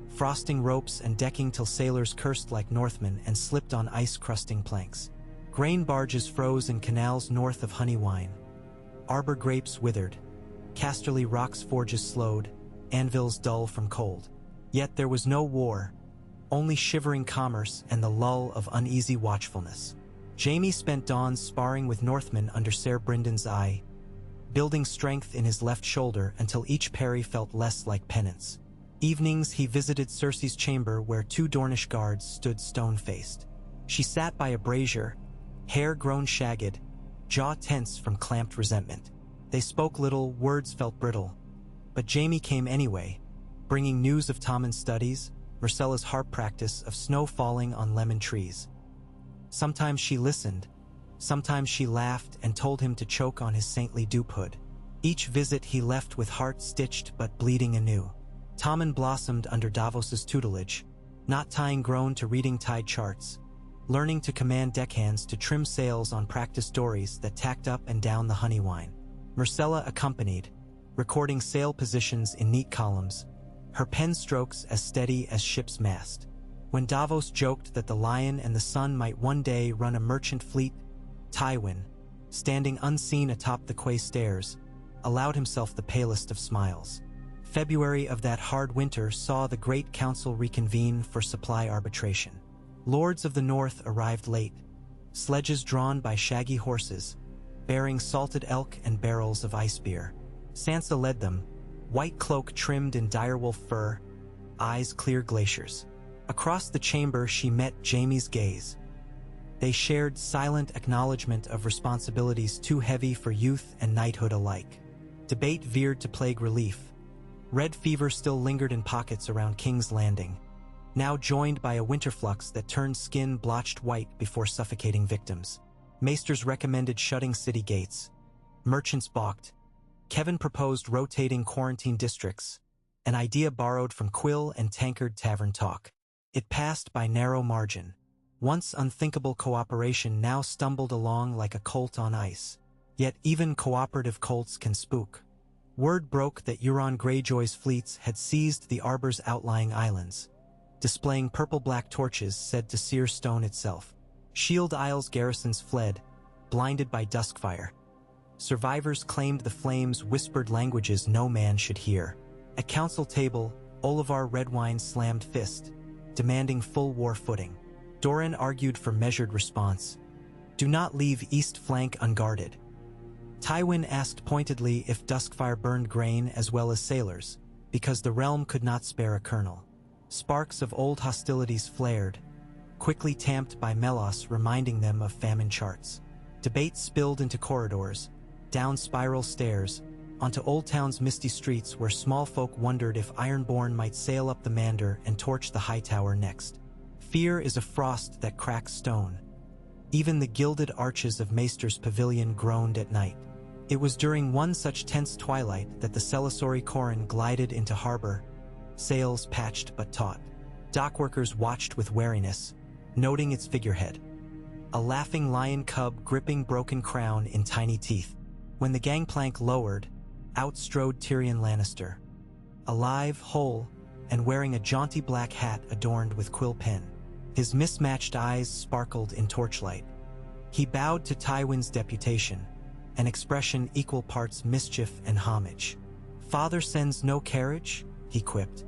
frosting ropes and decking till sailors cursed like Northmen and slipped on ice-crusting planks. Grain barges froze in canals north of Honeywine. Arbor grapes withered. Casterly rocks forges slowed, anvils dull from cold. Yet there was no war, only shivering commerce and the lull of uneasy watchfulness. Jaime spent dawns sparring with Northmen under Ser Bryndon's eye, building strength in his left shoulder until each parry felt less like penance. Evenings he visited Cersei's chamber where 2 Dornish guards stood stone-faced. She sat by a brazier, hair grown shagged, jaw tense from clamped resentment. They spoke little, words felt brittle, but Jaime came anyway, bringing news of Tommen's studies, Myrcella's harp practice, of snow falling on lemon trees. Sometimes she listened, sometimes she laughed and told him to choke on his saintly dupehood. Each visit he left with heart stitched but bleeding anew. Tommen blossomed under Davos's tutelage, not tying groan to reading tide charts, learning to command deckhands to trim sails on practice dories that tacked up and down the Honeywine. Myrcella accompanied, recording sail positions in neat columns, her pen strokes as steady as ship's mast. When Davos joked that the Lion and the Sun might one day run a merchant fleet, Tywin, standing unseen atop the quay stairs, allowed himself the palest of smiles. February of that hard winter saw the Great Council reconvene for supply arbitration. Lords of the North arrived late, sledges drawn by shaggy horses, bearing salted elk and barrels of ice beer. Sansa led them, white cloak trimmed in direwolf fur, eyes clear glaciers. Across the chamber she met Jaime's gaze. They shared silent acknowledgement of responsibilities too heavy for youth and knighthood alike. Debate veered to plague relief. Red fever still lingered in pockets around King's Landing, now joined by a winterflux that turned skin blotched white before suffocating victims. Maesters recommended shutting city gates. Merchants balked. Kevin proposed rotating quarantine districts, an idea borrowed from Quill and Tankard tavern talk. It passed by narrow margin. Once unthinkable cooperation now stumbled along like a colt on ice. Yet even cooperative colts can spook. Word broke that Euron Greyjoy's fleets had seized the Arbor's outlying islands, displaying purple-black torches said to sear stone itself. Shield Isle's garrisons fled, blinded by duskfire. Survivors claimed the flames whispered languages no man should hear. At council table, Olivar Redwine slammed fist, demanding full war footing. Doran argued for measured response. Do not leave east flank unguarded. Tywin asked pointedly if duskfire burned grain as well as sailors, because the realm could not spare a kernel. Sparks of old hostilities flared, quickly tamped by Melos reminding them of famine charts. Debate spilled into corridors, down spiral stairs, onto Old Town's misty streets where small folk wondered if Ironborn might sail up the Mander and torch the High Tower next. Fear is a frost that cracks stone. Even the gilded arches of Maester's pavilion groaned at night. It was during one such tense twilight that the Celisori Corrin glided into harbor, sails patched but taut. Dockworkers watched with wariness, noting its figurehead, a laughing lion cub gripping broken crown in tiny teeth. When the gangplank lowered, out strode Tyrion Lannister, alive, whole, and wearing a jaunty black hat adorned with quill pen. His mismatched eyes sparkled in torchlight. He bowed to Tywin's deputation, an expression equal parts mischief and homage. Father sends no carriage, he quipped.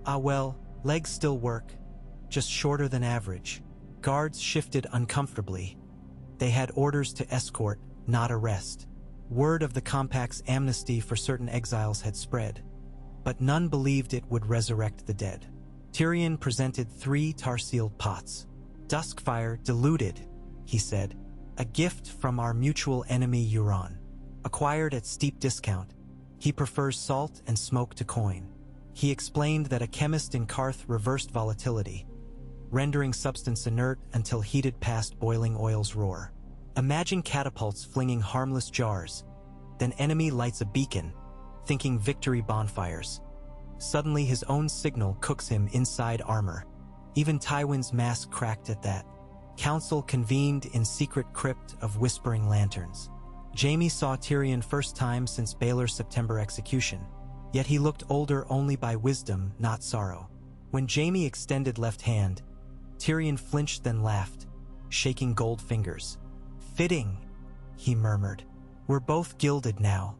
Ah well, legs still work, just shorter than average. Guards shifted uncomfortably. They had orders to escort, not arrest. Word of the compact's amnesty for certain exiles had spread, but none believed it would resurrect the dead. Tyrion presented 3 tar-sealed pots. Duskfire diluted, he said, a gift from our mutual enemy Euron. Acquired at steep discount, he prefers salt and smoke to coin. He explained that a chemist in Karth reversed volatility, rendering substance inert until heated past boiling oil's roar. Imagine catapults flinging harmless jars, then enemy lights a beacon, thinking victory bonfires. Suddenly his own signal cooks him inside armor. Even Tywin's mask cracked at that. Council convened in secret crypt of whispering lanterns. Jaime saw Tyrion first time since Baelor's September execution, yet he looked older only by wisdom, not sorrow. When Jaime extended left hand, Tyrion flinched then laughed, shaking gold fingers. Fitting, he murmured. We're both gilded now.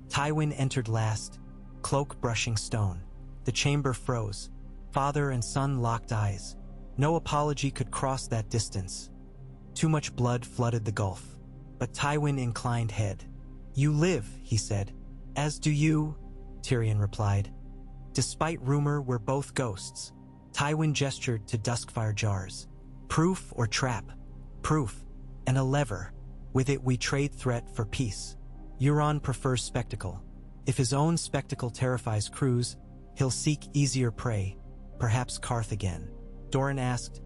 Tywin entered last, cloak brushing stone. The chamber froze. Father and son locked eyes. No apology could cross that distance. Too much blood flooded the gulf. But Tywin inclined head. You live, he said. As do you, Tyrion replied. Despite rumor, we're both ghosts. Tywin gestured to duskfire jars. Proof or trap? Proof. And a lever. With it we trade threat for peace. Euron prefers spectacle. If his own spectacle terrifies crews, he'll seek easier prey, perhaps Karth again. Doran asked,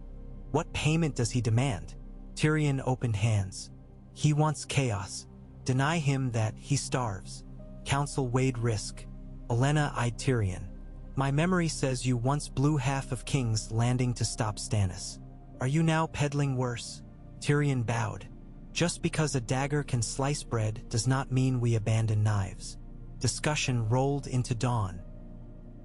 what payment does he demand? Tyrion opened hands. He wants chaos. Deny him that, he starves. Council weighed risk. Olenna eyed Tyrion. My memory says you once blew half of King's Landing to stop Stannis. Are you now peddling worse? Tyrion bowed. Just because a dagger can slice bread does not mean we abandon knives. Discussion rolled into dawn.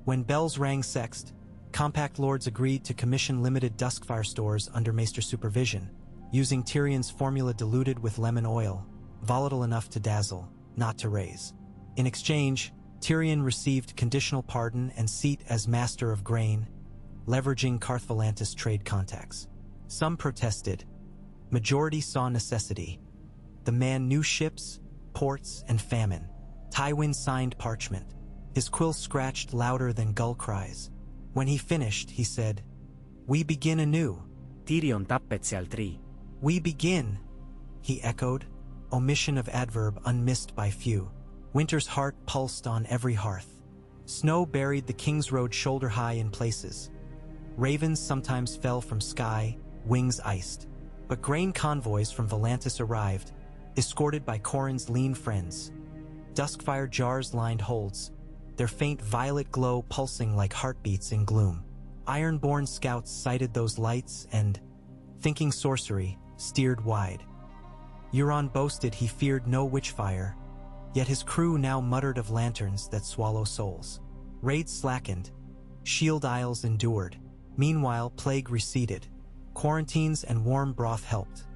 When bells rang sext, Compact Lords agreed to commission limited duskfire stores under Maester's supervision, using Tyrion's formula diluted with lemon oil, volatile enough to dazzle, not to raise. In exchange, Tyrion received conditional pardon and seat as Master of Grain, leveraging Karth Volantis trade contacts. Some protested. Majority saw necessity. The man knew ships, ports, and famine. Tywin signed parchment. His quill scratched louder than gull cries. When he finished, he said, "We begin anew." Tyrion tappetsi al tree. "We begin," he echoed, omission of adverb unmissed by few. Winter's heart pulsed on every hearth. Snow buried the King's Road shoulder high in places. Ravens sometimes fell from sky, wings iced. But grain convoys from Volantis arrived, escorted by Corin's lean friends. Duskfire jars lined holds, their faint violet glow pulsing like heartbeats in gloom. Iron-born scouts sighted those lights and, thinking sorcery, steered wide. Euron boasted he feared no witchfire, yet his crew now muttered of lanterns that swallow souls. Raids slackened, shield aisles endured. Meanwhile, plague receded. Quarantines and warm broth helped.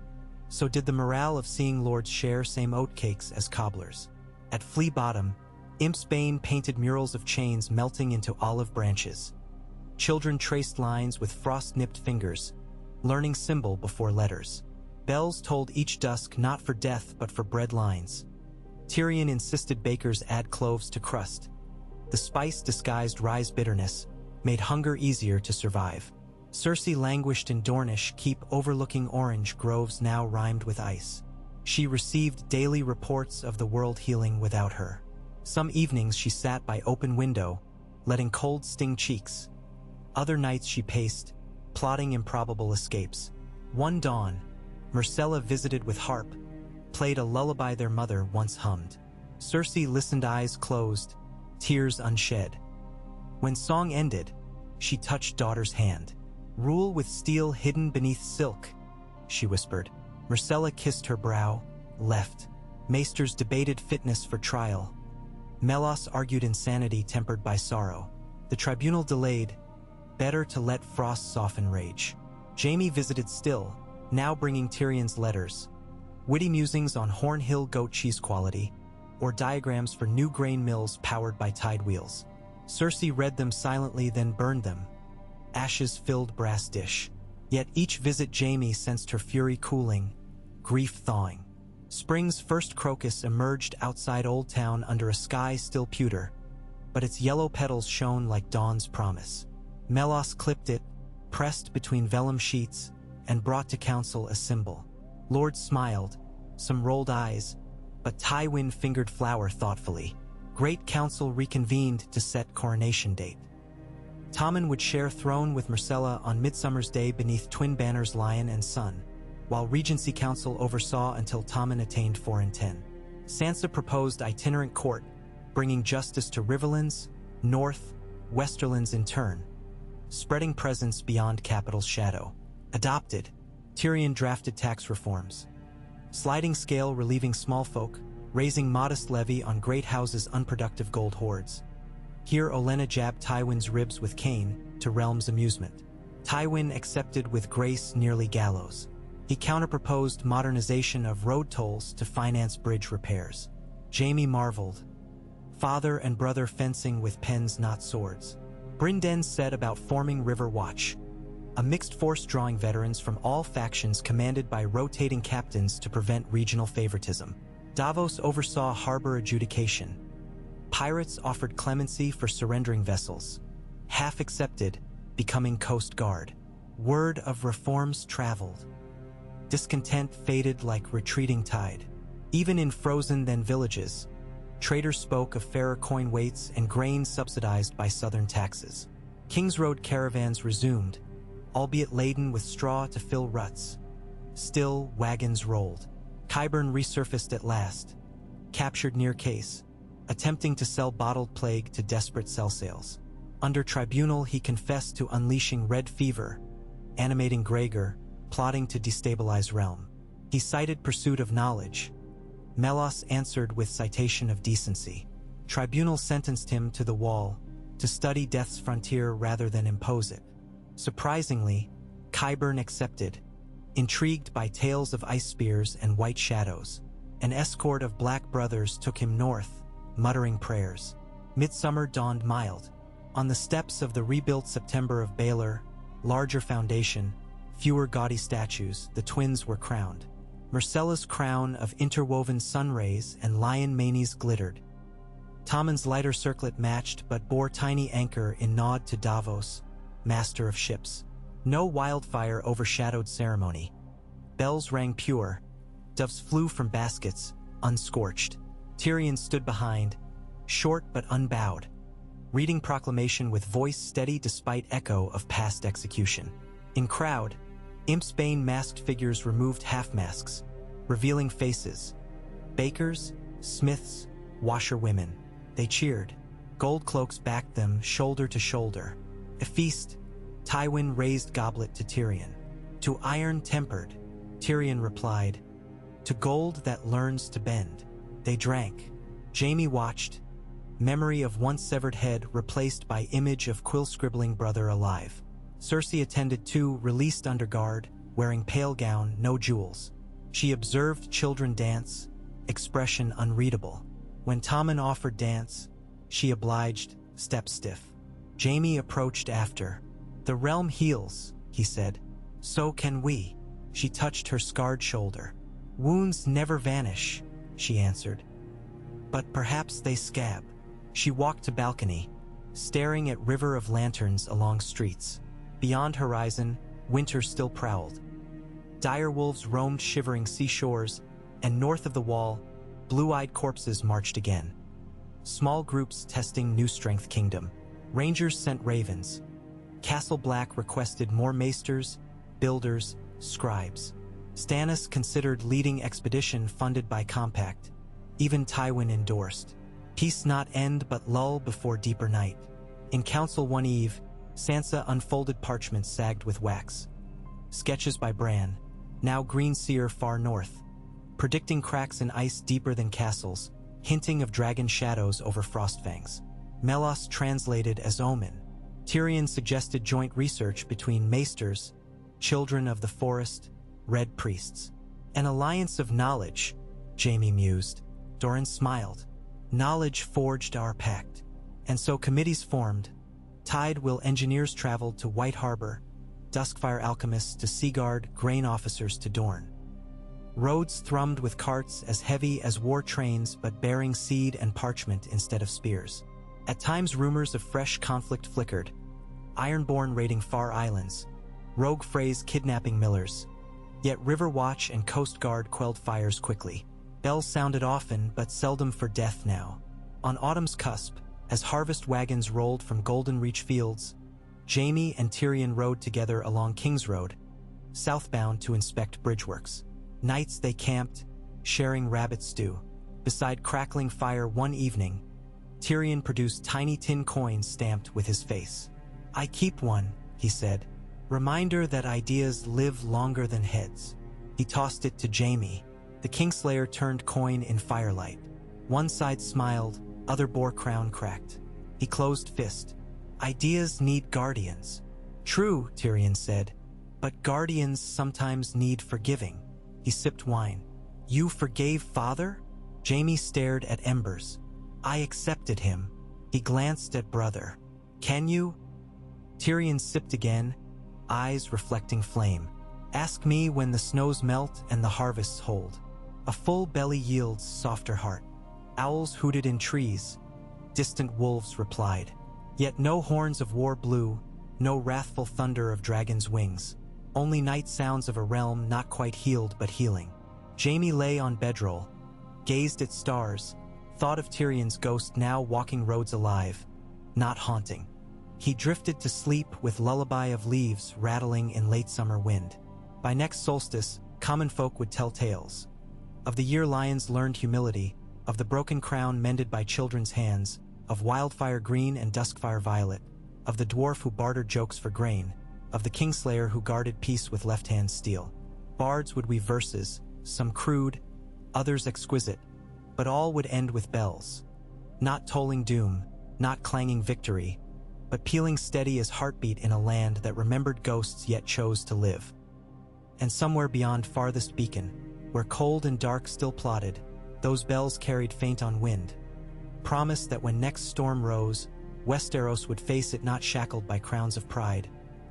So did the morale of seeing lords share same oatcakes as cobblers. At Flea Bottom, Imp's Bane painted murals of chains melting into olive branches. Children traced lines with frost-nipped fingers, learning symbol before letters. Bells told each dusk not for death but for bread lines. Tyrion insisted bakers add cloves to crust. The spice disguised rye's bitterness, made hunger easier to survive. Cersei languished in Dornish keep overlooking orange groves now rhymed with ice. She received daily reports of the world healing without her. Some evenings she sat by open window, letting cold sting cheeks. Other nights she paced, plotting improbable escapes. One dawn, Myrcella visited with harp, played a lullaby their mother once hummed. Cersei listened, eyes closed, tears unshed. When song ended, she touched daughter's hand. "Rule with steel hidden beneath silk," she whispered. Myrcella kissed her brow, left. Maesters debated fitness for trial. Melos argued insanity tempered by sorrow. The tribunal delayed. Better to let frost soften rage. Jaime visited still, now bringing Tyrion's letters. Witty musings on Horn Hill goat cheese quality, or diagrams for new grain mills powered by tide wheels. Cersei read them silently, then burned them. Ashes filled brass dish. Yet each visit Jaime sensed her fury cooling, grief thawing. Spring's first crocus emerged outside Old Town under a sky still pewter, but its yellow petals shone like dawn's promise. Melos clipped it, pressed between vellum sheets, and brought to council a symbol. Lords smiled, some rolled eyes, but Tywin fingered flower thoughtfully. Great council reconvened to set coronation date. Tommen would share throne with Myrcella on Midsummer's Day beneath twin banners Lion and Sun, while Regency Council oversaw until Tommen attained 4 and 10. Sansa proposed itinerant court, bringing justice to Riverlands, North, Westerlands in turn, spreading presence beyond capital's shadow. Adopted, Tyrion drafted tax reforms. Sliding scale relieving small folk, raising modest levy on great houses' unproductive gold hoards. Here Olenna jabbed Tywin's ribs with cane, to realm's amusement. Tywin accepted with grace, nearly gallows. He counterproposed modernization of road tolls to finance bridge repairs. Jaime marveled. Father and brother fencing with pens not swords. Brynden said about forming River Watch, a mixed force drawing veterans from all factions commanded by rotating captains to prevent regional favoritism. Davos oversaw harbor adjudication. Pirates offered clemency for surrendering vessels. Half accepted, becoming Coast Guard. Word of reforms traveled. Discontent faded like retreating tide. Even in frozen then villages, traders spoke of fairer coin weights and grain subsidized by southern taxes. King's Road caravans resumed, albeit laden with straw to fill ruts. Still, wagons rolled. Qyburn resurfaced at last, captured near Case, attempting to sell bottled plague to desperate sell sales. Under tribunal, he confessed to unleashing red fever, animating Gregor, plotting to destabilize realm. He cited pursuit of knowledge. Melos answered with citation of decency. Tribunal sentenced him to the wall, to study death's frontier rather than impose it. Surprisingly, Qyburn accepted, intrigued by tales of ice spears and white shadows. An escort of black brothers took him north, muttering prayers. Midsummer dawned mild. On the steps of the rebuilt September of Baelor, larger foundation, fewer gaudy statues, the twins were crowned. Myrcella's crown of interwoven sun rays and lion manes glittered. Tommen's lighter circlet matched but bore tiny anchor in nod to Davos, master of ships. No wildfire overshadowed ceremony. Bells rang pure. Doves flew from baskets, unscorched. Tyrion stood behind, short but unbowed, reading proclamation with voice steady despite echo of past execution. In crowd, Impsbane masked figures removed half-masks, revealing faces. Bakers, smiths, washerwomen. They cheered. Gold cloaks backed them shoulder to shoulder. A feast. Tywin raised goblet to Tyrion. To iron tempered, Tyrion replied. To gold that learns to bend. They drank. Jaime watched. Memory of once severed head replaced by image of quill-scribbling brother alive. Cersei attended too, released under guard, wearing pale gown, no jewels. She observed children dance, expression unreadable. When Tommen offered dance, she obliged, step stiff. Jaime approached after. The realm heals, he said. So can we. She touched her scarred shoulder. Wounds never vanish, she answered. But perhaps they scab. She walked to balcony, staring at river of lanterns along streets. Beyond horizon, winter still prowled. Direwolves roamed shivering seashores, and north of the wall, blue-eyed corpses marched again. Small groups testing new strength kingdom. Rangers sent ravens. Castle Black requested more maesters, builders, scribes. Stannis considered leading expedition funded by compact. Even Tywin endorsed. Peace not end but lull before deeper night. In council one eve, Sansa unfolded parchments sagged with wax. Sketches by Bran, now green seer far north, predicting cracks in ice deeper than castles, hinting of dragon shadows over Frostfangs. Melos translated as omen. Tyrion suggested joint research between maesters, children of the forest, red priests. An alliance of knowledge, Jaime mused. Doran smiled. Knowledge forged our pact. And so committees formed. Tidewill engineers traveled to White Harbor, Duskfire alchemists to Seaguard, grain officers to Dorne. Roads thrummed with carts as heavy as war trains but bearing seed and parchment instead of spears. At times rumors of fresh conflict flickered. Ironborn raiding far islands, rogue Freys kidnapping millers. Yet River Watch and Coast Guard quelled fires quickly. Bells sounded often but seldom for death now. On autumn's cusp, as harvest wagons rolled from Golden Reach fields, Jaime and Tyrion rode together along King's Road, southbound to inspect bridgeworks. Nights they camped, sharing rabbit stew. Beside crackling fire one evening, Tyrion produced tiny tin coins stamped with his face. I keep one, he said. Reminder that ideas live longer than heads. He tossed it to Jaime. The Kingslayer turned coin in firelight. One side smiled, other bore crown cracked. He closed fist. Ideas need guardians. True, Tyrion said, but guardians sometimes need forgiving. He sipped wine. You forgave father? Jaime stared at embers. I accepted him. He glanced at brother. Can you? Tyrion sipped again, eyes reflecting flame. Ask me when the snows melt and the harvests hold. A full belly yields softer heart. Owls hooted in trees. Distant wolves replied. Yet no horns of war blew, no wrathful thunder of dragons' wings. Only night sounds of a realm not quite healed but healing. Jaime lay on bedroll, gazed at stars, thought of Tyrion's ghost now walking roads alive, not haunting. He drifted to sleep with lullaby of leaves rattling in late summer wind. By next solstice, common folk would tell tales. Of the year lions learned humility, of the broken crown mended by children's hands, of wildfire green and duskfire violet, of the dwarf who bartered jokes for grain, of the Kingslayer who guarded peace with left-hand steel. Bards would weave verses, some crude, others exquisite, but all would end with bells. Not tolling doom, not clanging victory, but pealing steady as heartbeat in a land that remembered ghosts yet chose to live. And somewhere beyond farthest beacon, where cold and dark still plodded, those bells carried faint on wind. Promise that when next storm rose, Westeros would face it not shackled by crowns of pride,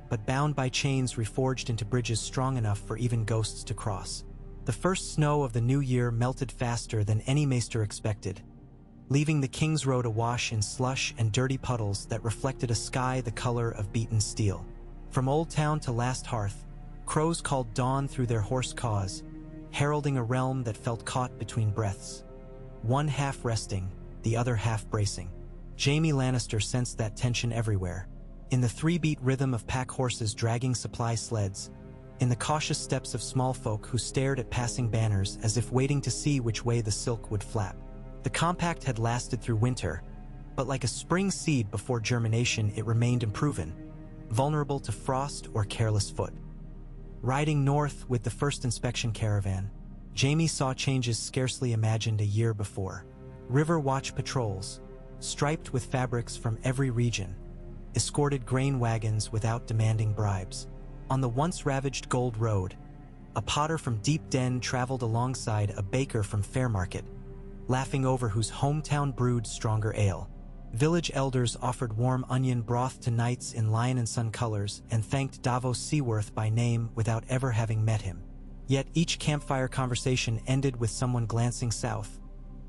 but bound by chains reforged into bridges strong enough for even ghosts to cross. The first snow of the new year melted faster than any maester expected. leaving the King's Road awash in slush and dirty puddles that reflected a sky the color of beaten steel. From Old Town to Last Hearth, crows called dawn through their hoarse caws, heralding a realm that felt caught between breaths. One half resting, the other half bracing. Jaime Lannister sensed that tension everywhere. In the three-beat rhythm of pack horses dragging supply sleds, in the cautious steps of small folk who stared at passing banners as if waiting to see which way the silk would flap. The compact had lasted through winter, but like a spring seed before germination it remained unproven, vulnerable to frost or careless foot. Riding north with the first inspection caravan, Jaime saw changes scarcely imagined a year before. River Watch patrols, striped with fabrics from every region, escorted grain wagons without demanding bribes. On the once ravaged Gold Road, a potter from Deep Den traveled alongside a baker from Fairmarket, laughing over whose hometown brewed stronger ale. Village elders offered warm onion broth to knights in lion and sun colors and thanked Davos Seaworth by name without ever having met him. Yet each campfire conversation ended with someone glancing south,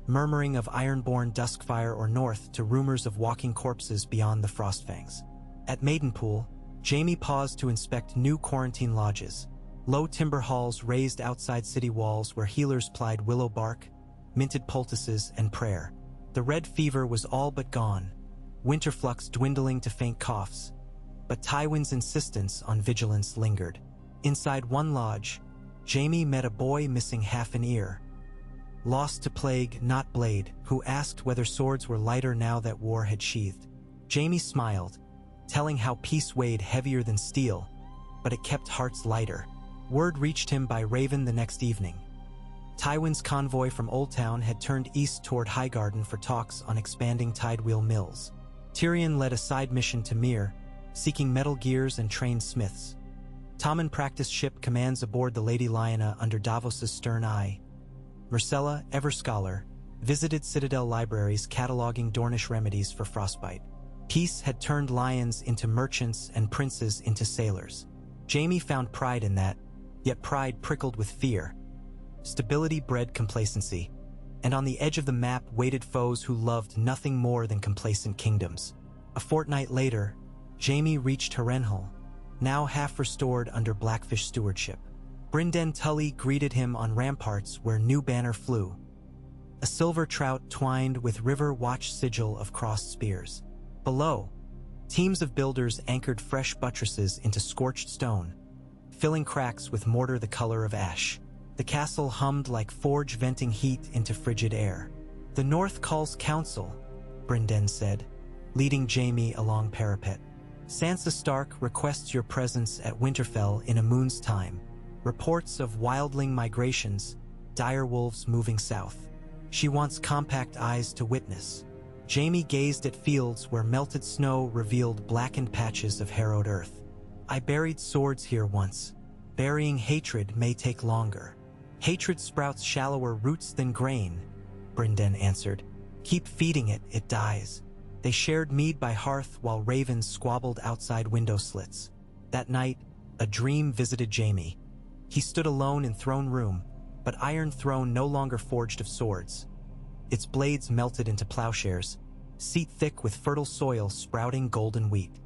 murmuring of iron-born duskfire or north to rumors of walking corpses beyond the Frostfangs. At Maidenpool, Jaime paused to inspect new quarantine lodges, low timber halls raised outside city walls where healers plied willow bark, minted poultices, and prayer. The red fever was all but gone, winterflux dwindling to faint coughs, but Tywin's insistence on vigilance lingered. Inside one lodge, Jaime met a boy missing half an ear, lost to plague, not blade, who asked whether swords were lighter now that war had sheathed. Jaime smiled, telling how peace weighed heavier than steel, but it kept hearts lighter. Word reached him by Raven the next evening. Tywin's convoy from Old Town had turned east toward Highgarden for talks on expanding tidewheel mills. Tyrion led a side mission to Myr, seeking metal gears and trained smiths. Tommen practiced ship commands aboard the Lady Lyanna under Davos's stern eye. Myrcella, ever scholar, visited Citadel libraries cataloging Dornish remedies for frostbite. Peace had turned lions into merchants and princes into sailors. Jaime found pride in that, yet pride prickled with fear. Stability bred complacency, and on the edge of the map waited foes who loved nothing more than complacent kingdoms. A fortnight later, Jaime reached Harrenhal, now half restored under Blackfish stewardship. Brynden Tully greeted him on ramparts where new banner flew, a silver trout twined with River Watch sigil of crossed spears. Below, teams of builders anchored fresh buttresses into scorched stone, filling cracks with mortar the color of ash. The castle hummed like forge venting heat into frigid air. "The North calls council," Brynden said, leading Jaime along parapet. "Sansa Stark requests your presence at Winterfell in a moon's time. Reports of wildling migrations, dire wolves moving south. She wants compact eyes to witness." Jaime gazed at fields where melted snow revealed blackened patches of harrowed earth. "I buried swords here once. Burying hatred may take longer." "Hatred sprouts shallower roots than grain," Brynden answered. "Keep feeding it, it dies." They shared mead by hearth while ravens squabbled outside window slits. That night, a dream visited Jaime. He stood alone in throne room, but Iron Throne no longer forged of swords. Its blades melted into plowshares, seat thick with fertile soil sprouting golden wheat.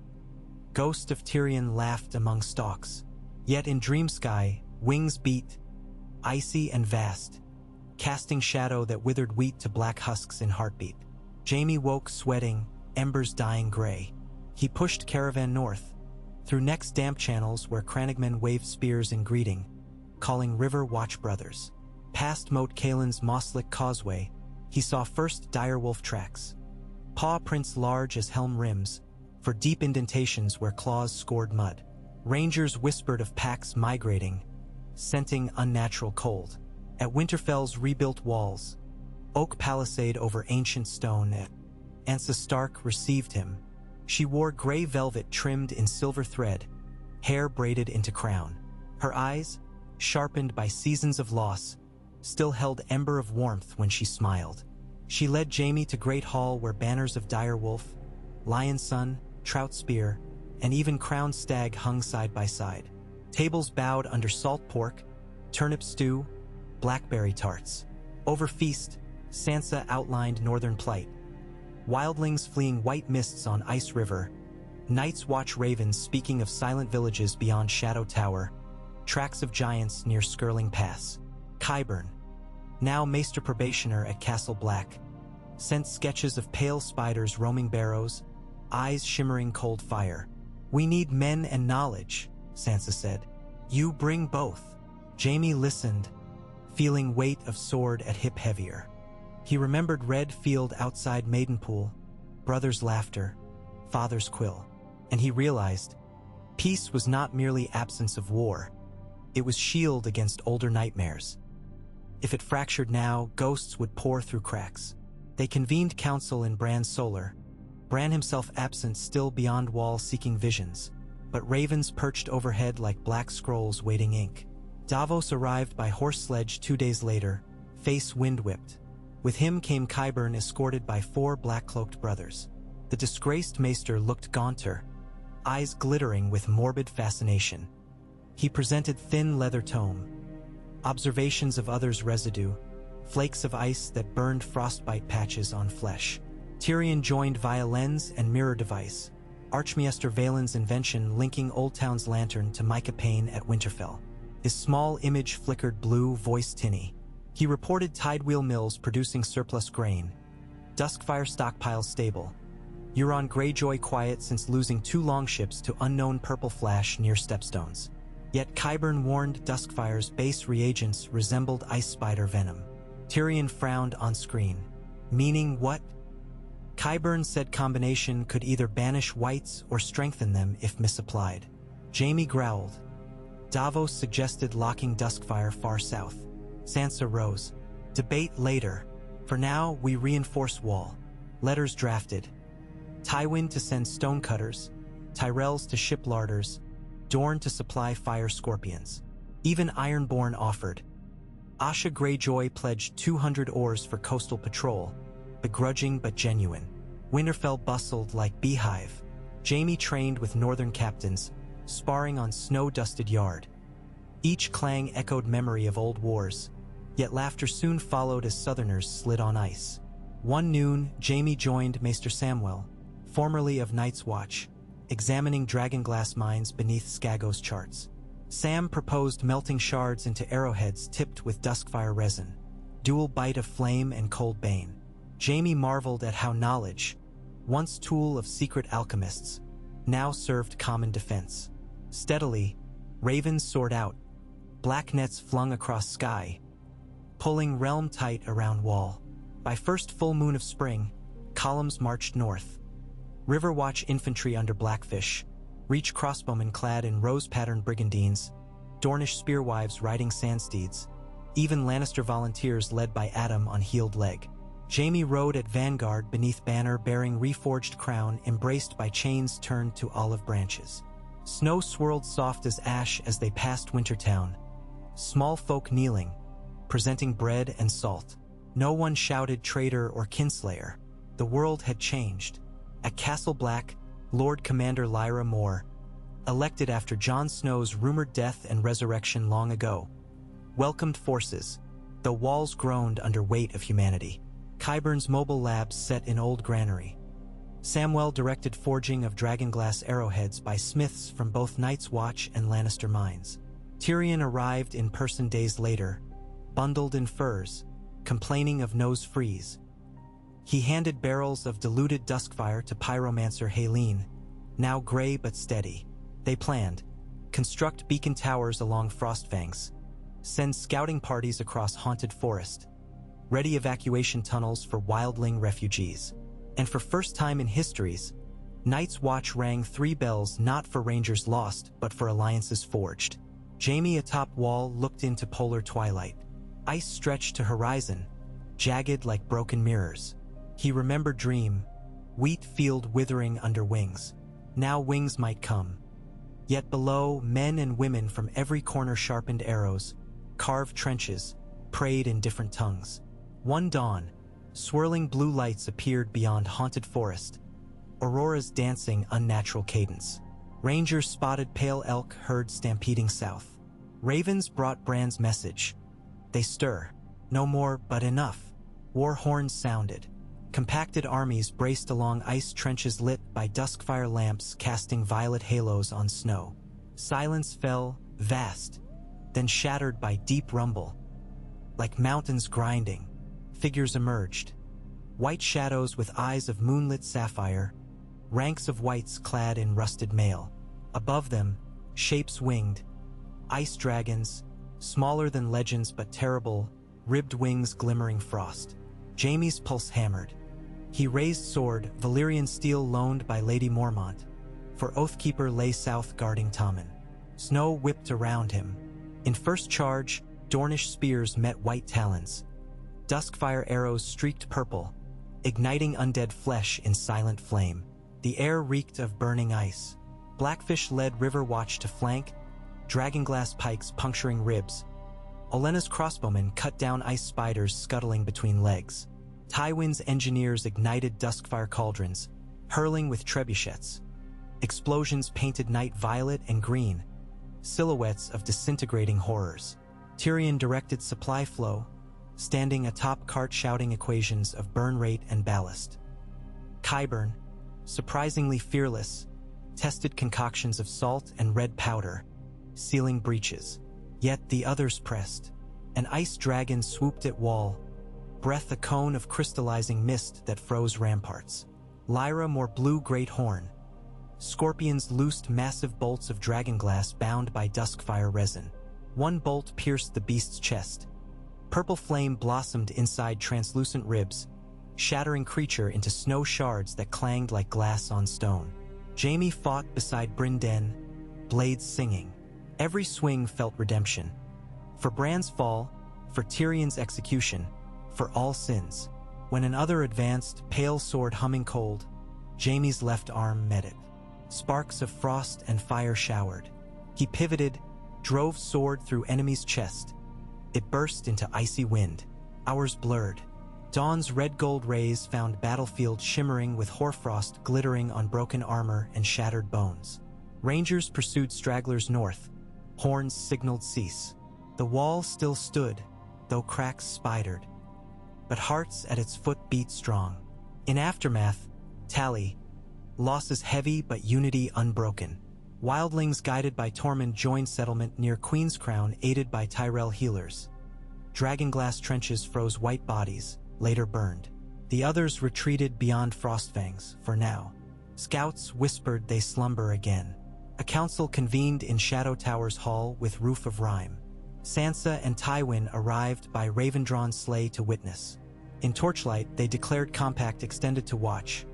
Ghost of Tyrion laughed among stalks. Yet in dream sky, wings beat, icy and vast, casting shadow that withered wheat to black husks in heartbeat. Jaime woke sweating, embers dying gray. He pushed caravan north, through neck's damp channels where crannogmen waved spears in greeting, calling River Watch brothers. Past Moat Caelan's mosslick causeway, he saw first direwolf tracks, paw prints large as helm rims, for deep indentations where claws scored mud. Rangers whispered of packs migrating, scenting unnatural cold. At Winterfell's rebuilt walls, oak palisade over ancient stone, Sansa Stark received him. She wore gray velvet trimmed in silver thread, hair braided into crown. Her eyes, sharpened by seasons of loss, still held ember of warmth when she smiled. She led Jaime to Great Hall where banners of direwolf, lion sun, trout spear, and even crowned stag hung side by side. Tables bowed under salt pork, turnip stew, blackberry tarts. Over feast, Sansa outlined northern plight. Wildlings fleeing white mists on Ice River. Night's Watch ravens speaking of silent villages beyond Shadow Tower. Tracks of giants near Skirling Pass. Qyburn, now Maester Probationer at Castle Black, sent sketches of pale spiders roaming barrows, eyes shimmering cold fire. "We need men and knowledge," Sansa said. "You bring both." Jaime listened, feeling weight of sword at hip heavier. He remembered red field outside Maidenpool, brother's laughter, father's quill, and he realized peace was not merely absence of war, it was shield against older nightmares. If it fractured now, ghosts would pour through cracks. They convened council in Bran's solar, Bran himself absent still beyond wall seeking visions, but ravens perched overhead like black scrolls waiting ink. Davos arrived by horse sledge 2 days later, face wind-whipped. With him came Qyburn escorted by 4 black-cloaked brothers. The disgraced maester looked gaunter, eyes glittering with morbid fascination. He presented thin leather tome, observations of others' residue, flakes of ice that burned frostbite patches on flesh. Tyrion joined via lens and mirror device, Archmaester Vaelin's invention linking Old Town's lantern to Micah Payne at Winterfell. His small image flickered blue, voice tinny. He reported Tidewheel mills producing surplus grain, Duskfire stockpiles stable, Euron Greyjoy quiet since losing 2 longships to unknown purple flash near Stepstones. Yet Qyburn warned Duskfire's base reagents resembled ice spider venom. Tyrion frowned on screen. Meaning what? Qyburn said combination could either banish whites or strengthen them if misapplied. Jaime growled. Davos suggested locking Duskfire far south. Sansa rose. Debate later. For now, we reinforce wall. Letters drafted. Tywin to send stonecutters, Tyrells to ship larders, Dorne to supply fire scorpions. Even Ironborn offered. Asha Greyjoy pledged 200 oars for coastal patrol, begrudging but genuine. Winterfell bustled like beehive. Jaime trained with northern captains, sparring on snow-dusted yard. Each clang echoed memory of old wars, yet laughter soon followed as southerners slid on ice. One noon, Jaime joined Maester Samwell, formerly of Night's Watch, examining dragonglass mines beneath Skagos charts. Sam proposed melting shards into arrowheads tipped with duskfire resin, dual bite of flame and cold bane. Jaime marveled at how knowledge, once tool of secret alchemists, now served common defense. Steadily, ravens soared out, black nets flung across sky, pulling realm tight around wall. By first full moon of spring, columns marched north. Riverwatch infantry under Blackfish, Reach crossbowmen clad in rose-patterned brigandines, Dornish spearwives riding sandsteeds, even Lannister volunteers led by Adam on heeled leg. Jaime rode at vanguard beneath banner bearing reforged crown embraced by chains turned to olive branches. Snow swirled soft as ash as they passed Wintertown, small folk kneeling, presenting bread and salt. No one shouted traitor or kinslayer. The world had changed. At Castle Black, Lord Commander Lyra Moore, elected after Jon Snow's rumored death and resurrection long ago, welcomed forces, though walls groaned under weight of humanity. Qyburn's mobile labs set in old granary. Samwell directed forging of dragonglass arrowheads by smiths from both Night's Watch and Lannister mines. Tyrion arrived in person days later, bundled in furs, complaining of nose freeze. He handed barrels of diluted duskfire to pyromancer Haleen, now gray but steady. They planned, construct beacon towers along Frostfangs, send scouting parties across haunted forest, ready evacuation tunnels for wildling refugees. And for first time in histories, Night's Watch rang 3 bells not for rangers lost but for alliances forged. Jaime atop wall looked into polar twilight. Ice stretched to horizon, jagged like broken mirrors. He remembered dream, wheat field withering under wings. Now wings might come. Yet below, men and women from every corner sharpened arrows, carved trenches, prayed in different tongues. One dawn, swirling blue lights appeared beyond haunted forest, auroras dancing unnatural cadence. Rangers spotted pale elk herd stampeding south. Ravens brought Bran's message. They stir. No more, but enough. War horns sounded. Compacted armies braced along ice trenches lit by duskfire lamps casting violet halos on snow. Silence fell, vast, then shattered by deep rumble. Like mountains grinding, figures emerged. White shadows with eyes of moonlit sapphire, ranks of whites clad in rusted mail. Above them, shapes winged, ice dragons, smaller than legends but terrible, ribbed wings glimmering frost. Jaime's pulse hammered. He raised sword, Valyrian steel loaned by Lady Mormont, for Oathkeeper lay south guarding Tommen. Snow whipped around him. In first charge, Dornish spears met white talons. Duskfire arrows streaked purple, igniting undead flesh in silent flame. The air reeked of burning ice. Blackfish led River Watch to flank, dragonglass pikes puncturing ribs. Olenna's crossbowmen cut down ice spiders scuttling between legs. Tywin's engineers ignited duskfire cauldrons, hurling with trebuchets. Explosions painted night violet and green, silhouettes of disintegrating horrors. Tyrion directed supply flow, standing atop cart shouting equations of burn rate and ballast. Qyburn, surprisingly fearless, tested concoctions of salt and red powder, sealing breaches. Yet the others pressed. An ice dragon swooped at wall, breath a cone of crystallizing mist that froze ramparts. Lyra more blue great horn. Scorpions loosed massive bolts of dragonglass bound by duskfire resin. One bolt pierced the beast's chest. Purple flame blossomed inside translucent ribs, shattering creature into snow shards that clanged like glass on stone. Jaime fought beside Bryn Den, blades singing. Every swing felt redemption. For Bran's fall, for Tyrion's execution, for all sins. When another advanced, pale sword humming cold, Jaime's left arm met it. Sparks of frost and fire showered. He pivoted, drove sword through enemy's chest. It burst into icy wind. Hours blurred. Dawn's red-gold rays found battlefield shimmering with hoarfrost glittering on broken armor and shattered bones. Rangers pursued stragglers north. Horns signaled cease. The wall still stood, though cracks spidered. But hearts at its foot beat strong. In aftermath, tally. Losses heavy but unity unbroken. Wildlings guided by Tormund joined settlement near Queen's Crown aided by Tyrell healers. Dragonglass trenches froze white bodies, later burned. The others retreated beyond Frostfangs, for now. Scouts whispered they slumber again. A council convened in Shadow Tower's hall with roof of rime. Sansa and Tywin arrived by Raven-drawn sleigh to witness. In Torchlight, they declared compact extended to watch.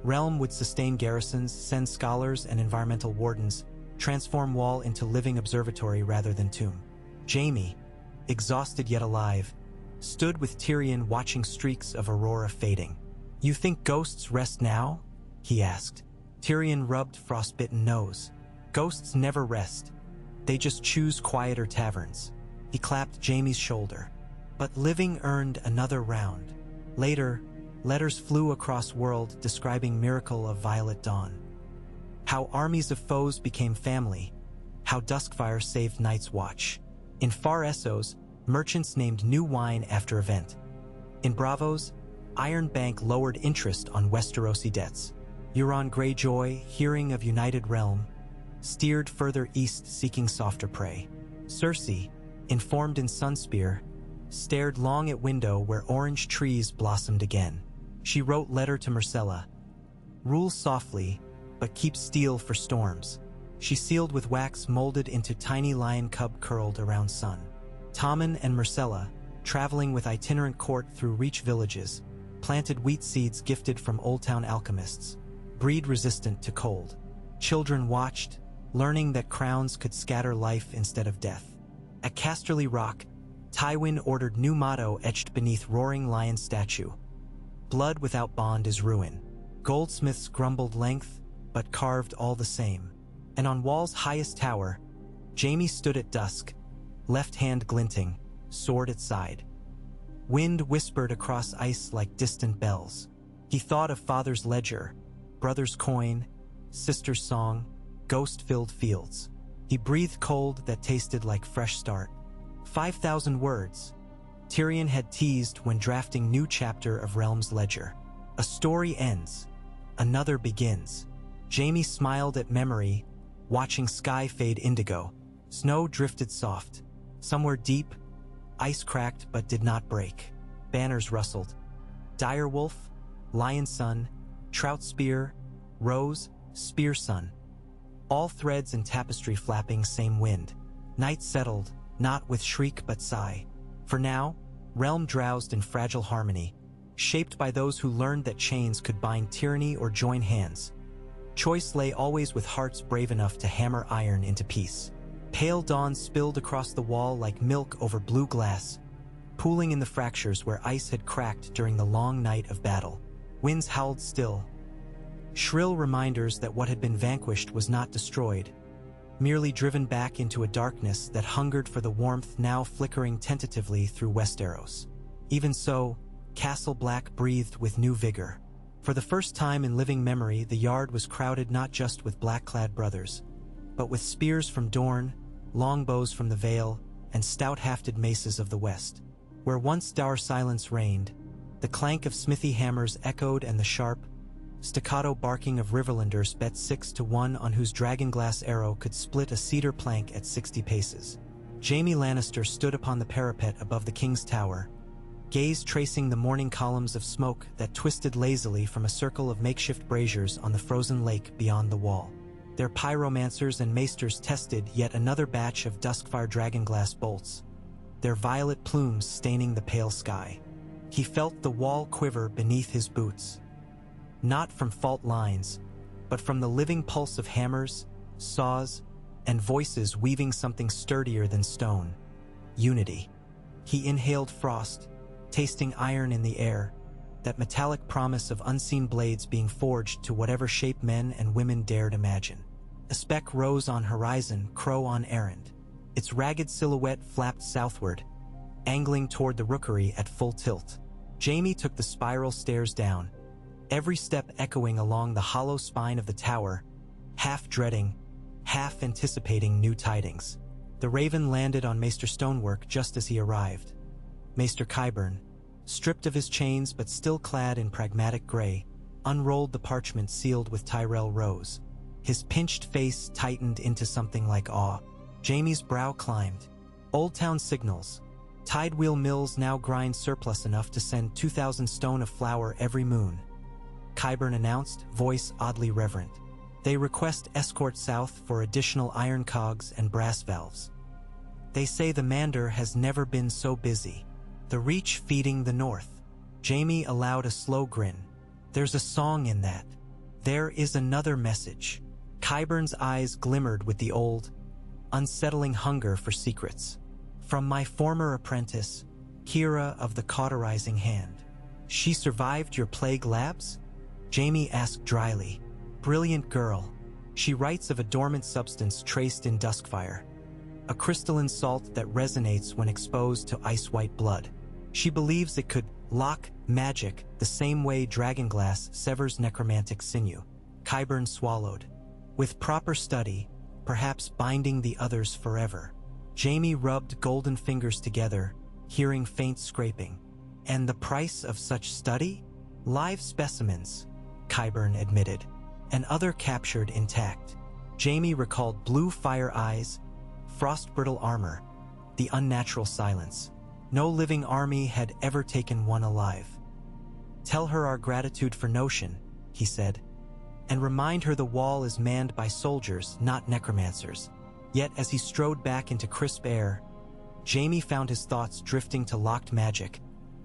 Realm would sustain garrisons, send scholars and environmental wardens, transform Wall into living observatory rather than tomb. Jaime, exhausted yet alive, stood with Tyrion watching streaks of aurora fading. "You think ghosts rest now?" he asked. Tyrion rubbed frostbitten nose. "Ghosts never rest. They just choose quieter taverns." He clapped Jaime's shoulder. But living earned another round. Later, letters flew across world describing miracle of Violet Dawn. How armies of foes became family. How Duskfire saved Night's Watch. In Far Essos, merchants named new wine after event. In Bravos, Iron Bank lowered interest on Westerosi debts. Euron Greyjoy, hearing of United Realm, steered further east seeking softer prey. Cersei, informed in Sunspear, stared long at window where orange trees blossomed again. She wrote letter to Myrcella. "Rule softly, but keep steel for storms." She sealed with wax molded into tiny lion cub curled around sun. Tommen and Myrcella, traveling with itinerant court through Reach villages, planted wheat seeds gifted from Old Town alchemists, breed resistant to cold. Children watched, learning that crowns could scatter life instead of death. At Casterly Rock, Tywin ordered new motto etched beneath roaring lion statue. "Blood without bond is ruin." Goldsmiths grumbled length, but carved all the same. And on Wall's highest tower, Jaime stood at dusk, left hand glinting, sword at side. Wind whispered across ice like distant bells. He thought of father's ledger, brother's coin, sister's song, ghost-filled fields. He breathed cold that tasted like fresh start. 5,000 words. Tyrion had teased when drafting new chapter of Realm's ledger. A story ends, another begins. Jaime smiled at memory, watching sky fade indigo. Snow drifted soft. Somewhere deep, ice cracked but did not break. Banners rustled. Direwolf, Lion Sun, Trout Spear, Rose, Spear Sun. All threads and tapestry flapping same wind. Night settled, not with shriek but sigh. For now, Realm drowsed in fragile harmony, shaped by those who learned that chains could bind tyranny or join hands. Choice lay always with hearts brave enough to hammer iron into peace. Pale dawn spilled across the wall like milk over blue glass, pooling in the fractures where ice had cracked during the long night of battle. Winds howled still, shrill reminders that what had been vanquished was not destroyed, merely driven back into a darkness that hungered for the warmth now flickering tentatively through Westeros. Even so, Castle Black breathed with new vigor. For the first time in living memory, the yard was crowded not just with black-clad brothers, but with spears from Dorne, longbows from the Vale, and stout-hafted maces of the west. Where once dour silence reigned, the clank of smithy hammers echoed and the sharp, staccato barking of Riverlanders bet 6-1 on whose dragonglass arrow could split a cedar plank at 60 paces. Jaime Lannister stood upon the parapet above the King's Tower, gaze tracing the morning columns of smoke that twisted lazily from a circle of makeshift braziers on the frozen lake beyond the wall. Their pyromancers and maesters tested yet another batch of duskfire dragonglass bolts, their violet plumes staining the pale sky. He felt the wall quiver beneath his boots, not from fault lines, but from the living pulse of hammers, saws, and voices weaving something sturdier than stone: unity. He inhaled frost, tasting iron in the air, that metallic promise of unseen blades being forged to whatever shape men and women dared imagine. A speck rose on horizon, crow on errand. Its ragged silhouette flapped southward, angling toward the rookery at full tilt. Jaime took the spiral stairs down, every step echoing along the hollow spine of the tower, half dreading, half anticipating new tidings. The Raven landed on Maester Stonework just as he arrived. Maester Qyburn, stripped of his chains but still clad in pragmatic gray, unrolled the parchment sealed with Tyrell Rose. His pinched face tightened into something like awe. Jaime's brow climbed. Old Town signals. Tidewheel mills now grind surplus enough to send 2,000 stone of flour every moon. Qyburn announced, voice oddly reverent. They request escort south for additional iron cogs and brass valves. They say the Mander has never been so busy. The Reach feeding the north. Jaime allowed a slow grin. There's a song in that. There is another message. Qyburn's eyes glimmered with the old, unsettling hunger for secrets. From my former apprentice, Kira of the Cauterizing Hand. She survived your plague labs? Jaime asked dryly. Brilliant girl. She writes of a dormant substance traced in duskfire, a crystalline salt that resonates when exposed to ice-white blood. She believes it could lock magic the same way dragonglass severs necromantic sinew. Qyburn swallowed. With proper study, perhaps binding the others forever. Jaime rubbed golden fingers together, hearing faint scraping. And the price of such study? Live specimens, Qyburn admitted, and other captured intact. Jaime recalled blue fire eyes, frost-brittle armor, the unnatural silence. No living army had ever taken one alive. Tell her our gratitude for Notion, he said, and remind her the wall is manned by soldiers, not necromancers. Yet as he strode back into crisp air, Jaime found his thoughts drifting to locked magic,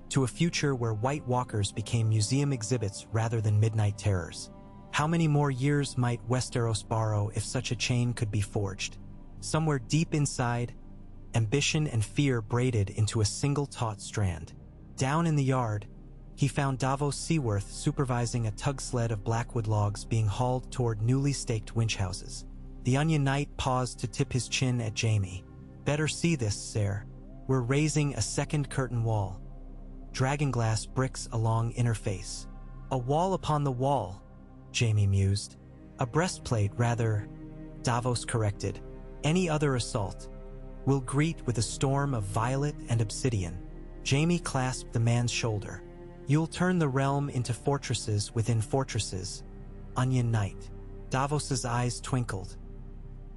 to a future where White Walkers became museum exhibits rather than midnight terrors. How many more years might Westeros borrow if such a chain could be forged? Somewhere deep inside, ambition and fear braided into a single taut strand. Down in the yard, he found Davos Seaworth supervising a tug sled of blackwood logs being hauled toward newly staked winch houses. The Onion Knight paused to tip his chin at Jaime. Better see this, sir. We're raising a second curtain wall. Dragonglass bricks along interface. A wall upon the wall, Jaime mused. A breastplate, rather, Davos corrected. Any other assault will greet with a storm of violet and obsidian. Jaime clasped the man's shoulder. You'll turn the realm into fortresses within fortresses. Onion Knight. Davos's eyes twinkled.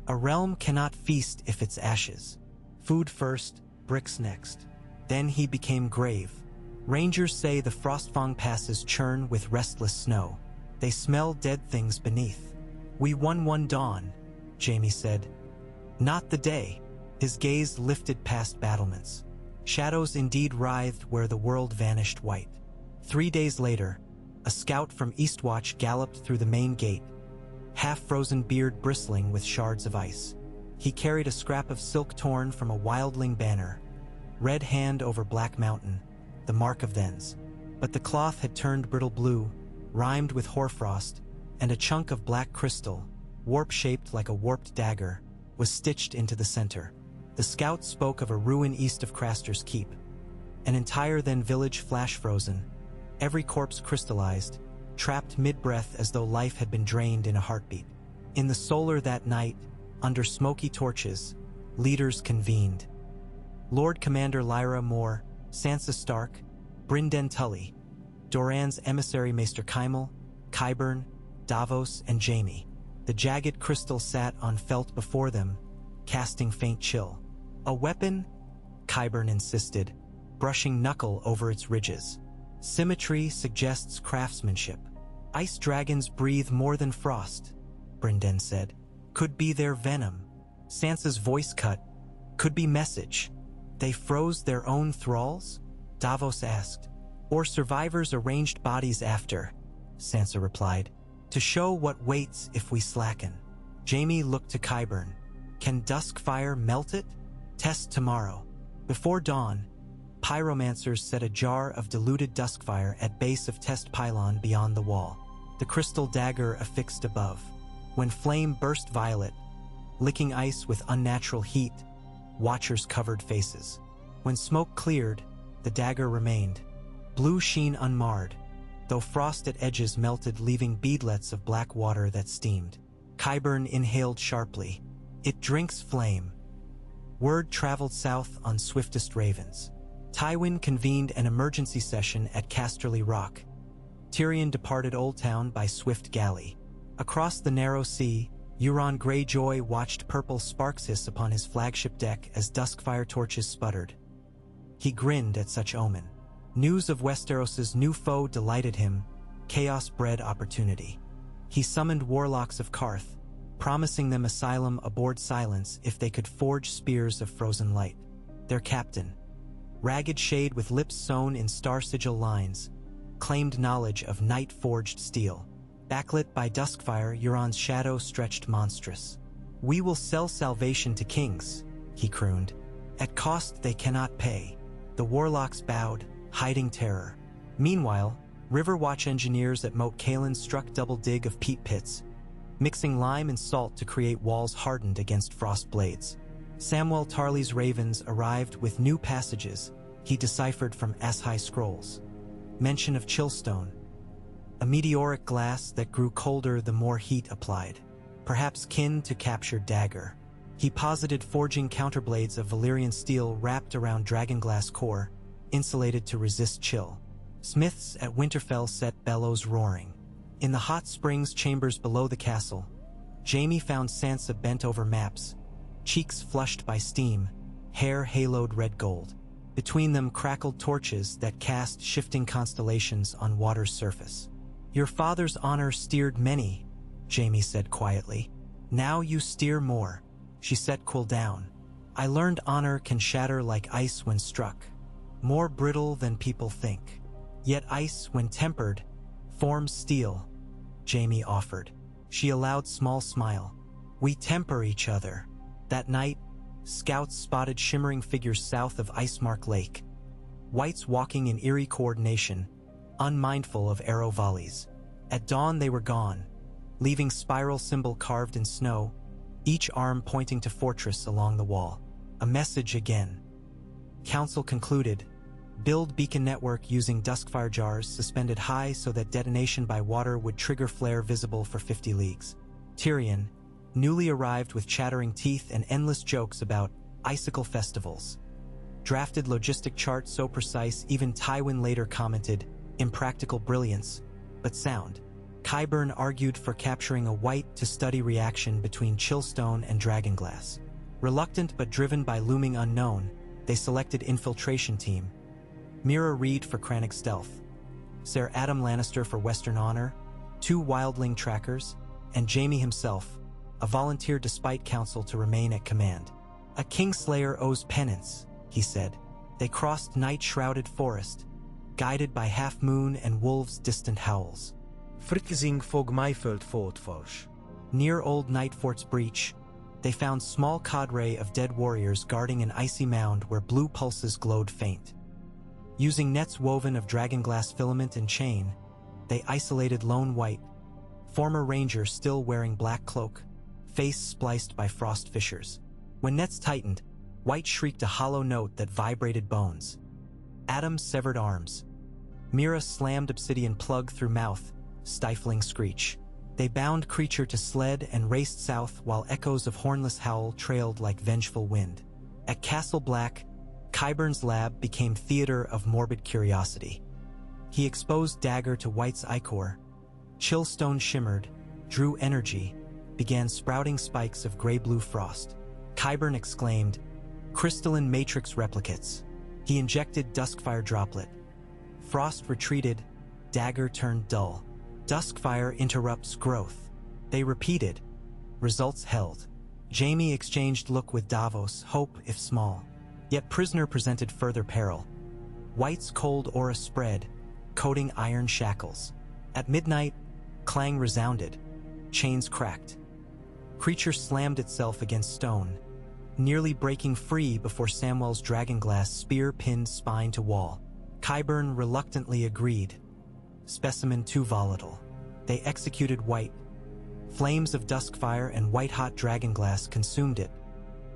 A realm cannot feast if it's ashes. Food first, bricks next. Then he became grave. Rangers say the Frostfang passes churn with restless snow. They smell dead things beneath. We won one dawn, Jaime said. Not the day. His gaze lifted past battlements. Shadows indeed writhed where the world vanished white. 3 days later, a scout from Eastwatch galloped through the main gate, half-frozen beard bristling with shards of ice. He carried a scrap of silk torn from a wildling banner, red hand over black mountain, the mark of thens. But the cloth had turned brittle blue, rimed with hoarfrost, and a chunk of black crystal, warp-shaped like a warped dagger, was stitched into the center. The scout spoke of a ruin east of Craster's Keep, an entire then village flash-frozen, every corpse crystallized, trapped mid-breath as though life had been drained in a heartbeat. In the solar that night, under smoky torches, leaders convened. Lord Commander Lyra Moore, Sansa Stark, Brynden Tully, Doran's emissary Maester Kymel, Qyburn, Davos, and Jaime. The jagged crystal sat on felt before them, casting faint chill. A weapon? Qyburn insisted, brushing knuckle over its ridges. Symmetry suggests craftsmanship. Ice dragons breathe more than frost, Brynden said. Could be their venom. Sansa's voice cut. Could be message. They froze their own thralls? Davos asked. Or survivors arranged bodies after, Sansa replied. To show what waits if we slacken. Jaime looked to Qyburn. Can duskfire melt it? Test tomorrow. Before dawn, pyromancers set a jar of diluted duskfire at base of test pylon beyond the wall. The crystal dagger affixed above. When flame burst violet, licking ice with unnatural heat, watchers covered faces. When smoke cleared, the dagger remained. Blue sheen unmarred, though frost at edges melted, leaving beadlets of black water that steamed. Qyburn inhaled sharply. It drinks flame. Word traveled south on swiftest ravens. Tywin convened an emergency session at Casterly Rock. Tyrion departed Old Town by swift galley. Across the narrow sea, Euron Greyjoy watched purple sparks hiss upon his flagship deck as duskfire torches sputtered. He grinned at such omen. News of Westeros's new foe delighted him, chaos bred opportunity. He summoned warlocks of Karth, promising them asylum aboard Silence if they could forge spears of frozen light. Their captain, ragged shade with lips sewn in star sigil lines, claimed knowledge of night-forged steel. Backlit by duskfire, Euron's shadow stretched monstrous. We will sell salvation to kings, he crooned. At cost they cannot pay. The warlocks bowed, hiding terror. Meanwhile, Riverwatch engineers at Moat Cailin struck double dig of peat pits, mixing lime and salt to create walls hardened against frost blades. Samwell Tarly's ravens arrived with new passages he deciphered from High scrolls. Mention of Chillstone, a meteoric glass that grew colder the more heat applied, perhaps kin to captured dagger. He posited forging counterblades of Valyrian steel wrapped around dragonglass core, insulated to resist chill. Smiths at Winterfell set bellows roaring. In the hot springs chambers below the castle, Jaime found Sansa bent over maps, cheeks flushed by steam, hair haloed red gold. Between them crackled torches that cast shifting constellations on water's surface. Your father's honor steered many, Jaime said quietly. Now you steer more. She set cool down. I learned honor can shatter like ice when struck, more brittle than people think. Yet ice, when tempered, forms steel, Jaime offered. She allowed small smile. We temper each other. That night, scouts spotted shimmering figures south of Icemark Lake. Whites walking in eerie coordination, unmindful of arrow volleys. At dawn they were gone, leaving spiral symbol carved in snow, each arm pointing to fortress along the wall. A message again. Council concluded. Build beacon network using duskfire jars suspended high so that detonation by water would trigger flare visible for 50 leagues. Tyrion, newly arrived with chattering teeth and endless jokes about icicle festivals, drafted logistic chart so precise even Tywin later commented, impractical brilliance, but sound. Qyburn argued for capturing a white-to-study reaction between chillstone and dragonglass. Reluctant but driven by looming unknown, they selected Infiltration Team, Mira Reed for Crannog Stealth, Ser Adam Lannister for Western Honor, 2 wildling trackers, and Jaime himself, a volunteer despite counsel to remain at command. A Kingslayer owes penance, he said. They crossed night-shrouded forest, guided by half-moon and wolves' distant howls. Frikzing fog myfeld fortfors. Near Old Nightfort's breach, they found small cadre of dead warriors guarding an icy mound where blue pulses glowed faint. Using nets woven of dragonglass filament and chain, they isolated Lone White, former ranger still wearing black cloak, face spliced by frost fissures. When nets tightened, White shrieked a hollow note that vibrated bones. Adam severed arms. Mira slammed obsidian plug through mouth, stifling screech. They bound creature to sled and raced south while echoes of hornless howl trailed like vengeful wind. At Castle Black, Qyburn's lab became theater of morbid curiosity. He exposed dagger to White's ichor. Chillstone shimmered, drew energy, began sprouting spikes of gray-blue frost. Qyburn exclaimed, "Crystalline matrix replicates." He injected Duskfire droplet. Frost retreated, dagger turned dull. Duskfire interrupts growth. They repeated. Results held. Jaime exchanged look with Davos, hope if small. Yet prisoner presented further peril. White's cold aura spread, coating iron shackles. At midnight, clang resounded. Chains cracked. Creature slammed itself against stone, nearly breaking free before Samwell's dragonglass spear pinned spine to wall. Qyburn reluctantly agreed. Specimen too volatile. They executed White. Flames of Duskfire and white-hot dragonglass consumed it,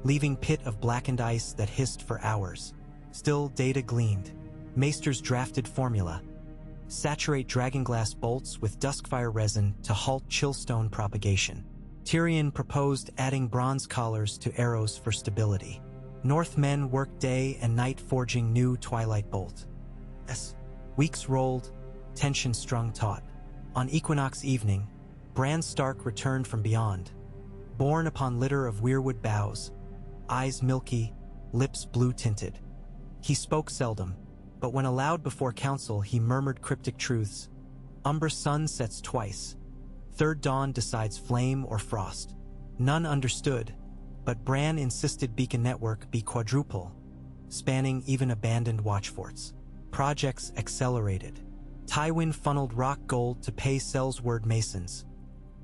leaving pit of blackened ice that hissed for hours. Still, data gleaned. Maester's drafted formula. Saturate dragonglass bolts with Duskfire resin to halt chillstone propagation. Tyrion proposed adding bronze collars to arrows for stability. Northmen worked day and night forging new twilight bolt. Weeks rolled, tension strung taut. On equinox evening, Bran Stark returned from beyond, borne upon litter of weirwood boughs, eyes milky, lips blue-tinted. He spoke seldom, but when allowed before council he murmured cryptic truths. Umbra sun sets twice. Third dawn decides flame or frost. None understood, but Bran insisted beacon network be quadruple, spanning even abandoned watchforts. Projects accelerated. Tywin funneled rock gold to pay Sellsword masons.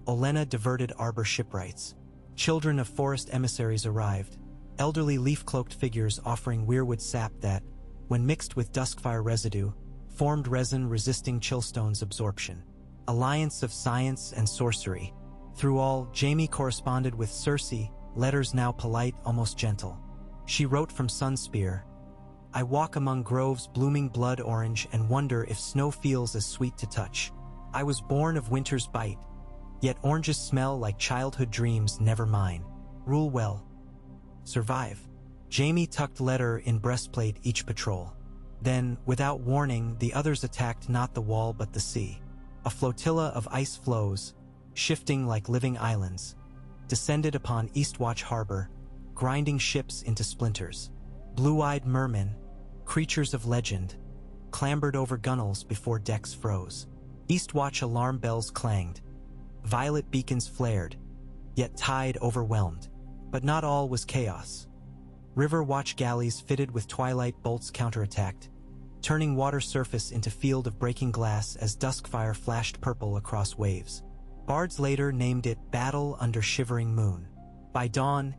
Olenna diverted arbor shipwrights. Children of forest emissaries arrived, elderly leaf-cloaked figures offering weirwood sap that, when mixed with Duskfire residue, formed resin resisting chillstone's absorption. Alliance of science and sorcery. Through all, Jaime corresponded with Cersei, letters now polite, almost gentle. She wrote from Sunspear, "I walk among groves blooming blood orange and wonder if snow feels as sweet to touch. I was born of winter's bite, yet oranges smell like childhood dreams never mine. Rule well. Survive." Jaime tucked letter in breastplate each patrol. Then, without warning, the others attacked not the wall but the sea. A flotilla of ice floes, shifting like living islands, descended upon Eastwatch Harbor, grinding ships into splinters. Blue-eyed mermen, creatures of legend, clambered over gunnels before decks froze. Eastwatch alarm bells clanged. Violet beacons flared, yet tide overwhelmed. But not all was chaos. River watch galleys fitted with twilight bolts counterattacked, turning water surface into field of breaking glass as Duskfire flashed purple across waves. Bards later named it Battle Under Shivering Moon. By dawn,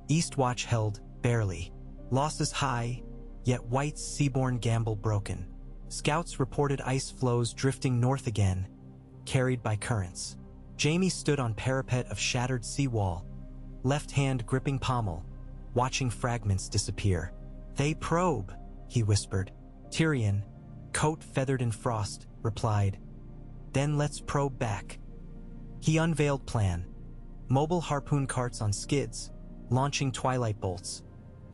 Eastwatch held barely. Losses high, yet White's seaborne gamble broken. Scouts reported ice floes drifting north again, carried by currents. Jaime stood on parapet of shattered seawall, left hand gripping pommel, watching fragments disappear. "They probe," he whispered. Tyrion, coat feathered in frost, replied, "Then let's probe back." He unveiled plan. Mobile harpoon carts on skids, launching twilight bolts.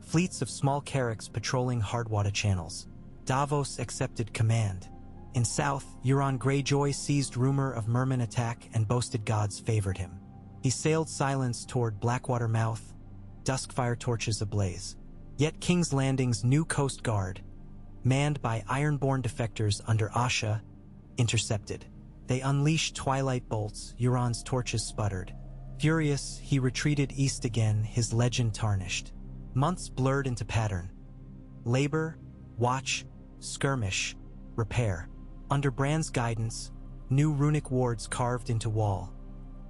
fleets of small carracks patrolling hardwater channels. Davos accepted command. In south, Euron Greyjoy seized rumor of merman attack and boasted gods favored him. He sailed silence toward Blackwater mouth, duskfire torches ablaze. Yet King's Landing's new coast guard, manned by Ironborn defectors under Asha, intercepted. They unleashed twilight bolts, Euron's torches sputtered. Furious, he retreated east again, his legend tarnished. Months blurred into pattern. Labor, watch, skirmish, repair. Under Brann's guidance, new runic wards carved into wall,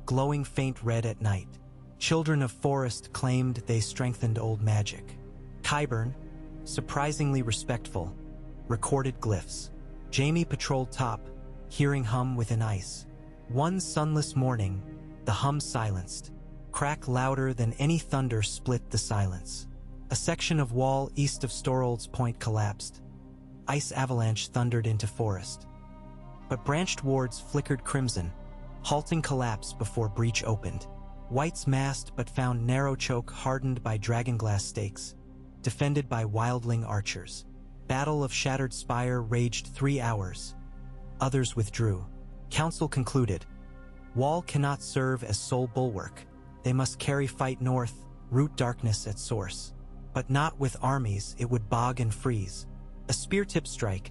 glowing faint red at night. Children of Forest claimed they strengthened old magic. Qyburn, surprisingly respectful, recorded glyphs. Jaime patrolled top, hearing hum within ice. One sunless morning, the hum silenced. Crack louder than any thunder split the silence. A section of wall east of Storhold's Point collapsed. Ice avalanche thundered into forest. But branched wards flickered crimson, halting collapse before breach opened. Whites massed but found narrow choke hardened by dragonglass stakes, defended by wildling archers. Battle of Shattered Spire raged 3 hours. Others withdrew. Council concluded, wall cannot serve as sole bulwark. They must carry fight north, root darkness at source. But not with armies, it would bog and freeze. A spear-tip strike.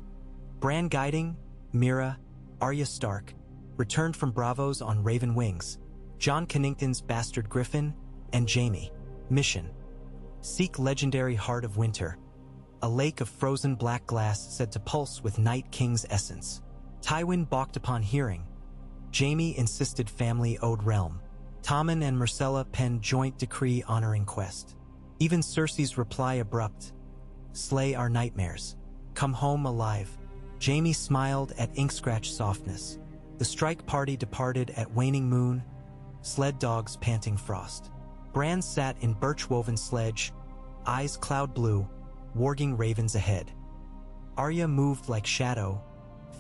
Bran guiding, Mira, Arya Stark, returned from Bravos on Raven Wings. Jon Connington's bastard Griffin, and Jaime. Mission: seek legendary Heart of Winter, a lake of frozen black glass said to pulse with Night King's essence. Tywin balked upon hearing. Jaime insisted family owed realm. Tommen and Myrcella penned joint decree honoring quest. Even Cersei's reply abrupt: slay our nightmares. Come home alive. Jaime smiled at ink-scratch softness. The strike party departed at waning moon, sled dogs panting frost. Bran sat in birch-woven sledge, eyes cloud blue, warging ravens ahead. Arya moved like shadow,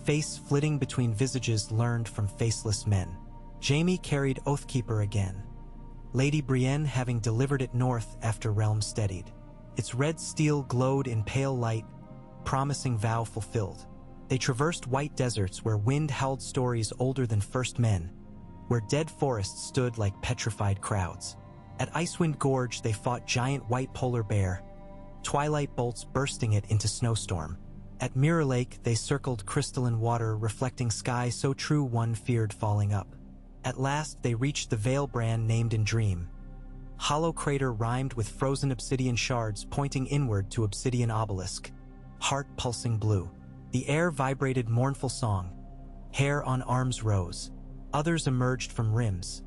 face flitting between visages learned from faceless men. Jaime carried Oathkeeper again, Lady Brienne having delivered it north after realm steadied. Its red steel glowed in pale light, promising vow fulfilled. They traversed white deserts where wind howled stories older than first men, where dead forests stood like petrified crowds. At Icewind Gorge they fought giant white polar bear, twilight bolts bursting it into snowstorm. At Mirror Lake they circled crystalline water reflecting sky so true one feared falling up. At last they reached the Vale Bran named in dream. Hollow crater rhymed with frozen obsidian shards pointing inward to obsidian obelisk, heart pulsing blue. The air vibrated mournful song. Hair on arms rose. Others emerged from rims.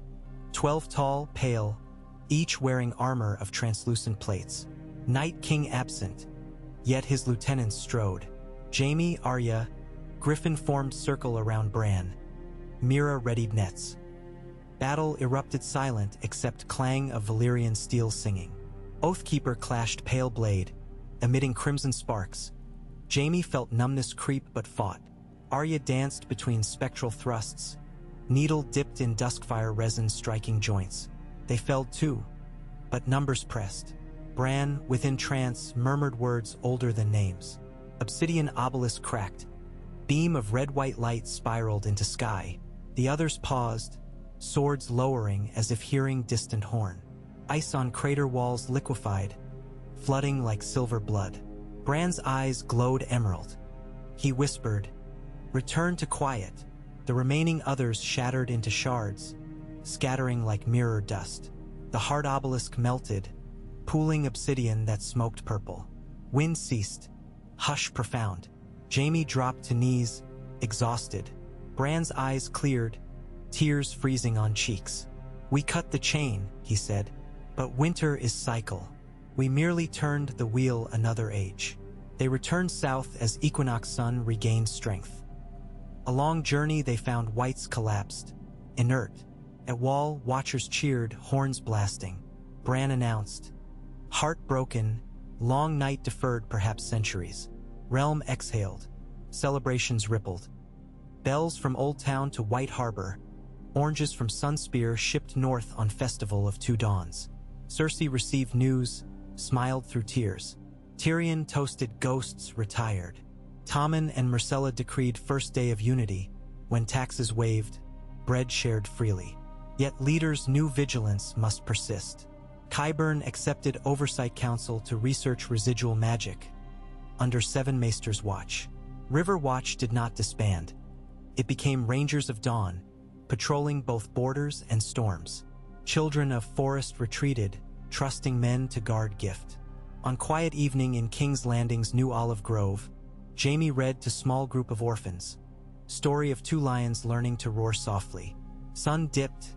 12 tall, pale, each wearing armor of translucent plates. Night King absent, yet his lieutenants strode. Jaime, Arya, Griffin formed circle around Bran. Mira readied nets. Battle erupted silent except clang of Valyrian steel singing. Oathkeeper clashed pale blade, emitting crimson sparks. Jaime felt numbness creep but fought. Arya danced between spectral thrusts, needle dipped in duskfire resin striking joints. They felled too, but numbers pressed. Bran, within trance, murmured words older than names. Obsidian obelisk cracked. Beam of red-white light spiraled into sky. The others paused, swords lowering as if hearing distant horn. Ice on crater walls liquefied, flooding like silver blood. Bran's eyes glowed emerald. He whispered, "Return to quiet." The remaining others shattered into shards, scattering like mirror dust. The hard obelisk melted, pooling obsidian that smoked purple. Wind ceased. Hush profound. Jaime dropped to knees, exhausted. Bran's eyes cleared, tears freezing on cheeks. "We cut the chain," he said, "but winter is cycle. We merely turned the wheel another age." They returned south as equinox sun regained strength. Along journey they found whites collapsed, inert. At wall, watchers cheered, horns blasting. Bran announced, "Heart broken, long night deferred perhaps centuries." Realm exhaled. Celebrations rippled. Bells from Old Town to White Harbor. Oranges from Sunspear shipped north on Festival of Two Dawns. Cersei received news, smiled through tears. Tyrion toasted ghosts retired. Tommen and Myrcella decreed first day of unity, when taxes waived, bread shared freely. Yet leaders knew vigilance must persist. Qyburn accepted Oversight Council to research residual magic, under Seven Maesters' watch. River Watch did not disband. It became Rangers of Dawn, patrolling both borders and storms. Children of Forest retreated, trusting men to guard gift. On quiet evening in King's Landing's New Olive Grove, Jaime read to small group of orphans. Story of two lions learning to roar softly. Sun dipped,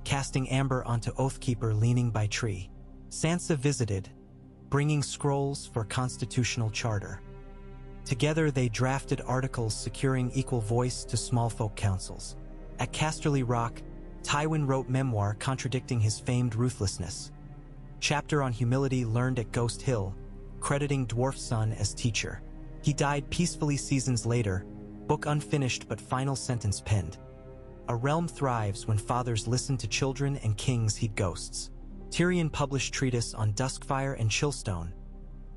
casting amber onto Oathkeeper leaning by tree. Sansa visited, bringing scrolls for constitutional charter. Together they drafted articles securing equal voice to small folk councils. At Casterly Rock, Tywin wrote memoir contradicting his famed ruthlessness. Chapter on humility learned at Ghost Hill, crediting Dwarf Son as teacher. He died peacefully seasons later, book unfinished but final sentence penned. A realm thrives when fathers listen to children and kings heed ghosts. Tyrion published treatise on Duskfire and Chillstone,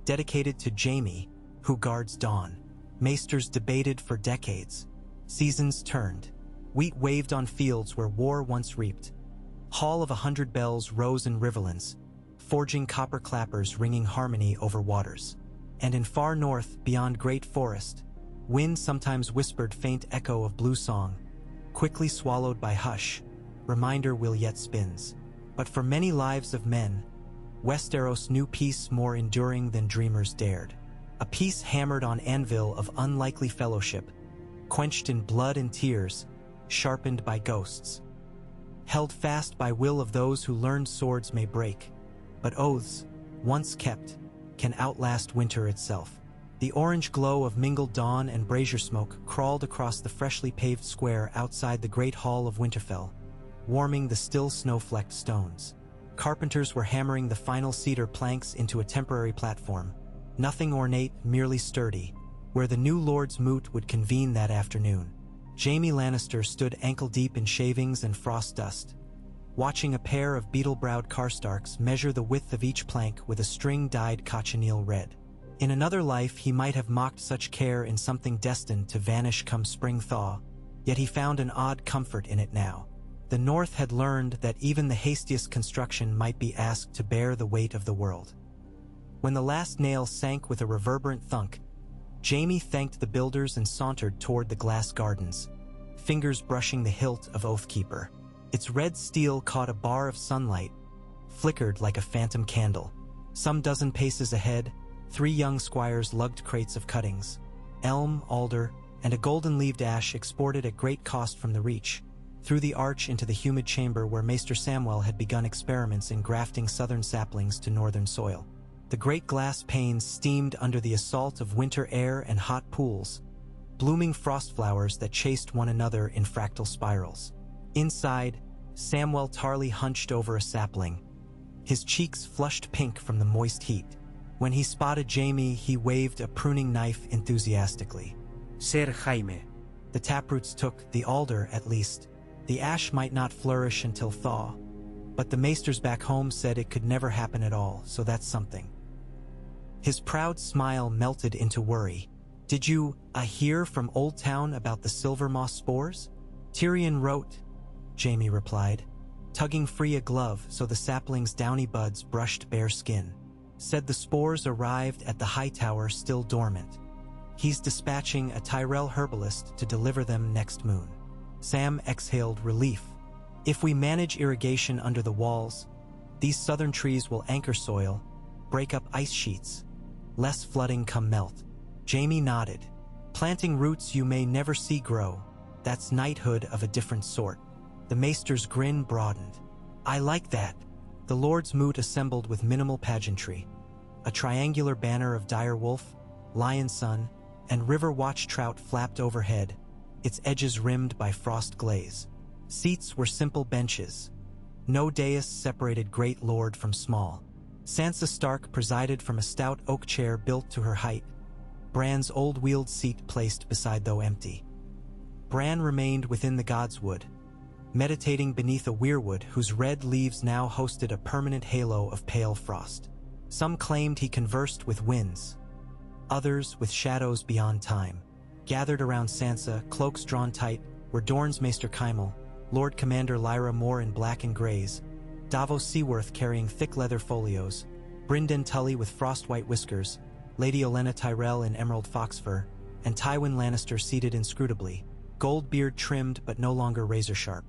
dedicated to Jaime, who guards dawn. Maesters debated for decades. Seasons turned. Wheat waved on fields where war once reaped. Hall of 100 bells rose in riverlands, forging copper clappers ringing harmony over waters. And in far north, beyond great forest, wind sometimes whispered faint echo of blue song, quickly swallowed by hush, reminder will yet spins. But for many lives of men, Westeros knew peace more enduring than dreamers dared. A peace hammered on anvil of unlikely fellowship, quenched in blood and tears, sharpened by ghosts. Held fast by will of those who learned swords may break, but oaths, once kept, can outlast winter itself. The orange glow of mingled dawn and brazier smoke crawled across the freshly paved square outside the great hall of Winterfell, warming the still snow-flecked stones. Carpenters were hammering the final cedar planks into a temporary platform, nothing ornate, merely sturdy, where the new Lord's Moot would convene that afternoon. Jaime Lannister stood ankle-deep in shavings and frost dust, watching a pair of beetle-browed Karstarks measure the width of each plank with a string dyed cochineal red. In another life he might have mocked such care in something destined to vanish come spring thaw, yet he found an odd comfort in it now. The North had learned that even the hastiest construction might be asked to bear the weight of the world. When the last nail sank with a reverberant thunk, Jaime thanked the builders and sauntered toward the glass gardens, fingers brushing the hilt of Oathkeeper. Its red steel caught a bar of sunlight, flickered like a phantom candle. Some dozen paces ahead, 3 young squires lugged crates of cuttings. Elm, alder, and a golden-leaved ash exported at great cost from the reach, through the arch into the humid chamber where Maester Samwell had begun experiments in grafting southern saplings to northern soil. The great glass panes steamed under the assault of winter air and hot pools, blooming frost flowers that chased one another in fractal spirals. Inside, Samwell Tarly hunched over a sapling, his cheeks flushed pink from the moist heat. When he spotted Jaime, he waved a pruning knife enthusiastically. Ser Jaime. The taproots took, the alder at least. The ash might not flourish until thaw, but the maesters back home said it could never happen at all, so that's something. His proud smile melted into worry. Did you hear from Old Town about the silver moss spores? Tyrion wrote, Jaime replied, tugging free a glove so the sapling's downy buds brushed bare skin. Said the spores arrived at the high tower still dormant. He's dispatching a Tyrell herbalist to deliver them next moon. Sam exhaled relief. If we manage irrigation under the walls, these southern trees will anchor soil, break up ice sheets. Less flooding come melt. Jaime nodded. Planting roots you may never see grow. That's knighthood of a different sort. The maester's grin broadened. I like that. The Lord's Moot assembled with minimal pageantry. A triangular banner of dire wolf, lion sun, and river watch trout flapped overhead, its edges rimmed by frost glaze. Seats were simple benches. No dais separated great lord from small. Sansa Stark presided from a stout oak chair built to her height, Bran's old wheeled seat placed beside though empty. Bran remained within the godswood, meditating beneath a weirwood whose red leaves now hosted a permanent halo of pale frost. Some claimed he conversed with winds, others with shadows beyond time. Gathered around Sansa, cloaks drawn tight, were Dorne's Maester Kymel, Lord Commander Lyra Moore in black and grays, Davos Seaworth carrying thick leather folios, Brynden Tully with frost-white whiskers, Lady Olenna Tyrell in emerald fox fur, and Tywin Lannister seated inscrutably, gold beard trimmed but no longer razor-sharp.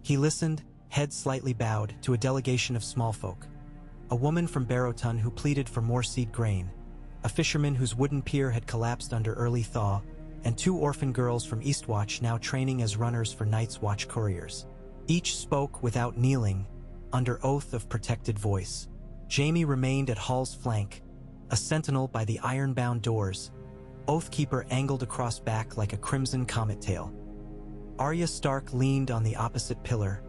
He listened, head slightly bowed, to a delegation of small folk. A woman from Barrowton who pleaded for more seed grain, a fisherman whose wooden pier had collapsed under early thaw, and 2 orphan girls from Eastwatch now training as runners for Night's Watch couriers. Each spoke without kneeling, under oath of protected voice. Jaime remained at Hall's flank, a sentinel by the iron-bound doors, Oathkeeper angled across back like a crimson comet tail. Arya Stark leaned on the opposite pillar,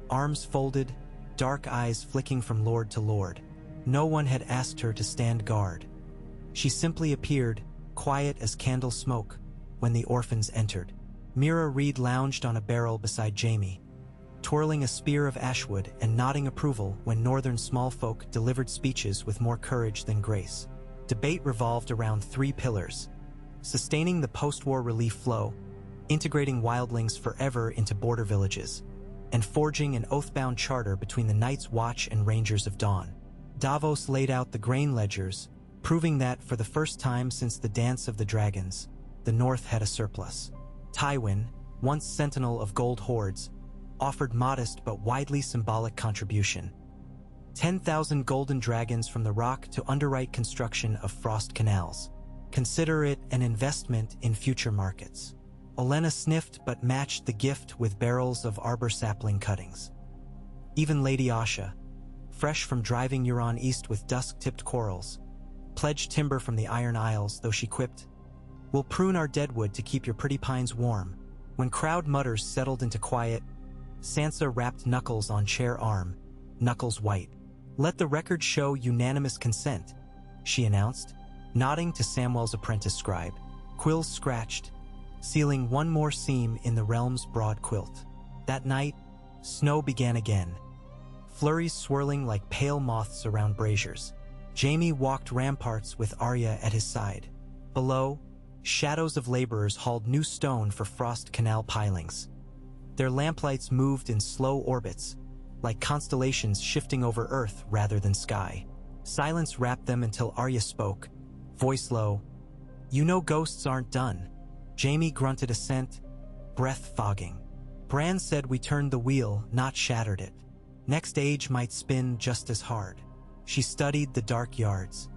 arms folded, dark eyes flicking from lord to lord. No one had asked her to stand guard. She simply appeared, quiet as candle smoke, when the orphans entered. Mira Reed lounged on a barrel beside Jaime, twirling a spear of ashwood and nodding approval when northern small folk delivered speeches with more courage than grace. Debate revolved around 3 pillars: sustaining the post-war relief flow, integrating wildlings forever into border villages, and forging an oath-bound charter between the Night's Watch and Rangers of Dawn. Davos laid out the grain ledgers, proving that, for the first time since the Dance of the Dragons, the North had a surplus. Tywin, once sentinel of gold hoards, offered modest but widely symbolic contribution: 10,000 golden dragons from the rock to underwrite construction of frost canals. Consider it an investment in future markets. Olenna sniffed but matched the gift with barrels of arbor sapling cuttings. Even Lady Asha, fresh from driving Euron east with dusk-tipped corals, pledged timber from the Iron Isles, though she quipped, "We'll prune our deadwood to keep your pretty pines warm." When crowd mutters settled into quiet, Sansa rapped Knuckles on chair arm, knuckles white. "Let the record show unanimous consent," she announced, nodding to Samwell's apprentice scribe. Quills scratched, sealing one more seam in the realm's broad quilt. That night, snow began again, flurries swirling like pale moths around braziers. Jaime walked ramparts with Arya at his side. Below, shadows of laborers hauled new stone for frost canal pilings. Their lamplights moved in slow orbits, like constellations shifting over earth rather than sky. Silence wrapped them until Arya spoke, voice low. "You know ghosts aren't done." Jaime grunted assent, breath fogging. "Bran said we turned the wheel, not shattered it. Next age might spin just as hard." She studied the dark yards.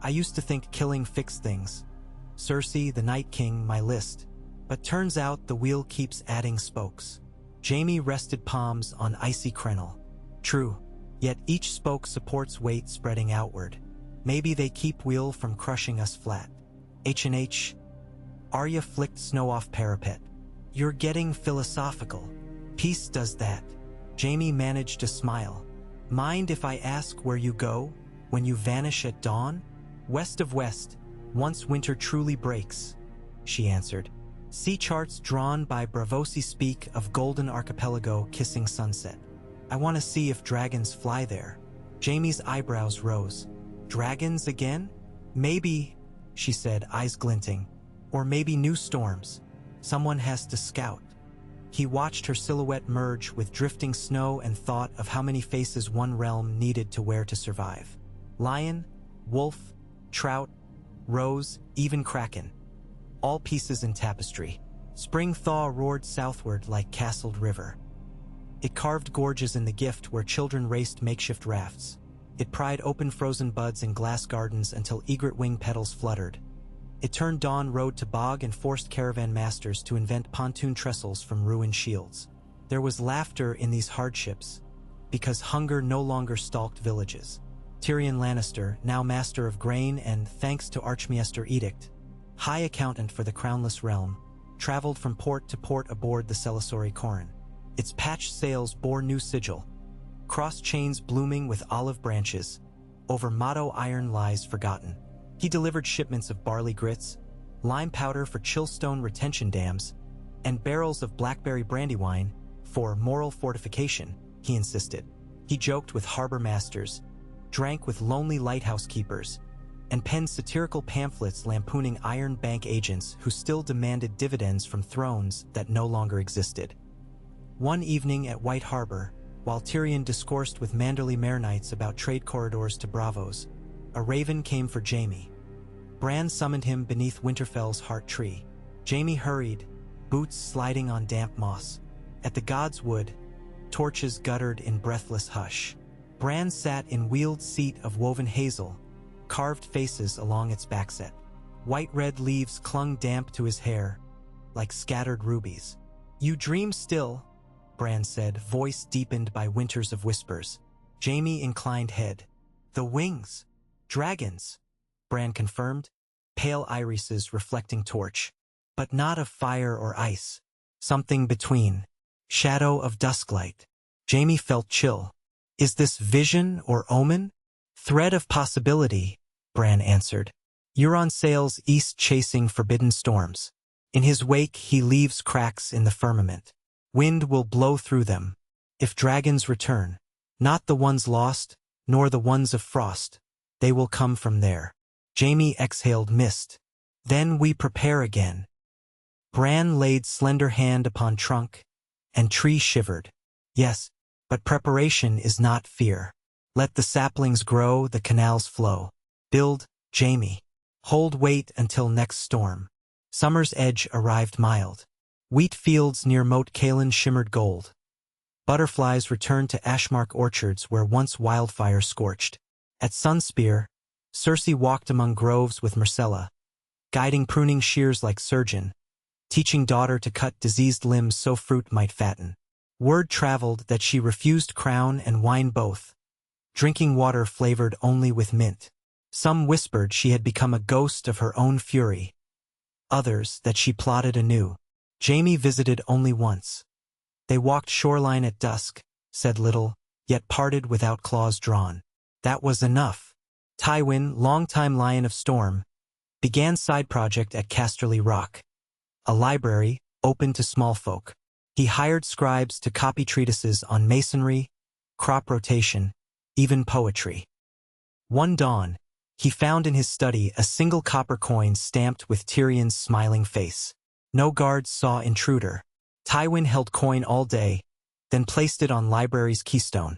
"I used to think killing fixed things. Cersei, the Night King, my list. But turns out the wheel keeps adding spokes." Jaime rested palms on icy crenel. "True, yet each spoke supports weight spreading outward. Maybe they keep wheel from crushing us flat." H&H. Arya flicked snow off parapet. "You're getting philosophical." "Peace does that." Jaime managed to smile. "Mind if I ask where you go when you vanish at dawn?" "West of West, once winter truly breaks," she answered. "Sea charts drawn by Braavosi speak of golden archipelago kissing sunset. I want to see if dragons fly there." Jaime's eyebrows rose. "Dragons again?" "Maybe," she said, eyes glinting. "Or maybe new storms. Someone has to scout." He watched her silhouette merge with drifting snow and thought of how many faces one realm needed to wear to survive. Lion, wolf, trout, rose, even kraken. All pieces in tapestry. Spring thaw roared southward like castled river. It carved gorges in the gift where children raced makeshift rafts. It pried open frozen buds in glass gardens until egret wing petals fluttered. It turned dawn road to bog and forced caravan masters to invent pontoon trestles from ruined shields. There was laughter in these hardships, because hunger no longer stalked villages. Tyrion Lannister, now master of grain and, thanks to Archmaester Edict, High Accountant for the Crownless Realm, traveled from port to port aboard the Celisori Corrin. Its patched sails bore new sigil, cross chains blooming with olive branches. Over motto iron lies forgotten. He delivered shipments of barley grits, lime powder for chillstone retention dams, and barrels of blackberry brandywine for moral fortification, he insisted. He joked with harbor masters, drank with lonely lighthouse keepers, and penned satirical pamphlets lampooning Iron Bank agents who still demanded dividends from thrones that no longer existed. One evening at White Harbor, while Tyrion discoursed with Manderley Maronites about trade corridors to Bravos, a raven came for Jaime. Bran summoned him beneath Winterfell's heart tree. Jaime hurried, boots sliding on damp moss. At the God's Wood, torches guttered in breathless hush. Bran sat in wheeled seat of woven hazel, carved faces along its backset. White-red leaves clung damp to his hair, like scattered rubies. "You dream still," Bran said, voice deepened by winters of whispers. Jaime inclined head. "The wings. Dragons," Bran confirmed, pale irises reflecting torch. "But not of fire or ice. Something between. Shadow of dusklight." Jaime felt chill. "Is this vision or omen?" "Thread of possibility," Bran answered. "Euron sails east chasing forbidden storms. In his wake he leaves cracks in the firmament. Wind will blow through them. If dragons return, not the ones lost, nor the ones of frost, they will come from there." Jaime exhaled mist. "Then we prepare again." Bran laid slender hand upon trunk, and tree shivered. "Yes, but preparation is not fear. Let the saplings grow, the canals flow. Build, Jaime. Hold wait until next storm." Summer's edge arrived mild. Wheat fields near Moat Cailin shimmered gold. Butterflies returned to Ashmark orchards where once wildfire scorched. At Sunspear, Cersei walked among groves with Myrcella, guiding pruning shears like surgeon, teaching daughter to cut diseased limbs so fruit might fatten. Word traveled that she refused crown and wine both, drinking water flavored only with mint. Some whispered she had become a ghost of her own fury, others that she plotted anew. Jaime visited only once. They walked shoreline at dusk, said little, yet parted without claws drawn. That was enough. Tywin, longtime Lion of Storm, began side project at Casterly Rock, a library open to small folk. He hired scribes to copy treatises on masonry, crop rotation, even poetry. One dawn, he found in his study a single copper coin stamped with Tyrion's smiling face. No guards saw intruder. Tywin held coin all day, then placed it on library's keystone.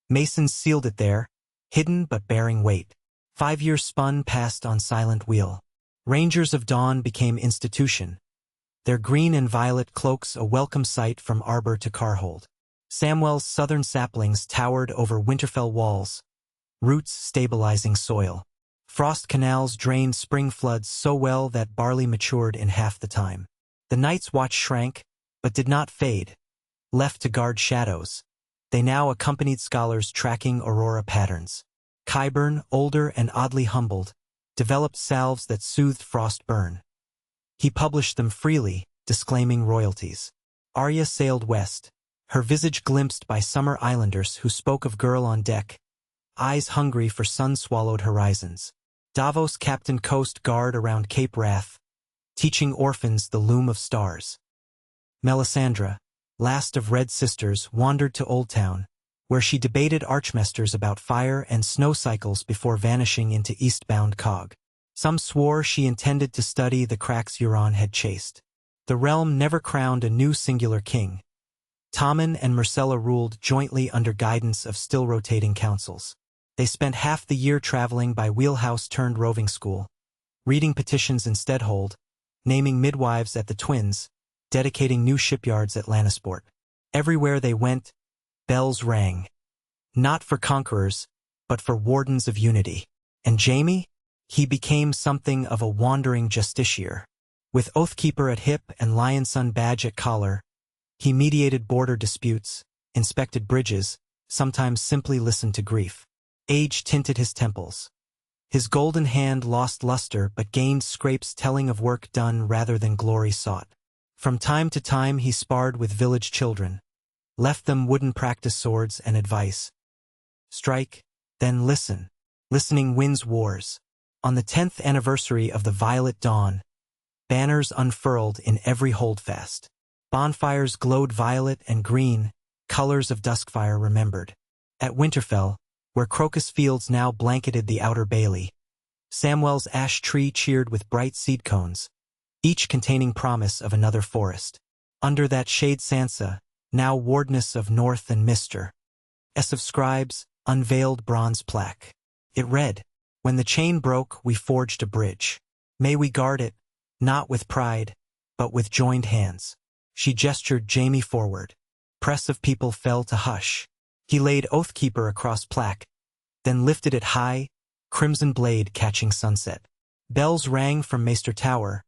Masons sealed it there, hidden but bearing weight. 5 years spun past on silent wheel. Rangers of Dawn became institution, their green and violet cloaks a welcome sight from arbor to carhold. Samwell's southern saplings towered over Winterfell walls, roots stabilizing soil. Frost canals drained spring floods so well that barley matured in half the time. The Night's Watch shrank, but did not fade. Left to guard shadows, they now accompanied scholars tracking aurora patterns. Qyburn, older and oddly humbled, developed salves that soothed frost burn. He published them freely, disclaiming royalties. Arya sailed west, her visage glimpsed by summer islanders who spoke of girl on deck, eyes hungry for sun-swallowed horizons. Davos captained coast guard around Cape Wrath, teaching orphans the loom of stars. Melisandre, last of Red Sisters, wandered to Old Town, where she debated archmesters about fire and snow cycles before vanishing into eastbound Cog. Some swore she intended to study the cracks Euron had chased. The realm never crowned a new singular king. Tommen and Myrcella ruled jointly under guidance of still-rotating councils. They spent half the year traveling by wheelhouse-turned-roving school, reading petitions in Steadhold, naming midwives at the Twins, dedicating new shipyards at Lannisport. Everywhere they went, bells rang. Not for conquerors, but for wardens of unity. And Jaime? He became something of a wandering justiciar. With Oathkeeper at hip and Lionson badge at collar, he mediated border disputes, inspected bridges, sometimes simply listened to grief. Age tinted his temples. His golden hand lost luster but gained scrapes telling of work done rather than glory sought. From time to time he sparred with village children, left them wooden practice swords and advice. Strike, then listen. Listening wins wars. On the 10th anniversary of the Violet Dawn, banners unfurled in every holdfast. Bonfires glowed violet and green, colors of Duskfire remembered. At Winterfell, where crocus fields now blanketed the outer bailey. Samwell's ash tree cheered with bright seed cones, each containing promise of another forest. Under that shade Sansa, now wardness of North and Mister, S of Scribes, unveiled bronze plaque. It read, "When the chain broke, we forged a bridge. May we guard it, not with pride, but with joined hands." She gestured Jaime forward. Press of people fell to hush. He laid Oathkeeper across plaque, then lifted it high, crimson blade catching sunset. Bells rang from Maester Tower,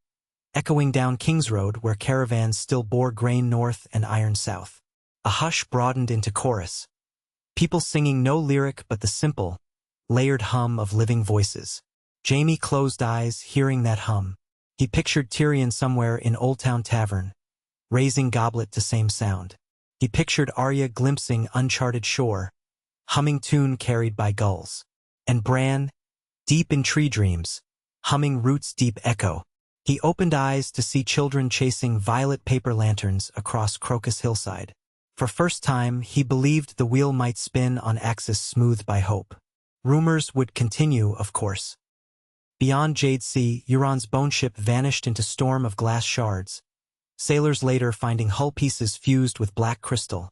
echoing down King's Road where caravans still bore grain north and iron south. A hush broadened into chorus, people singing no lyric but the simple, layered hum of living voices. Jaime closed eyes, hearing that hum. He pictured Tyrion somewhere in Old Town Tavern, raising goblet to same sound. He pictured Arya glimpsing uncharted shore, humming tune carried by gulls. And Bran, deep in tree dreams, humming roots deep echo. He opened eyes to see children chasing violet paper lanterns across Crocus hillside. For first time, he believed the wheel might spin on axis smoothed by hope. Rumors would continue, of course. Beyond Jade Sea, Euron's bone ship vanished into storm of glass shards, sailors later finding hull pieces fused with black crystal,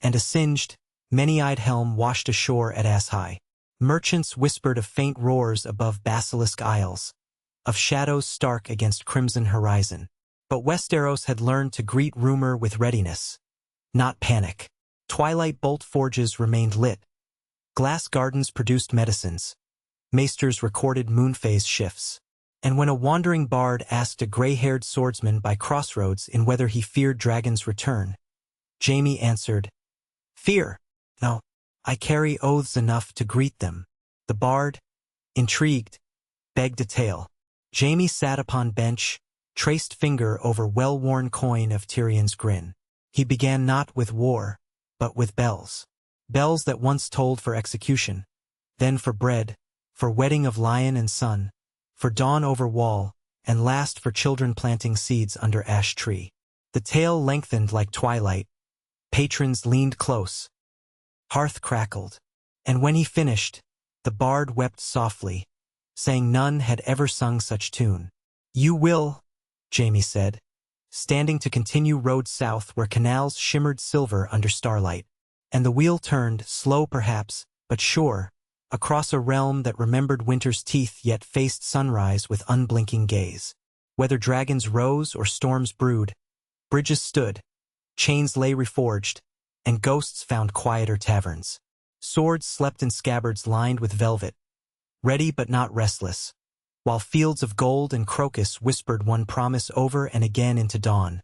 and a singed, many-eyed helm washed ashore at Ass High. Merchants whispered of faint roars above Basilisk Isles, of shadows stark against crimson horizon. But Westeros had learned to greet rumor with readiness, not panic. Twilight bolt forges remained lit. Glass gardens produced medicines. Maesters recorded moonphase shifts. And when a wandering bard asked a gray-haired swordsman by crossroads in whether he feared dragons' return, Jaime answered, "Fear? No, I carry oaths enough to greet them." The bard, intrigued, begged a tale. Jaime sat upon bench, traced finger over well-worn coin of Tyrion's grin. He began not with war, but with bells. Bells that once tolled for execution, then for bread, for wedding of lion and son, for dawn over wall, and last for children planting seeds under ash tree. The tale lengthened like twilight. Patrons leaned close. Hearth crackled. And when he finished, the bard wept softly, saying none had ever sung such tune. "You will," Jaime said, standing to continue rode south where canals shimmered silver under starlight. And the wheel turned, slow perhaps, but sure, across a realm that remembered winter's teeth yet faced sunrise with unblinking gaze. Whether dragons rose or storms brewed, bridges stood, chains lay reforged, and ghosts found quieter taverns. Swords slept in scabbards lined with velvet, ready but not restless, while fields of gold and crocus whispered one promise over and again into dawn.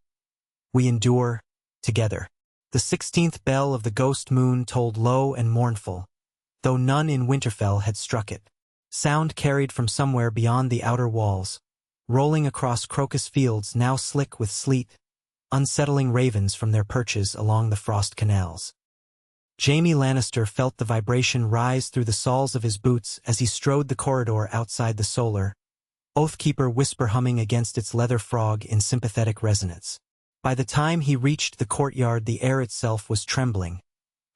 We endure, together. The 16th bell of the ghost moon tolled low and mournful, though none in Winterfell had struck it. Sound carried from somewhere beyond the outer walls, rolling across crocus fields now slick with sleet, unsettling ravens from their perches along the frost canals. Jaime Lannister felt the vibration rise through the soles of his boots as he strode the corridor outside the Solar, Oathkeeper whisper humming against its leather frog in sympathetic resonance. By the time he reached the courtyard, the air itself was trembling,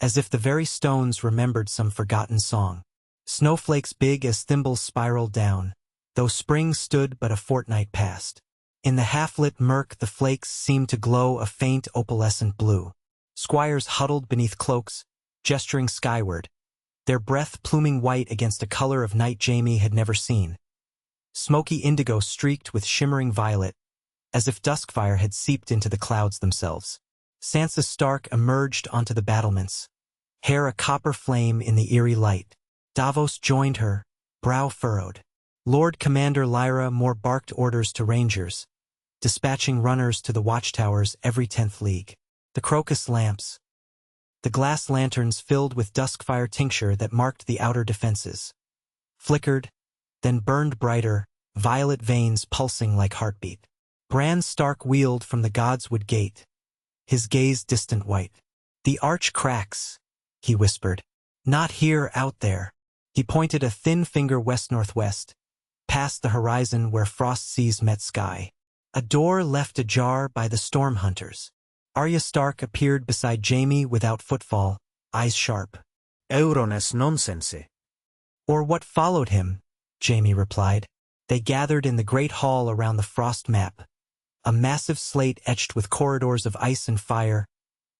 as if the very stones remembered some forgotten song. Snowflakes big as thimbles spiraled down, though spring stood but a fortnight past. In the half-lit murk the flakes seemed to glow a faint opalescent blue. Squires huddled beneath cloaks, gesturing skyward, their breath pluming white against a color of night Jaime had never seen. Smoky indigo streaked with shimmering violet, as if duskfire had seeped into the clouds themselves. Sansa Stark emerged onto the battlements, hair a copper flame in the eerie light. Davos joined her, brow furrowed. Lord Commander Lyra more barked orders to rangers, dispatching runners to the watchtowers every 10th league. The crocus lamps, the glass lanterns filled with duskfire tincture that marked the outer defenses, flickered, then burned brighter, violet veins pulsing like heartbeat. Bran Stark wheeled from the Godswood Gate, his gaze distant white. "The arch cracks," he whispered. "Not here, out there." He pointed a thin finger west-northwest, past the horizon where frost seas met sky. A door left ajar by the storm hunters. Arya Stark appeared beside Jaime without footfall, eyes sharp. Euronas nonsense. Or what followed him, Jaime replied. They gathered in the great hall around the frost map, a massive slate etched with corridors of ice and fire,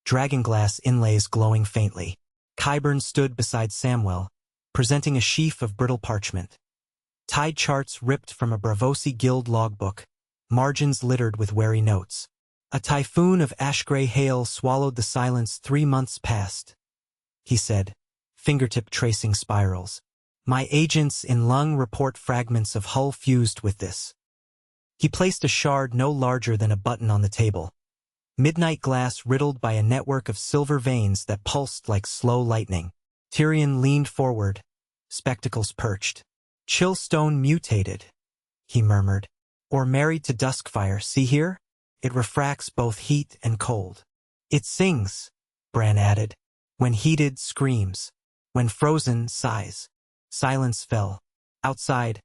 dragonglass inlays glowing faintly. Qyburn stood beside Samwell, presenting a sheaf of brittle parchment. Tide charts ripped from a Braavosi Guild logbook, margins littered with wary notes. A typhoon of ash-gray hail swallowed the silence 3 months past, he said, fingertip tracing spirals. My agents in Lung report fragments of hull fused with this. He placed a shard no larger than a button on the table. Midnight glass riddled by a network of silver veins that pulsed like slow lightning. Tyrion leaned forward, spectacles perched. Chillstone mutated, he murmured. Or married to Duskfire, see here? It refracts both heat and cold. It sings, Bran added. When heated, screams. When frozen, sighs. Silence fell. Outside,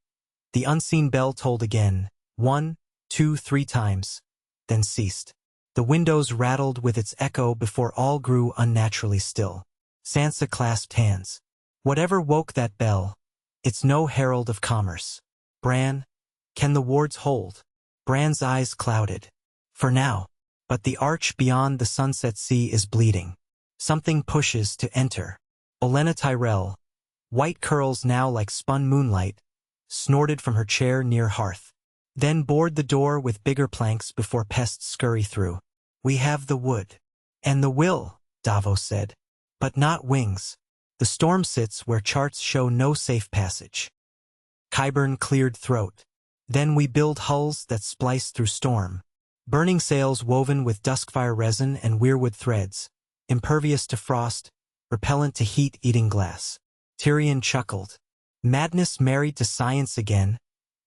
the unseen bell tolled again, 1, 2, 3 times, then ceased. The windows rattled with its echo before all grew unnaturally still. Sansa clasped hands. Whatever woke that bell, it's no herald of commerce. Bran, can the wards hold? Bran's eyes clouded. For now. But the arch beyond the sunset sea is bleeding. Something pushes to enter. Olenna Tyrell, white curls now like spun moonlight, snorted from her chair near hearth. Then board the door with bigger planks before pests scurry through. We have the wood. And the will, Davos said. But not wings. The storm sits where charts show no safe passage. Qyburn cleared throat. Then we build hulls that splice through storm. Burning sails woven with duskfire resin and weirwood threads, impervious to frost, repellent to heat-eating glass. Tyrion chuckled. Madness married to science again.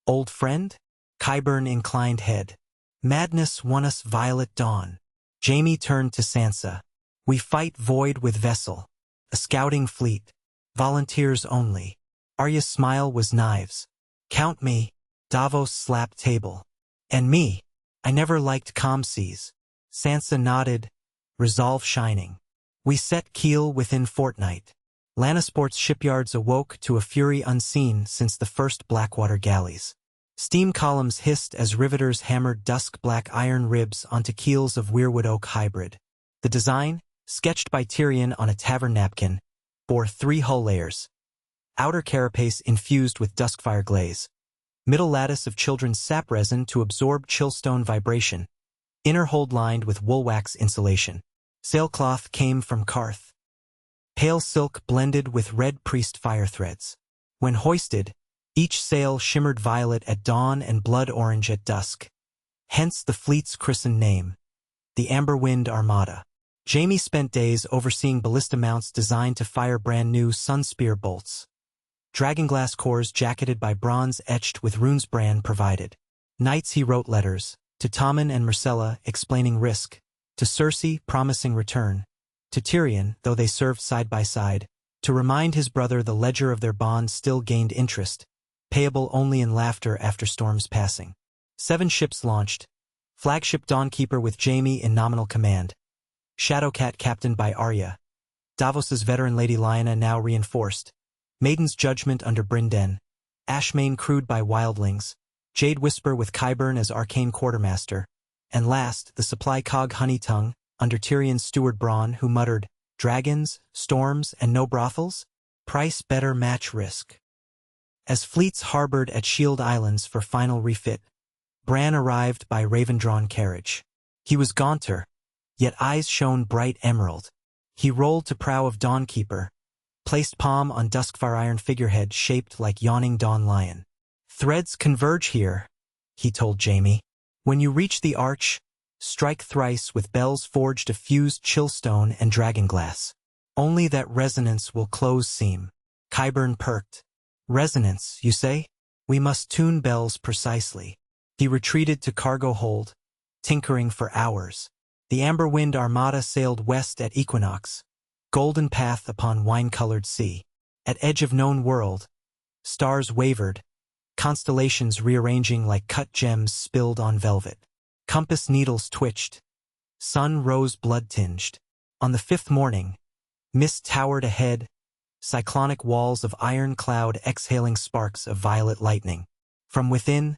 Old friend? Qyburn inclined head. Madness won us Violet Dawn. Jaime turned to Sansa. We fight void with vessel. A scouting fleet. Volunteers only. Arya's smile was knives. Count me. Davos slapped table. And me. I never liked calm seas. Sansa nodded, resolve shining. We set keel within fortnight. Lannisport's shipyards awoke to a fury unseen since the first Blackwater galleys. Steam columns hissed as riveters hammered dusk-black iron ribs onto keels of weirwood oak hybrid. The design, sketched by Tyrion on a tavern napkin, bore 3 hull layers. Outer carapace infused with duskfire glaze. Middle lattice of children's sap resin to absorb chillstone vibration. Inner hold lined with wool wax insulation. Sailcloth came from Karth. Pale silk blended with red priest fire threads. When hoisted, each sail shimmered violet at dawn and blood orange at dusk. Hence the fleet's christened name, the Amberwind Armada. Jaime spent days overseeing ballista mounts designed to fire brand new sunspear bolts. Dragonglass cores jacketed by bronze etched with runes Bran provided. Nights he wrote letters, to Tommen and Myrcella explaining risk, to Cersei promising return, to Tyrion, though they served side by side, to remind his brother the ledger of their bond still gained interest, payable only in laughter after storms passing. 7 ships launched. Flagship Dawnkeeper with Jaime in nominal command. Shadowcat captained by Arya. Davos's veteran Lady Lyanna now reinforced. Maiden's Judgment under Brynden. Ashmain crewed by wildlings. Jade Whisper with Qyburn as arcane quartermaster. And last, the supply cog Honeytongue, under Tyrion's steward Bronn, who muttered, dragons, storms, and no brothels? Price better match risk. As fleets harbored at Shield Islands for final refit, Bran arrived by raven-drawn carriage. He was gaunter, yet eyes shone bright emerald. He rolled to prow of Dawnkeeper, placed palm on duskfire iron figurehead shaped like yawning dawn lion. Threads converge here, he told Jaime. When you reach the arch, strike thrice with bells forged of fused chillstone and dragonglass. Only that resonance will close seam. Qyburn perked. Resonance, you say? We must tune bells precisely. He retreated to cargo hold, tinkering for hours. The Amberwind Armada sailed west at equinox. Golden path upon wine-colored sea. At edge of known world, stars wavered, constellations rearranging like cut gems spilled on velvet. Compass needles twitched. Sun rose blood-tinged. On the 5th morning, mist towered ahead, cyclonic walls of iron cloud exhaling sparks of violet lightning. From within,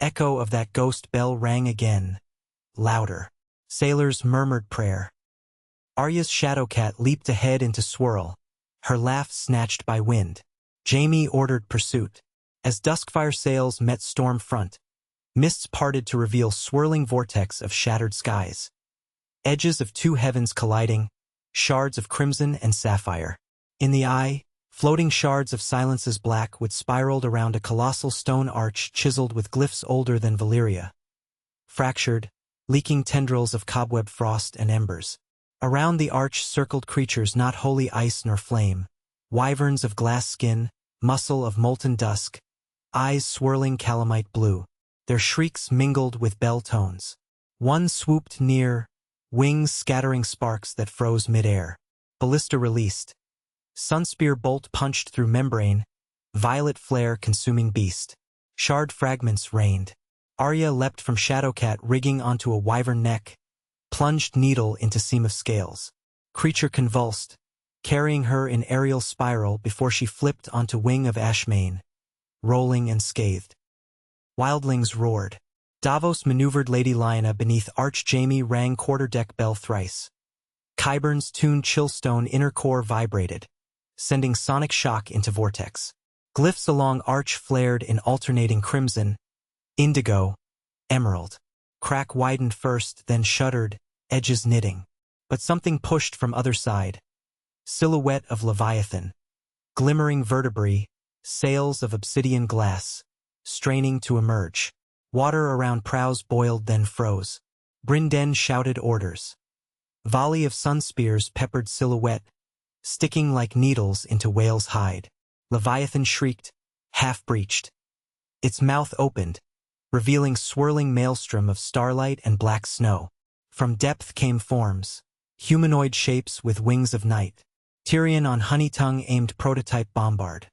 echo of that ghost bell rang again, louder. Sailors murmured prayer. Arya's shadowcat leaped ahead into swirl, her laugh snatched by wind. Jaime ordered pursuit. As duskfire sails met storm front, mists parted to reveal swirling vortex of shattered skies. Edges of two heavens colliding, shards of crimson and sapphire. In the eye, floating shards of silence's black wood spiraled around a colossal stone arch chiseled with glyphs older than Valyria. Fractured, leaking tendrils of cobweb frost and embers. Around the arch circled creatures not wholly ice nor flame, wyverns of glass skin, muscle of molten dusk, eyes swirling calamite blue. Their shrieks mingled with bell tones. One swooped near, wings scattering sparks that froze midair. Ballista released. Sunspear bolt punched through membrane, violet flare consuming beast. Shard fragments rained. Arya leapt from Shadowcat rigging onto a wyvern neck, plunged needle into seam of scales. Creature convulsed, carrying her in aerial spiral before she flipped onto wing of ashmane, rolling and scathed. Wildlings roared. Davos maneuvered Lady Lyanna beneath arch. Jaime rang quarterdeck bell thrice. Qyburn's tuned chillstone inner core vibrated, sending sonic shock into vortex. Glyphs along arch flared in alternating crimson, indigo, emerald. Crack widened first, then shuddered, edges knitting. But something pushed from other side. Silhouette of Leviathan. Glimmering vertebrae, sails of obsidian glass, straining to emerge. Water around prows boiled then froze. Brynden shouted orders. Volley of sunspears peppered silhouette, sticking like needles into whale's hide. Leviathan shrieked, half-breached. Its mouth opened, revealing swirling maelstrom of starlight and black snow. From depth came forms, humanoid shapes with wings of night. Tyrion on Honeytongue aimed prototype bombard.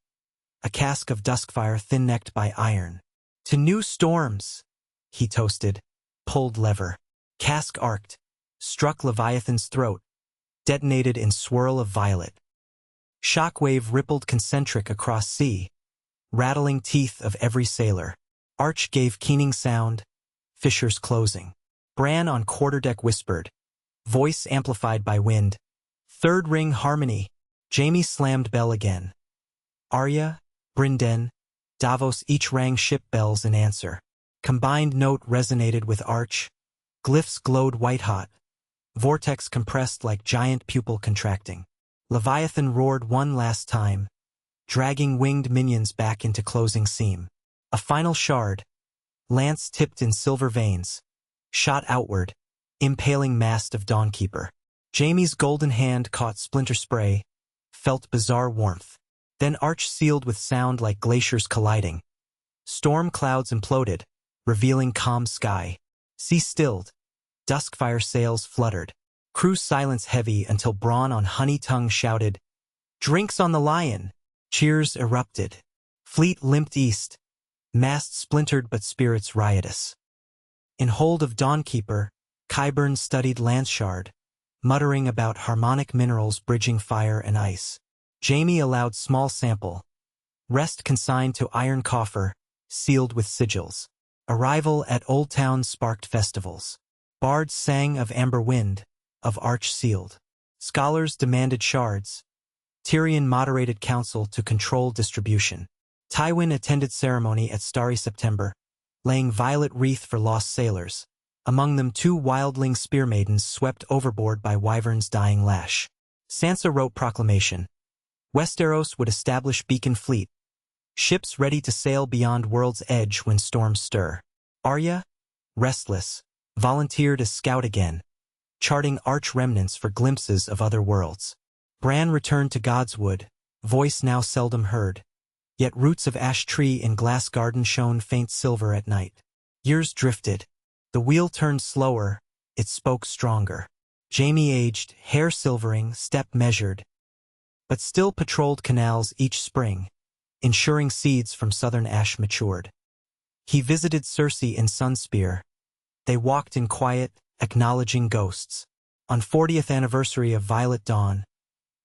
A cask of duskfire thin-necked by iron. To new storms, he toasted, pulled lever. Cask arced, struck Leviathan's throat, detonated in swirl of violet. Shockwave rippled concentric across sea, rattling teeth of every sailor. Arch gave keening sound, fissures closing. Bran on quarterdeck whispered, voice amplified by wind. Third ring harmony. Jaime slammed bell again. Arya, Brynden, Davos each rang ship bells in answer. Combined note resonated with arch. Glyphs glowed white-hot. Vortex compressed like giant pupil contracting. Leviathan roared one last time, dragging winged minions back into closing seam. A final shard, lance tipped in silver veins, shot outward, impaling mast of Dawnkeeper. Jaime's golden hand caught splinter spray, felt bizarre warmth. Then arch sealed with sound like glaciers colliding. Storm clouds imploded, revealing calm sky. Sea stilled. Duskfire sails fluttered. Crew silence heavy until Bronn on Honeytongue shouted, "Drinks on the Lion!" Cheers erupted. Fleet limped east. Mast splintered but spirits riotous. In hold of Dawnkeeper, Qyburn studied Lanceshard, muttering about harmonic minerals bridging fire and ice. Jaime allowed small sample. Rest consigned to iron coffer, sealed with sigils. Arrival at Old Town sparked festivals. Bards sang of amber wind, of arch sealed. Scholars demanded shards. Tyrion moderated council to control distribution. Tywin attended ceremony at Starry September, laying violet wreath for lost sailors. Among them 2 wildling spear maidens swept overboard by Wyvern's dying lash. Sansa wrote proclamation. Westeros would establish beacon fleet. Ships ready to sail beyond world's edge when storms stir. Arya, restless, volunteered as scout again, charting arch remnants for glimpses of other worlds. Bran returned to Godswood, voice now seldom heard. Yet roots of ash tree in glass garden shone faint silver at night. Years drifted. The wheel turned slower, it spoke stronger. Jaime aged, hair silvering, step measured, but still patrolled canals each spring, ensuring seeds from southern ash matured. He visited Cersei in Sunspear. They walked in quiet, acknowledging ghosts. On 40th anniversary of Violet Dawn,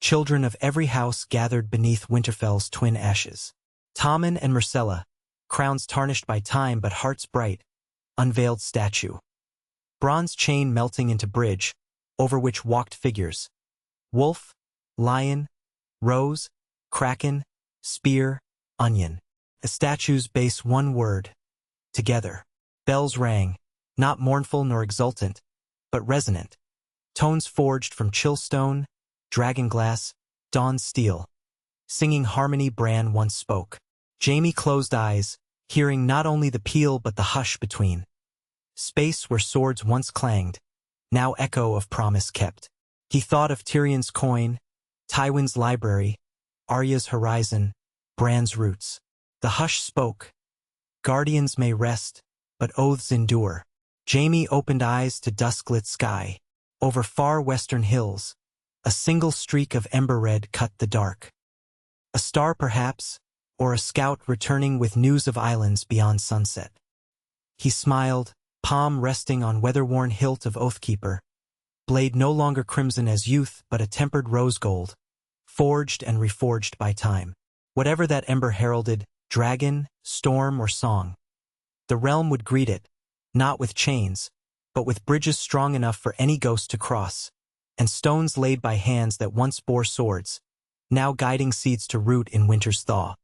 Children of every house gathered beneath Winterfell's twin ashes. Tommen and Myrcella, crowns tarnished by time but hearts bright, unveiled statue. Bronze chain melting into bridge, over which walked figures. Wolf, lion, rose, kraken, spear, onion. The statue's base one word. Together. Bells rang, not mournful nor exultant, but resonant. Tones forged from chill stone, dragon glass, dawn steel. Singing harmony Bran once spoke. Jaime closed eyes, hearing not only the peal but the hush between. Space where swords once clanged, now echo of promise kept. He thought of Tyrion's coin, Tywin's library, Arya's horizon, Bran's roots. The hush spoke. Guardians may rest, but oaths endure. Jaime opened eyes to dusk-lit sky. Over far western hills, a single streak of ember red cut the dark. A star perhaps, or a scout returning with news of islands beyond sunset. He smiled, palm resting on weather-worn hilt of Oathkeeper. Blade no longer crimson as youth but a tempered rose gold, forged and reforged by time. Whatever that ember heralded, dragon, storm, or song, the realm would greet it, not with chains, but with bridges strong enough for any ghost to cross, and stones laid by hands that once bore swords, now guiding seeds to root in winter's thaw.